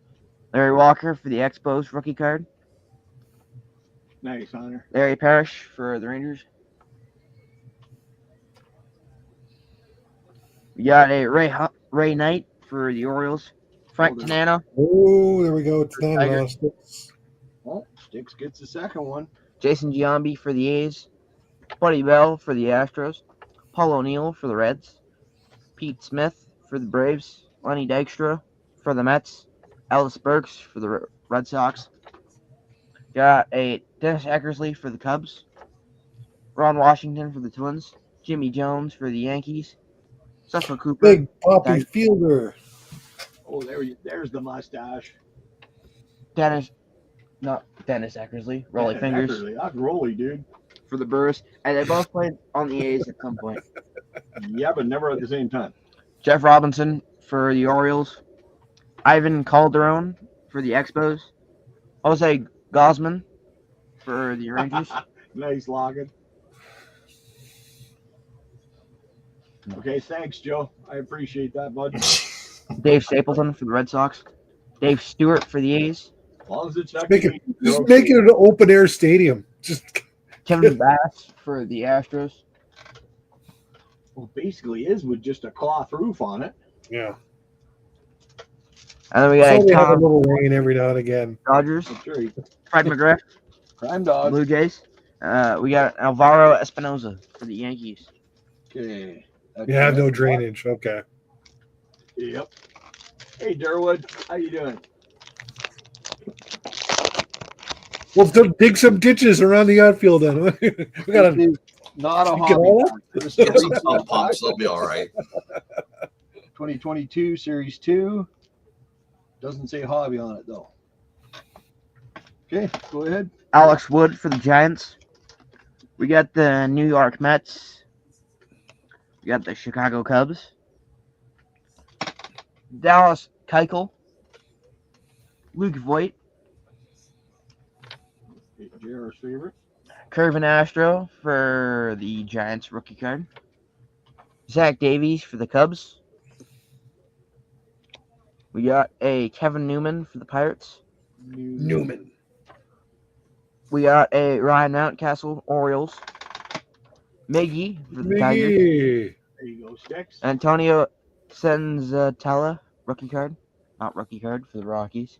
[SPEAKER 7] Larry Walker for the Expos rookie card.
[SPEAKER 1] Nice, Hunter.
[SPEAKER 7] Larry Parrish for the Rangers. We got a Ray Knight for the Orioles. Frank Tanana.
[SPEAKER 4] Oh, there we go. It's not
[SPEAKER 7] Tiger.
[SPEAKER 4] lost.
[SPEAKER 1] Oh, Sticks gets the second one.
[SPEAKER 7] Jason Giambi for the A's. Buddy Bell for the Astros. Paul O'Neill for the Reds. Pete Smith for the Braves. Lenny Dykstra for the Mets. Ellis Burks for the Red Sox. Got a Dennis Eckersley for the Cubs. Ron Washington for the Twins. Jimmy Jones for the Yankees. Suffolk Cooper.
[SPEAKER 4] Big Poppy
[SPEAKER 7] Tiger.
[SPEAKER 4] Fielder.
[SPEAKER 1] Oh, there's the mustache.
[SPEAKER 7] Dennis Eckersley. Rolly Fingers
[SPEAKER 1] Eckersley, that's Rolly, dude.
[SPEAKER 7] for the Brewers. And they both played on the A's at some point.
[SPEAKER 1] Yeah, but never at the same time.
[SPEAKER 7] Jeff Robinson for the Orioles. Ivan Calderon for the Expos. Jose Gosman for the Rangers.
[SPEAKER 1] Nice logging. Okay, thanks, Joe. I appreciate that, bud. As
[SPEAKER 7] Dave Stapleton for the Red Sox. Dave Stewart for the A's.
[SPEAKER 1] long as it's not
[SPEAKER 4] Make it,
[SPEAKER 1] convenient,
[SPEAKER 4] just
[SPEAKER 1] you're
[SPEAKER 4] make
[SPEAKER 1] okay.
[SPEAKER 4] it an open air stadium. Just
[SPEAKER 7] Kevin Bass for the Astros.
[SPEAKER 1] Well, basically is with just a cloth roof on it.
[SPEAKER 4] yeah.
[SPEAKER 7] And then we
[SPEAKER 4] So
[SPEAKER 7] got
[SPEAKER 4] we have a
[SPEAKER 7] Tom
[SPEAKER 4] little rain every now and again.
[SPEAKER 7] Dodgers.
[SPEAKER 1] That's right.
[SPEAKER 7] Fred McGriff
[SPEAKER 1] Crime Dog.
[SPEAKER 7] Blue Jays. We got Alvaro Espinoza for the Yankees.
[SPEAKER 1] Okay.
[SPEAKER 4] You have no drainage. Okay.
[SPEAKER 1] Yep. Hey, Durwood. How you doing?
[SPEAKER 4] Well, dig some ditches around the outfield then. We got
[SPEAKER 1] This is not a
[SPEAKER 4] You get
[SPEAKER 1] hobby
[SPEAKER 4] all
[SPEAKER 1] pack. This is a
[SPEAKER 8] Some
[SPEAKER 1] retail
[SPEAKER 8] sump pumps,
[SPEAKER 1] pack.
[SPEAKER 8] they'll be all right.
[SPEAKER 1] 2022 Series 2. Doesn't say hobby on it, though. Okay, go ahead.
[SPEAKER 7] Alex Wood for the Giants. We got the New York Mets. We got the Chicago Cubs. Dallas Keuchel. Luke Voigt.
[SPEAKER 1] JR's favorite.
[SPEAKER 7] Curvin Astro for the Giants rookie card. Zach Davies for the Cubs. We got a Kevin Newman for the Pirates.
[SPEAKER 4] Newman.
[SPEAKER 7] We got a Ryan Mountcastle Orioles. Miggy for the Tigers.
[SPEAKER 4] Miggy.
[SPEAKER 1] There you go, Sticks.
[SPEAKER 7] Antonio Senzatella rookie card. Not rookie card for the Rockies.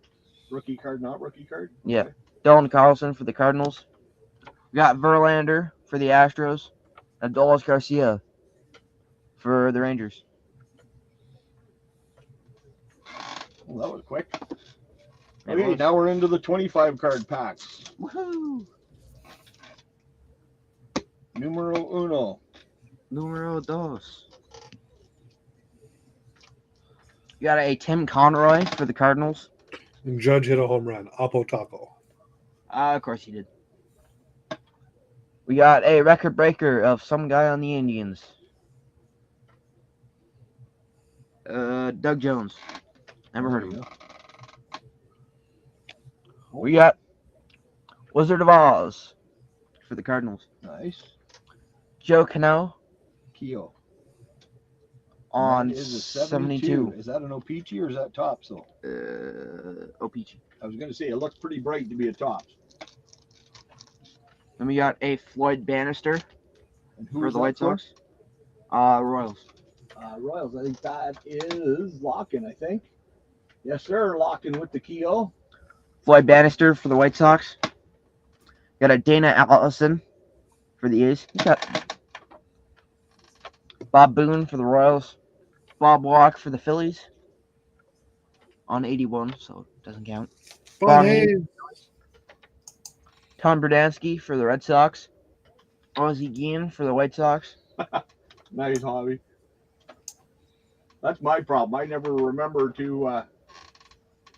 [SPEAKER 1] Rookie card, not rookie card?
[SPEAKER 7] Yeah.
[SPEAKER 1] Okay.
[SPEAKER 7] Dylan Carlson for the Cardinals. We got Verlander for the Astros. Adolis Garcia for the Rangers.
[SPEAKER 1] Well, that was quick.
[SPEAKER 7] It
[SPEAKER 1] Okay,
[SPEAKER 7] was.
[SPEAKER 1] now we're into the 25 card packs.
[SPEAKER 7] Woohoo!
[SPEAKER 1] Numero uno.
[SPEAKER 7] Numero dos. We got a Tim Conroy for the Cardinals.
[SPEAKER 4] And Judge hit a home run. Apo Taco.
[SPEAKER 7] Of course he did. We got a record breaker of some guy on the Indians. Doug Jones. Never heard of him. We got Wizard of Oz for the Cardinals.
[SPEAKER 1] Nice.
[SPEAKER 7] Joe Cano
[SPEAKER 1] Keo.
[SPEAKER 7] on
[SPEAKER 1] That is a
[SPEAKER 7] 72.
[SPEAKER 1] Is that an O-Peachy or is that Tops, though?
[SPEAKER 7] OPG.
[SPEAKER 1] I was going to say, it looks pretty bright to be a Tops.
[SPEAKER 7] Then we got a Floyd Bannister
[SPEAKER 1] And who
[SPEAKER 7] for
[SPEAKER 1] is
[SPEAKER 7] the
[SPEAKER 1] that
[SPEAKER 7] White
[SPEAKER 1] for?
[SPEAKER 7] Sox. Royals.
[SPEAKER 1] Royals, I think that is Lockin, I think. Yes, sir, Lockin with the Keo.
[SPEAKER 7] Floyd Bannister for the White Sox. Got a Dana Allison for the A's. Got Bob Boone for the Royals. Bob Walk for the Phillies. On 81, so it doesn't count.
[SPEAKER 4] Bonnie.
[SPEAKER 7] Tom Berdansky for the Red Sox. Ozzie Guillen for the White Sox.
[SPEAKER 1] Nice hobby. That's my problem. I never remember to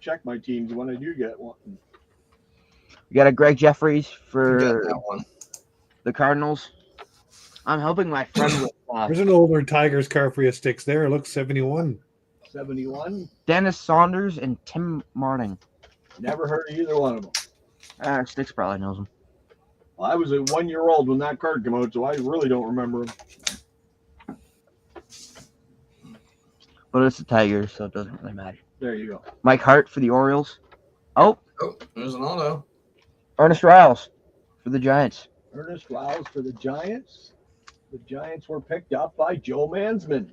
[SPEAKER 1] check my teams when I do get one.
[SPEAKER 7] We got a Greg Jeffries
[SPEAKER 8] You got
[SPEAKER 7] for
[SPEAKER 8] that one.
[SPEAKER 7] the Cardinals. I'm helping my friend with
[SPEAKER 4] There's an older Tigers car for you, Sticks there. It looks 71.
[SPEAKER 1] 71.
[SPEAKER 7] Dennis Saunders and Tim Martin.
[SPEAKER 1] Never heard of either one of them.
[SPEAKER 7] Sticks probably knows him.
[SPEAKER 1] Well, I was a 1-year-old when that card came out, so I really don't remember them.
[SPEAKER 7] But it's the Tigers, so it doesn't really matter.
[SPEAKER 1] There you go.
[SPEAKER 7] Mike Hart for the Orioles. Oh,
[SPEAKER 8] Oh, there's an auto.
[SPEAKER 7] Ernest Riles for the Giants.
[SPEAKER 1] Ernest Riles for the Giants. The Giants were picked up by Joe Mansman.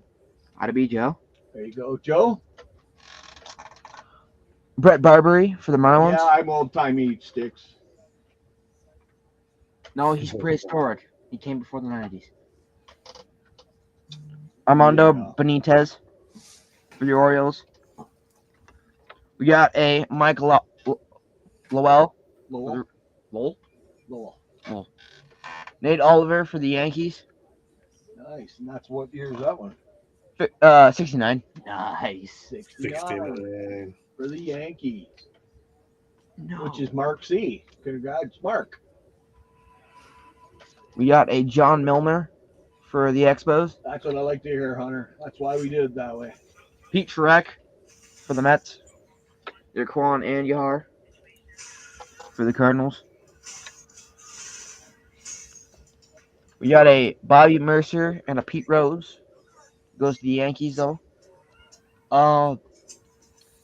[SPEAKER 7] How'd it be, Joe?
[SPEAKER 1] There you go, Joe.
[SPEAKER 7] Brett Barbary for the Marlins.
[SPEAKER 1] Yeah, I'm old-timey, Sticks.
[SPEAKER 7] No, he's prehistoric. He came before the 90s. Armando
[SPEAKER 1] Yeah.
[SPEAKER 7] Benitez for the Orioles. We got a Mike Lowell.
[SPEAKER 1] Lowell.
[SPEAKER 7] Lowell?
[SPEAKER 1] Lowell.
[SPEAKER 7] Nate Oliver for the Yankees.
[SPEAKER 1] Nice. And that's what year's that one?
[SPEAKER 7] 69. Nice.
[SPEAKER 1] 69
[SPEAKER 4] 69.
[SPEAKER 1] for the Yankees,
[SPEAKER 7] No.
[SPEAKER 1] which is Mark C. Congrats, Mark.
[SPEAKER 7] We got a John Milner for the Expos.
[SPEAKER 1] That's what I like to hear, Hunter. That's why we did it that way.
[SPEAKER 7] Pete Shrek for the Mets. Jaquan Andujar for the Cardinals. We got a Bobby Mercer and a Pete Rose. Goes to the Yankees, though. It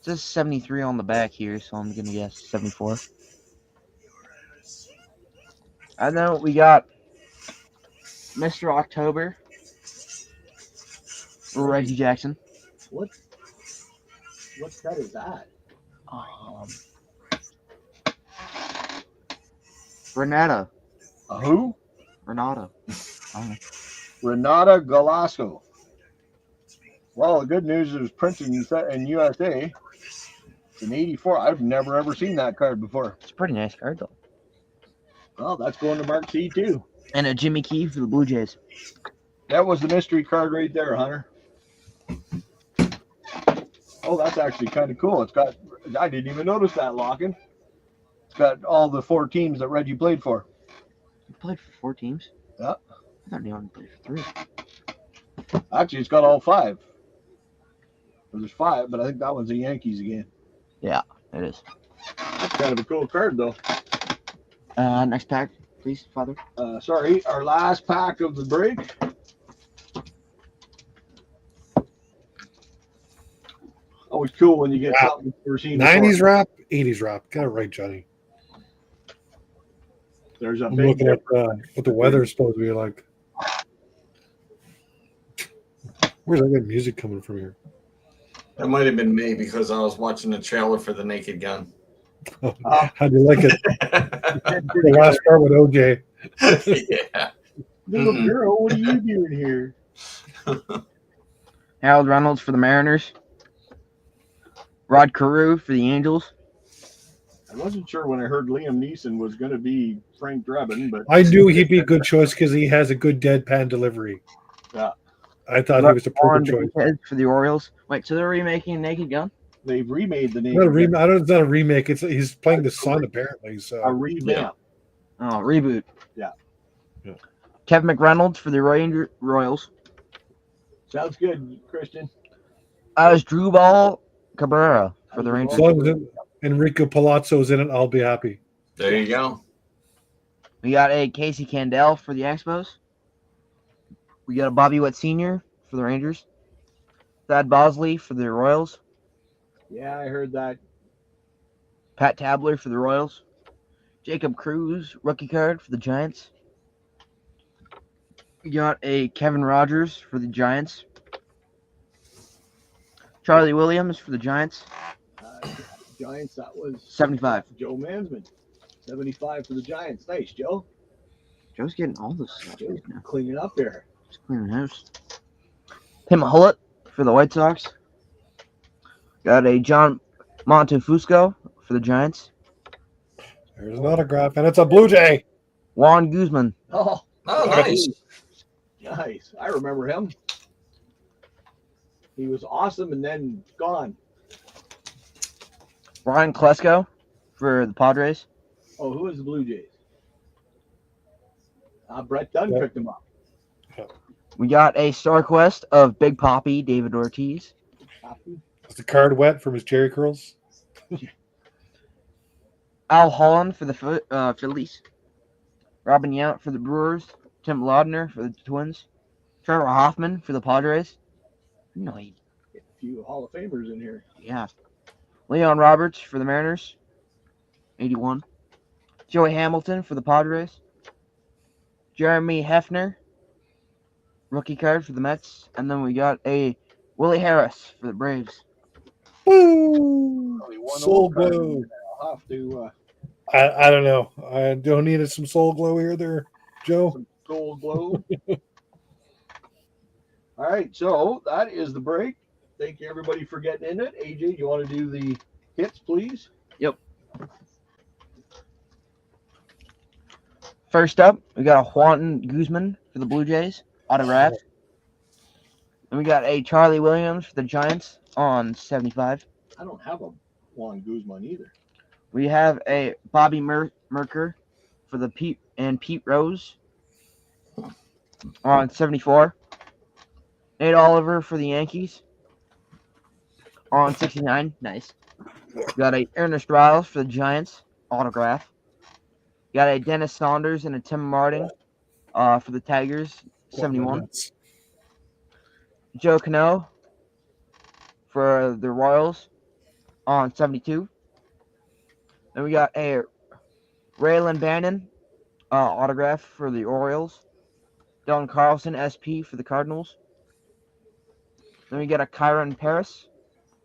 [SPEAKER 7] says 73 on the back here, so I'm going to guess 74. And then we got Mr. October. Reggie Jackson.
[SPEAKER 1] What set is that?
[SPEAKER 7] Renata.
[SPEAKER 1] Who?
[SPEAKER 7] Renata. Oh.
[SPEAKER 1] Renata Galasco. Well, the good news is printed in USA. It's an 84. I've never ever seen that card before.
[SPEAKER 7] It's a pretty nice card though.
[SPEAKER 1] Well, that's going to Mark C too.
[SPEAKER 7] And a Jimmy Key for the Blue Jays.
[SPEAKER 1] That was the mystery card right there, Hunter. Oh, that's actually kind of cool. It's got, I didn't even notice that, Lockin. It's got all the 4 teams that Reggie played for.
[SPEAKER 7] He played for 4 teams?
[SPEAKER 1] Yeah.
[SPEAKER 7] I thought he only played for 3.
[SPEAKER 1] Actually, it's got all 5. Well, there's 5, but I think that one's the Yankees again.
[SPEAKER 7] Yeah, it is.
[SPEAKER 1] That's kind of a cool card, though.
[SPEAKER 7] Next pack, please, Father.
[SPEAKER 1] Sorry, our last pack of the break. Always cool when you get
[SPEAKER 4] Wow.
[SPEAKER 1] something you've never seen
[SPEAKER 4] 90s
[SPEAKER 1] before.
[SPEAKER 4] rap, 80s rap. Got it right, Johnny.
[SPEAKER 1] There's a
[SPEAKER 4] I'm
[SPEAKER 1] big
[SPEAKER 4] looking at what the weather's supposed to be like. Where's that good music coming from here?
[SPEAKER 8] That might have been me because I was watching the trailer for The Naked Gun.
[SPEAKER 4] How'd you like it? The last part with OJ.
[SPEAKER 8] Yeah.
[SPEAKER 1] little
[SPEAKER 8] Mm-mm.
[SPEAKER 1] girl, what are you doing here?
[SPEAKER 7] Harold Reynolds for the Mariners. Rod Carew for the Angels.
[SPEAKER 1] I wasn't sure when I heard Liam Neeson was going to be Frank Drebin, but
[SPEAKER 4] I knew he'd be a good choice because he has a good deadpan delivery.
[SPEAKER 1] Yeah.
[SPEAKER 4] I thought he was a
[SPEAKER 7] Juan
[SPEAKER 4] perfect choice.
[SPEAKER 7] Benitez for the Orioles. Wait, so they're remaking Naked Gun?
[SPEAKER 1] they've remade the name.
[SPEAKER 4] Not a I don't. It's not a remake. He's playing the son apparently.
[SPEAKER 1] A
[SPEAKER 4] So
[SPEAKER 1] revamp.
[SPEAKER 7] Oh, reboot.
[SPEAKER 1] Yeah.
[SPEAKER 7] Kevin McReynolds for the Royals.
[SPEAKER 1] Sounds good, Christian.
[SPEAKER 7] Drew Ball Cabrera for the Rangers.
[SPEAKER 4] as long as Enrico Palazzo's in it, I'll be happy.
[SPEAKER 8] There you go.
[SPEAKER 7] We got a Casey Candell for the Expos. We got a Bobby Witt Sr. for the Rangers. Thad Bosley for the Royals.
[SPEAKER 1] Yeah, I heard that.
[SPEAKER 7] Pat Tabler for the Royals. Jacob Cruz, rookie card for the Giants. We got a Kevin Rogers for the Giants. Charlie Williams for the Giants.
[SPEAKER 1] Giants, that was
[SPEAKER 7] 75.
[SPEAKER 1] Joe Mansman. 75 for the Giants. Nice, Joe.
[SPEAKER 7] Joe's getting all this stuff
[SPEAKER 1] Joe's
[SPEAKER 7] now.
[SPEAKER 1] cleaning up there.
[SPEAKER 7] Just cleaning the house. Tim Hullett for the White Sox. Got a John Montefusco for the Giants.
[SPEAKER 4] There's an autograph, and it's a Blue Jay.
[SPEAKER 7] Juan Guzman.
[SPEAKER 1] Oh,
[SPEAKER 8] Oh, nice.
[SPEAKER 1] nice. I remember him. He was awesome and then gone.
[SPEAKER 7] Brian Klesko for the Padres.
[SPEAKER 1] Oh, who is the Blue Jays? Brett Dunn
[SPEAKER 4] Yeah.
[SPEAKER 1] picked him up.
[SPEAKER 7] We got a Star Quest of Big Poppy, David Ortiz.
[SPEAKER 4] Is the card wet from his Jerry curls?
[SPEAKER 7] Al Holland for the Phillies. Robin Yount for the Brewers. Tim Laudner for the Twins. Trevor Hoffman for the Padres. No,
[SPEAKER 1] Get a few Hall of Famers in here.
[SPEAKER 7] yeah. Leon Roberts for the Mariners. 81. Joey Hamilton for the Padres. Jeremy Hefner. Rookie card for the Mets. And then we got a Willie Harris for the Braves.
[SPEAKER 4] Woo!
[SPEAKER 1] Only one
[SPEAKER 4] Soul
[SPEAKER 1] old card in
[SPEAKER 4] glow.
[SPEAKER 1] there. I'll have to
[SPEAKER 4] I don't know. I don't need some soul glow here, there, Joe.
[SPEAKER 1] gold globe. All right, so that is the break. Thank you everybody for getting in it. AJ, you want to do the hits, please?
[SPEAKER 7] First up, we got a Juan Guzman for the Blue Jays. Autograph. And we got a Charlie Williams for the Giants on 75.
[SPEAKER 1] I don't have a Juan Guzman either.
[SPEAKER 7] We have a Bobby Merker for the Pete Rose on 74. Nate Oliver for the Yankees on 69. Nice. We got a Ernest Riles for the Giants autograph. We got a Dennis Saunders and a Tim Martin for the Tigers 71. Joe Cano for the Royals on 72. Then we got a Raylan Bannon autograph for the Orioles. Dylan Carlson SP for the Cardinals. Then we got a Kyron Paris.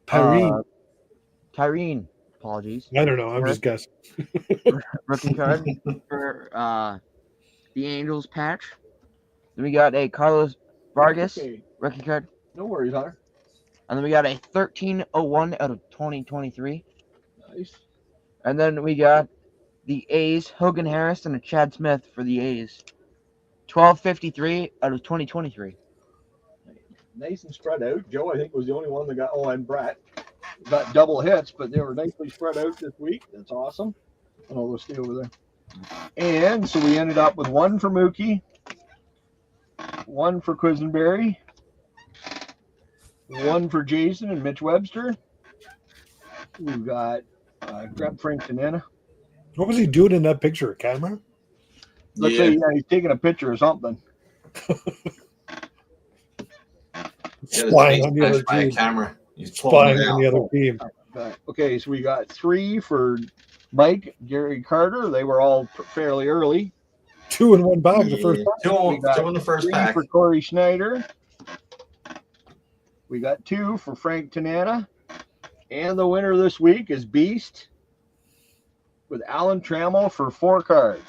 [SPEAKER 4] Pyrene.
[SPEAKER 7] Kyrene Apologies.
[SPEAKER 4] I don't know. I'm just guessing.
[SPEAKER 7] Rookie card for the Angels patch. Then we got a Carlos Vargas
[SPEAKER 1] Okay.
[SPEAKER 7] rookie card.
[SPEAKER 1] No worries, Hunter.
[SPEAKER 7] And then we got a 1301 out of 2023.
[SPEAKER 1] Nice.
[SPEAKER 7] And then we got the A's, Hogan Harris, and a Chad Smith for the A's. 1253 out of 2023.
[SPEAKER 1] Nice and spread out. Joe, I think, was the only one that got. Oh, and Brett got double hits, but they were nicely spread out this week. That's awesome. And I'll go stay over there. And so we ended up with one for Mookie, one for Quisenberry, one for Jason and Mitch Webster. We've got Grab Frank Tanana.
[SPEAKER 4] What was he doing in that picture? A camera?
[SPEAKER 1] Let's say he's taking a picture or something.
[SPEAKER 4] Spying on the other
[SPEAKER 8] by a
[SPEAKER 4] team.
[SPEAKER 8] camera. He's
[SPEAKER 4] Spying on the other team.
[SPEAKER 1] Okay, so we got 3 for Mike, Gary Carter. They were all fairly early.
[SPEAKER 4] 2 in one bag the first time.
[SPEAKER 1] We got
[SPEAKER 8] Two in the first
[SPEAKER 1] 3
[SPEAKER 8] pack.
[SPEAKER 1] for Corey Schneider. We got 2 for Frank Tanana. And the winner this week is Beast with Alan Trammell for 4 cards.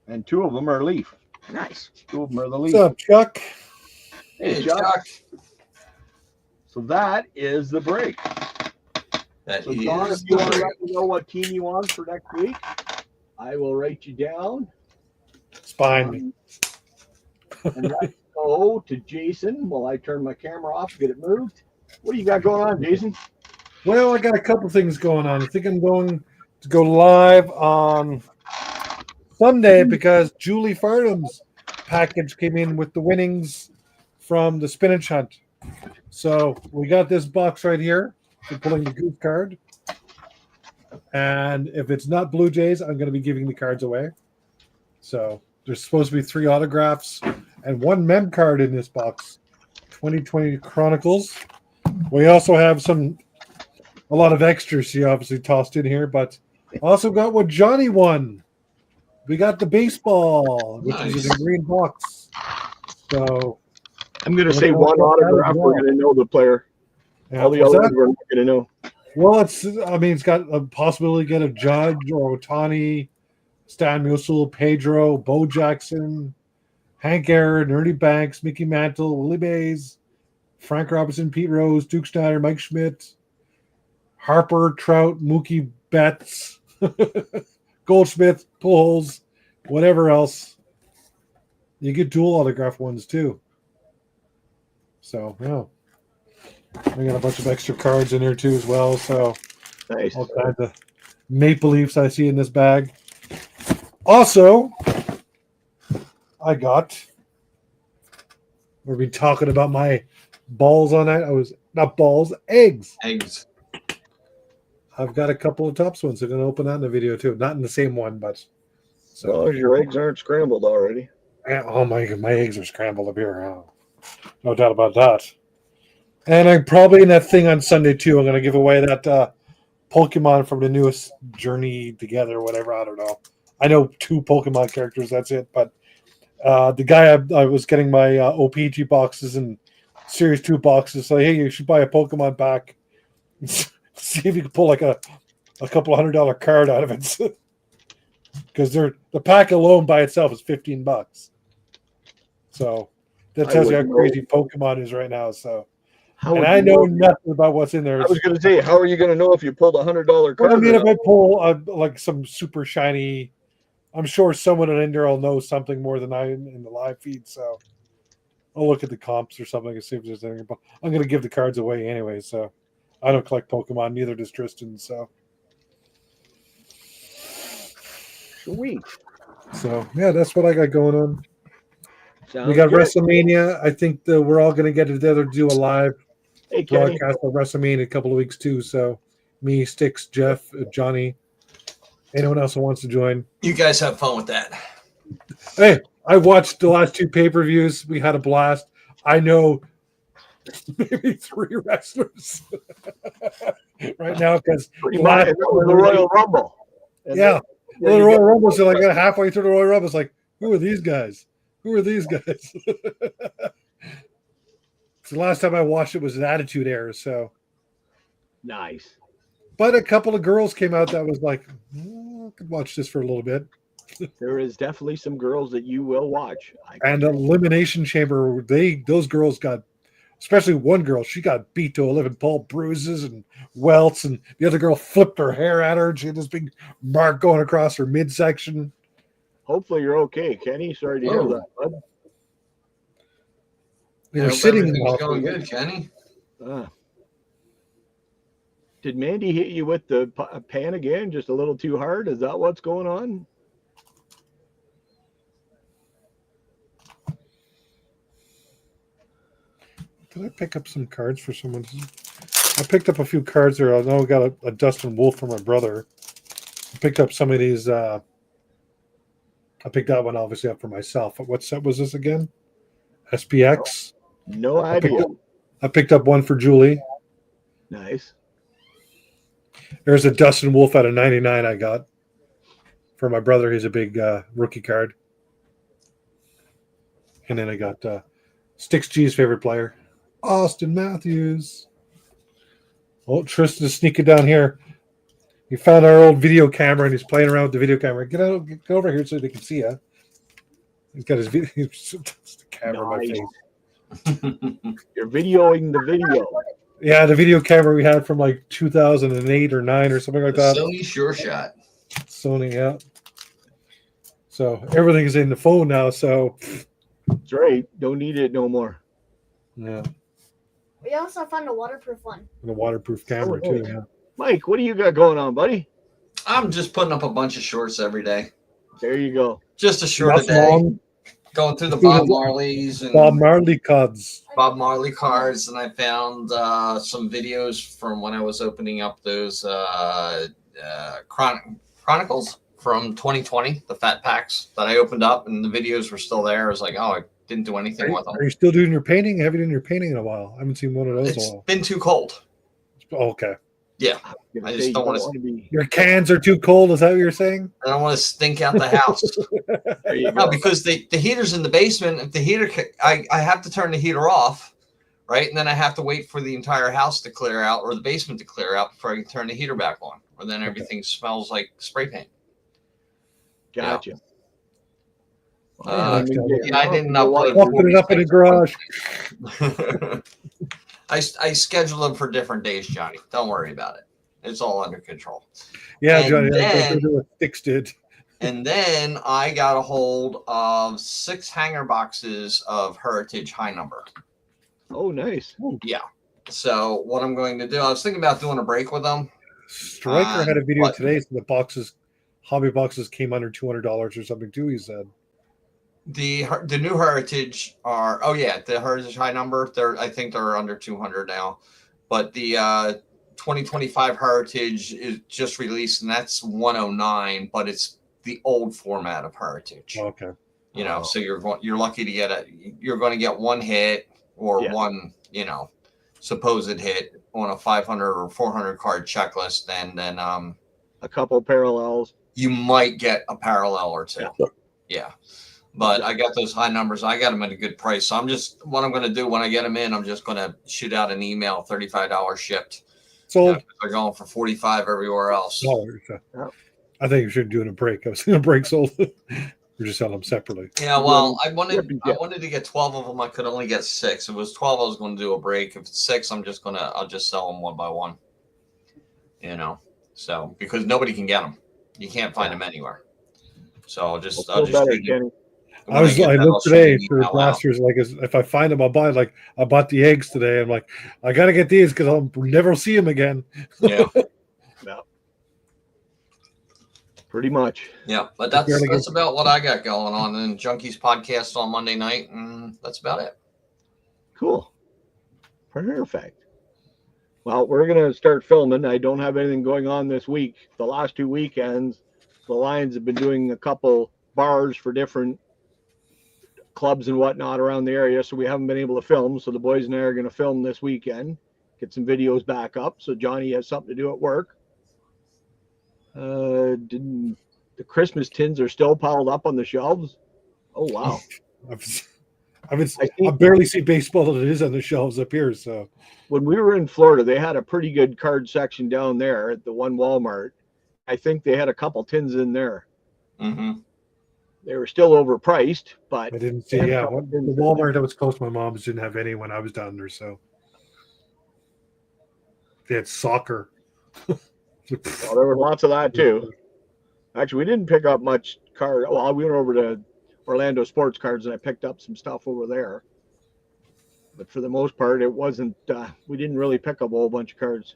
[SPEAKER 1] And 2 of them are Leaf.
[SPEAKER 7] Nice.
[SPEAKER 1] 2 of them are the
[SPEAKER 4] What's
[SPEAKER 1] Leaf.
[SPEAKER 4] up, Chuck?
[SPEAKER 1] Hey, Chuck. So that is the break.
[SPEAKER 8] That
[SPEAKER 1] So, John, if
[SPEAKER 8] is
[SPEAKER 1] you
[SPEAKER 8] the
[SPEAKER 1] want to
[SPEAKER 8] break.
[SPEAKER 1] let me know what team you want for next week, I will write you down.
[SPEAKER 4] Spying me.
[SPEAKER 1] And let's go to Jason while I turn my camera off, get it moved. What do you got going on, Jason?
[SPEAKER 4] Well, I got a couple things going on. I think I'm going to go live on Sunday because Julie Farnham's package came in with the winnings from the spinach hunt. So we got this box right here for pulling the goose card. And if it's not Blue Jays, I'm going to be giving the cards away. So there's supposed to be 3 autographs and 1 mem card in this box. 2020 Chronicles. We also have a lot of extras she obviously tossed in here, but also got what Johnny won. We got the baseball, which is in a green box. So
[SPEAKER 1] I'm going to
[SPEAKER 4] We're
[SPEAKER 1] say
[SPEAKER 4] gonna
[SPEAKER 1] one
[SPEAKER 4] look at that
[SPEAKER 1] autograph.
[SPEAKER 4] as
[SPEAKER 1] We're
[SPEAKER 4] well.
[SPEAKER 1] going to know the player.
[SPEAKER 4] yeah,
[SPEAKER 1] All the
[SPEAKER 4] what's
[SPEAKER 1] others
[SPEAKER 4] that?
[SPEAKER 1] we're not going to know.
[SPEAKER 4] Well, it's got a possibility to get a Judge or Otani, Stan Musial, Pedro, Bo Jackson, Hank Aaron, Ernie Banks, Mickey Mantle, Willie Mays, Frank Robinson, Pete Rose, Duke Snyder, Mike Schmidt, Harper, Trout, Mookie Betts, Goldschmidt, Pujols, whatever else. You get dual autograph ones too. So, yeah. I got a bunch of extra cards in here too as well. So,
[SPEAKER 1] Nice.
[SPEAKER 4] all kinds of Maple Leafs I see in this bag. Also, I got. We've been talking about my balls on that. I was not balls, eggs.
[SPEAKER 8] Eggs.
[SPEAKER 4] I've got a couple of tops ones. I'm going to open that in the video too. Not in the same one, but
[SPEAKER 1] As
[SPEAKER 4] so.
[SPEAKER 1] long as your eggs aren't scrambled already.
[SPEAKER 4] Oh my eggs are scrambled up here. Oh, no doubt about that. And I'm probably in that thing on Sunday too. I'm going to give away that Pokemon from the newest Journey Together, whatever. I don't know. I know 2 Pokemon characters. That's it. But the guy I was getting my OPG boxes and Series 2 boxes. So hey, you should buy a Pokemon pack. See if you can pull like a couple $100 card out of it. Because the pack alone by itself is $15. So that tells you how crazy Pokemon is right now. So, and I know nothing about what's in there.
[SPEAKER 1] I was going to say, how are you going to know if you pulled a $100 card?
[SPEAKER 4] Well, I mean, if I pull like some super shiny, I'm sure someone in there will know something more than I in the live feed. So I'll look at the comps or something and see if there's anything. But I'm going to give the cards away anyway. So I don't collect Pokemon, neither does Tristan. So.
[SPEAKER 1] Sweet.
[SPEAKER 4] So yeah, that's what I got going on.
[SPEAKER 1] Sounds
[SPEAKER 4] We got
[SPEAKER 1] good.
[SPEAKER 4] WrestleMania. I think that we're all going to get together to do a live
[SPEAKER 1] Hey, Kenny.
[SPEAKER 4] broadcast of WrestleMania in a couple of weeks too. So me, Sticks, Jeff, Johnny, anyone else who wants to join.
[SPEAKER 8] You guys have fun with that.
[SPEAKER 4] Hey, I watched the last 2 pay-per-views. We had a blast. I know maybe 3 wrestlers right now because
[SPEAKER 1] Pretty much the Royal Rumble. And
[SPEAKER 4] yeah,
[SPEAKER 1] then
[SPEAKER 4] the
[SPEAKER 1] you
[SPEAKER 4] Royal
[SPEAKER 1] get-
[SPEAKER 4] Rumble. So like halfway through the Royal Rumble, it's like, who are these guys? Who are these guys? So the last time I watched it was an Attitude Era. So
[SPEAKER 1] Nice.
[SPEAKER 4] But a couple of girls came out that was like, I could watch this for a little bit.
[SPEAKER 1] There is definitely some girls that you will watch.
[SPEAKER 4] And Elimination Chamber, those girls got, especially one girl, she got beat to 11 pole bruises and welts, and the other girl flipped her hair at her. She had this big mark going across her midsection.
[SPEAKER 1] Hopefully you're okay, Kenny. Sorry to hear
[SPEAKER 8] Oh.
[SPEAKER 1] that, bud.
[SPEAKER 4] They
[SPEAKER 8] I
[SPEAKER 4] were
[SPEAKER 8] hope
[SPEAKER 4] sitting in the
[SPEAKER 8] everything's going
[SPEAKER 4] hospital.
[SPEAKER 8] good, Kenny.
[SPEAKER 1] Did Mandy hit you with the pan again? Just a little too hard? Is that what's going on?
[SPEAKER 4] Did I pick up some cards for someone? I picked up a few cards there. I know I got a Dustin Wolf for my brother. I picked up some of these. I picked that one obviously up for myself. What set was this again? SPX.
[SPEAKER 1] No idea.
[SPEAKER 4] I picked up one for Julie.
[SPEAKER 1] Nice.
[SPEAKER 4] There's a Dustin Wolf out of 99 I got for my brother. He's a big rookie card. And then I got Sticks G's favorite player, Austin Matthews. Oh, Tristan is sneaking down here. He found our old video camera and he's playing around with the video camera. Get over here so they can see you. He's got his video. The camera in my face.
[SPEAKER 1] You're videoing the video.
[SPEAKER 4] Yeah, the video camera we had from like 2008 or 9 or something like that.
[SPEAKER 8] Sony Sure Shot.
[SPEAKER 4] Sony, yeah. So everything is in the phone now. So
[SPEAKER 1] That's right. Don't need it no more.
[SPEAKER 4] yeah,
[SPEAKER 9] We also found a waterproof one.
[SPEAKER 4] and a waterproof camera
[SPEAKER 1] Oh,
[SPEAKER 4] too. Yeah.
[SPEAKER 1] Mike, what do you got going on, buddy?
[SPEAKER 8] I'm just putting up a bunch of shorts every day.
[SPEAKER 1] There you go.
[SPEAKER 8] Just a short a
[SPEAKER 4] That's
[SPEAKER 8] day.
[SPEAKER 4] long.
[SPEAKER 8] Going through the Bob Marleys and
[SPEAKER 4] Bob Marley cards.
[SPEAKER 8] Bob Marley cards, and I found some videos from when I was opening up those Chronicles from 2020, the fat packs that I opened up, and the videos were still there. I was like, oh, I didn't do anything with them.
[SPEAKER 4] Are you still doing your painting? I haven't done your painting in a while. I haven't seen one of those in
[SPEAKER 8] It's
[SPEAKER 4] a while.
[SPEAKER 8] been too cold.
[SPEAKER 4] Oh, okay.
[SPEAKER 8] Yeah,
[SPEAKER 1] Gonna
[SPEAKER 8] I
[SPEAKER 1] say
[SPEAKER 8] just
[SPEAKER 1] you
[SPEAKER 8] don't want to.
[SPEAKER 1] wanna be.
[SPEAKER 4] Your cans are too cold. Is that what you're saying?
[SPEAKER 8] I don't want to stink out the house.
[SPEAKER 1] There you
[SPEAKER 8] No,
[SPEAKER 1] go.
[SPEAKER 8] because the heater's in the basement. If the heater, I have to turn the heater off, right? And then I have to wait for the entire house to clear out or the basement to clear out before I can turn the heater back on. Or then everything smells like spray paint.
[SPEAKER 1] Gotcha.
[SPEAKER 8] I didn't
[SPEAKER 1] Well,
[SPEAKER 8] upload.
[SPEAKER 4] Open it up in the garage.
[SPEAKER 8] I schedule them for different days, Johnny. Don't worry about it. It's all under control.
[SPEAKER 4] Yeah,
[SPEAKER 8] And
[SPEAKER 4] Johnny.
[SPEAKER 8] then-
[SPEAKER 4] That's what Sticks did.
[SPEAKER 8] And then I got a hold of 6 hanger boxes of Heritage High Number.
[SPEAKER 1] Oh, nice.
[SPEAKER 8] Yeah. So what I'm going to do, I was thinking about doing a break with them.
[SPEAKER 4] Striker had a video
[SPEAKER 8] What?
[SPEAKER 4] today. So the boxes, hobby boxes, came under $200 or something too. He said.
[SPEAKER 8] The new Heritage are the Heritage High Number. I think they're under 200 now, but the 2025 Heritage is just released, and that's 109, but it's the old format of Heritage.
[SPEAKER 4] Okay.
[SPEAKER 8] You know, so you're lucky to get you're going to get one hit or
[SPEAKER 1] Yeah.
[SPEAKER 8] one supposed hit on a 500 or 400 card checklist, and then
[SPEAKER 1] A couple parallels.
[SPEAKER 8] you might get a parallel or two. Yeah. But I got those high numbers. I got them at a good price. So what I'm going to do when I get them in, I'm just going to shoot out an email, $35 shipped.
[SPEAKER 4] Sold.
[SPEAKER 8] They're going for 45 everywhere else.
[SPEAKER 4] $.
[SPEAKER 1] Yeah.
[SPEAKER 4] I think you should do a break. I was going to break sold. We're just selling them separately.
[SPEAKER 8] Yeah, well, I wanted
[SPEAKER 1] Yeah.
[SPEAKER 8] to get 12 of them. I could only get 6. If it was 12, I was going to do a break. If it's 6, I'll just sell them one by one. So because nobody can get them, you can't find them anywhere. So I'll just
[SPEAKER 1] Feel better,
[SPEAKER 8] shoot you.
[SPEAKER 1] Kenny.
[SPEAKER 8] When
[SPEAKER 4] I
[SPEAKER 8] get that, I'll
[SPEAKER 4] looked
[SPEAKER 8] shoot
[SPEAKER 4] today
[SPEAKER 8] an
[SPEAKER 4] for
[SPEAKER 8] email out.
[SPEAKER 4] last year's. Like, if I find them, I'll buy. Like, I bought the eggs today. I'm like, I got to get these because I'll never see them again.
[SPEAKER 8] Yeah.
[SPEAKER 1] Pretty much.
[SPEAKER 8] Yeah, but
[SPEAKER 4] barely
[SPEAKER 8] that's about what I got going on. And Junkies podcast on Monday night, and that's about it.
[SPEAKER 1] Cool. Perfect. Well, we're going to start filming. I don't have anything going on this week. The last 2 weekends, the Lions have been doing a couple bars for different clubs and whatnot around the area, so we haven't been able to film. So the boys and I are going to film this weekend, get some videos back up, so Johnny has something to do at work. The Christmas tins are still piled up on the shelves. Oh wow!
[SPEAKER 4] I barely see baseball that it is on the shelves up here. So
[SPEAKER 1] when we were in Florida, they had a pretty good card section down there at the one Walmart. I think they had a couple tins in there.
[SPEAKER 8] Mm-hmm.
[SPEAKER 1] They were still overpriced, but
[SPEAKER 4] I didn't see. Yeah, the Walmart that was close to my mom's didn't have any when I was down there. So they had soccer.
[SPEAKER 1] well, there were lots of that too. Actually, we didn't pick up much card. Well, we went over to Orlando Sports Cards and I picked up some stuff over there. But for the most part, it wasn't. We didn't really pick up a whole bunch of cards.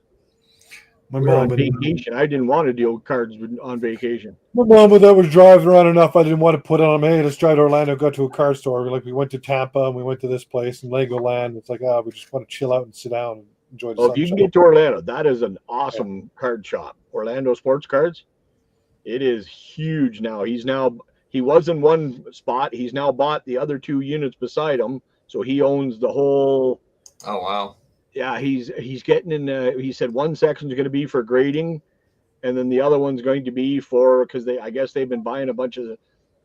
[SPEAKER 4] My
[SPEAKER 1] We were
[SPEAKER 4] mom
[SPEAKER 1] on vacation. I didn't want to deal with cards on vacation.
[SPEAKER 4] My mom that was driving around enough. I didn't want to put on. Hey, let's drive to Orlando, go to a card store. Like we went to Tampa and we went to this place and Legoland. It's like, we just want to chill out and sit down and enjoy the
[SPEAKER 1] Well, if you can
[SPEAKER 4] sunshine.
[SPEAKER 1] get to Orlando, that is an awesome card shop. Orlando Sports Cards. It is huge now. He was in one spot. He's now bought the other 2 units beside him, so he owns the whole.
[SPEAKER 8] Oh wow.
[SPEAKER 1] Yeah, he's getting in. He said one section is going to be for grading, and then the other one's going to be for because I guess they've been buying a bunch of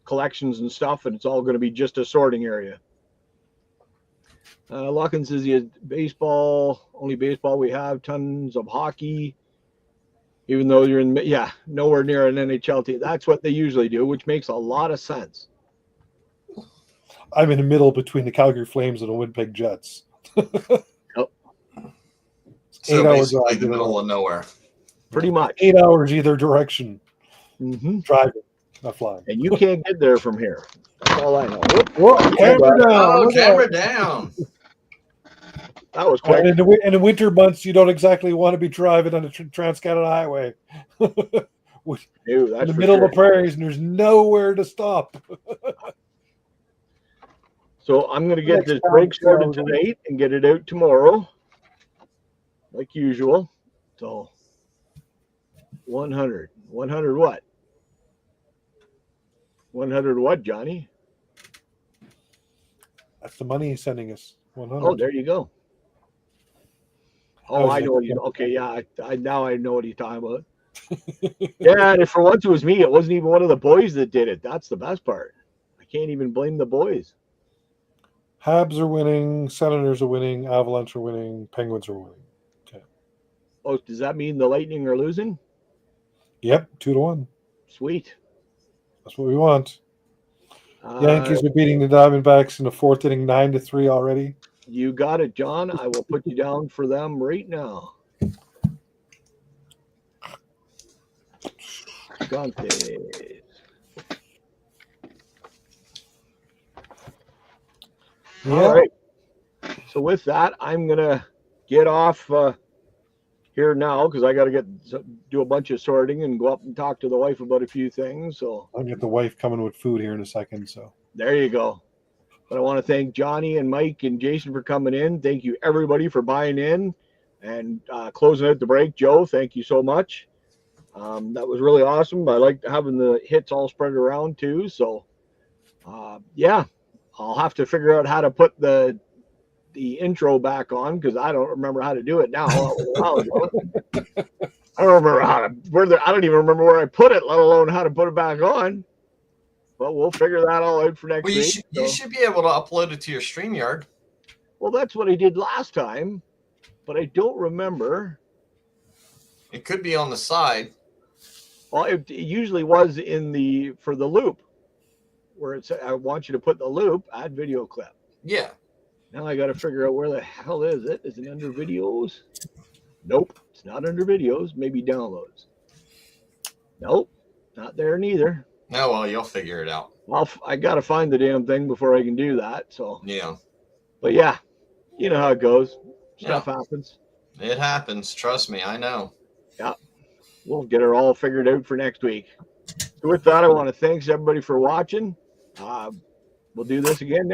[SPEAKER 1] collections and stuff, and it's all going to be just a sorting area. Locken says he has baseball, only baseball we have, tons of hockey. Even though you're nowhere near an NHL team. That's what they usually do, which makes a lot of sense.
[SPEAKER 4] I'm in the middle between the Calgary Flames and the Winnipeg Jets.
[SPEAKER 8] So
[SPEAKER 4] 8 hours
[SPEAKER 8] basically
[SPEAKER 4] drive,
[SPEAKER 8] the middle of nowhere.
[SPEAKER 1] Pretty much.
[SPEAKER 4] 8 hours either direction.
[SPEAKER 1] Mm-hmm.
[SPEAKER 4] Driving, not flying.
[SPEAKER 1] And you can't get there from here. That's all I know.
[SPEAKER 4] Whoa, camera down.
[SPEAKER 8] Oh,
[SPEAKER 4] Look
[SPEAKER 8] camera
[SPEAKER 4] out.
[SPEAKER 8] down.
[SPEAKER 1] That was quick.
[SPEAKER 4] And in the winter months, you don't exactly want to be driving on the Trans-Canada Highway.
[SPEAKER 1] Dude,
[SPEAKER 4] in
[SPEAKER 1] that's
[SPEAKER 4] the
[SPEAKER 1] for
[SPEAKER 4] middle
[SPEAKER 1] sure.
[SPEAKER 4] of the prairies, and there's nowhere to stop.
[SPEAKER 1] So I'm going to get
[SPEAKER 4] Next
[SPEAKER 1] this
[SPEAKER 4] time,
[SPEAKER 1] break sorted
[SPEAKER 4] so-
[SPEAKER 1] tonight and get it out tomorrow, like usual. So 100 what? 100 what, Johnny?
[SPEAKER 4] That's the money he's sending us. 100.
[SPEAKER 1] Oh, there you go. Oh,
[SPEAKER 4] was
[SPEAKER 1] I know.
[SPEAKER 4] like-
[SPEAKER 1] Okay, yeah. Now I know what he's talking about. Yeah, and for once it was me. It wasn't even one of the boys that did it. That's the best part. I can't even blame the boys.
[SPEAKER 4] Habs are winning. Senators are winning. Avalanche are winning. Penguins are winning.
[SPEAKER 1] Oh, does that mean the Lightning are losing?
[SPEAKER 4] Yep, 2-1.
[SPEAKER 1] Sweet.
[SPEAKER 4] That's what we want.
[SPEAKER 1] Uh,
[SPEAKER 4] Yankees are beating the Diamondbacks in the 4th inning, 9-3 already.
[SPEAKER 1] You got it, John. I will put you down for them right now. Dantes.
[SPEAKER 4] Yeah.
[SPEAKER 1] All right. So with that, I'm gonna get off here now because I got to do a bunch of sorting and go up and talk to the wife about a few things. So
[SPEAKER 4] I'll get the wife coming with food here in a second. So
[SPEAKER 1] there you go. But I want to thank Johnny and Mike and Jason for coming in. Thank you everybody for buying in and closing out the break. Joe, thank you so much. That was really awesome. I liked having the hits all spread around too. So yeah, I'll have to figure out how to put the intro back on because I don't remember how to do it now. I don't remember I don't even remember where I put it, let alone how to put it back on. But we'll figure that all out for next
[SPEAKER 8] Well,
[SPEAKER 1] week.
[SPEAKER 8] you should be able to upload it to your StreamYard.
[SPEAKER 1] Well, that's what I did last time, but I don't remember.
[SPEAKER 8] It could be on the side.
[SPEAKER 1] Well, it usually was for the loop, where it said, I want you to put the loop, add video clip.
[SPEAKER 8] Yeah.
[SPEAKER 1] Now I got to figure out where the hell is it? Is it under videos? Nope, it's not under videos. Maybe downloads. Nope, not there neither.
[SPEAKER 8] Oh, well, you'll figure it out.
[SPEAKER 1] Well, I got to find the damn thing before I can do that. So,
[SPEAKER 8] Yeah.
[SPEAKER 1] but yeah, you know how it goes. Stuff happens.
[SPEAKER 8] It happens. Trust me. I know.
[SPEAKER 1] Yeah. We'll get it all figured out for next week. So with that, I want to thank everybody for watching. We'll do this again next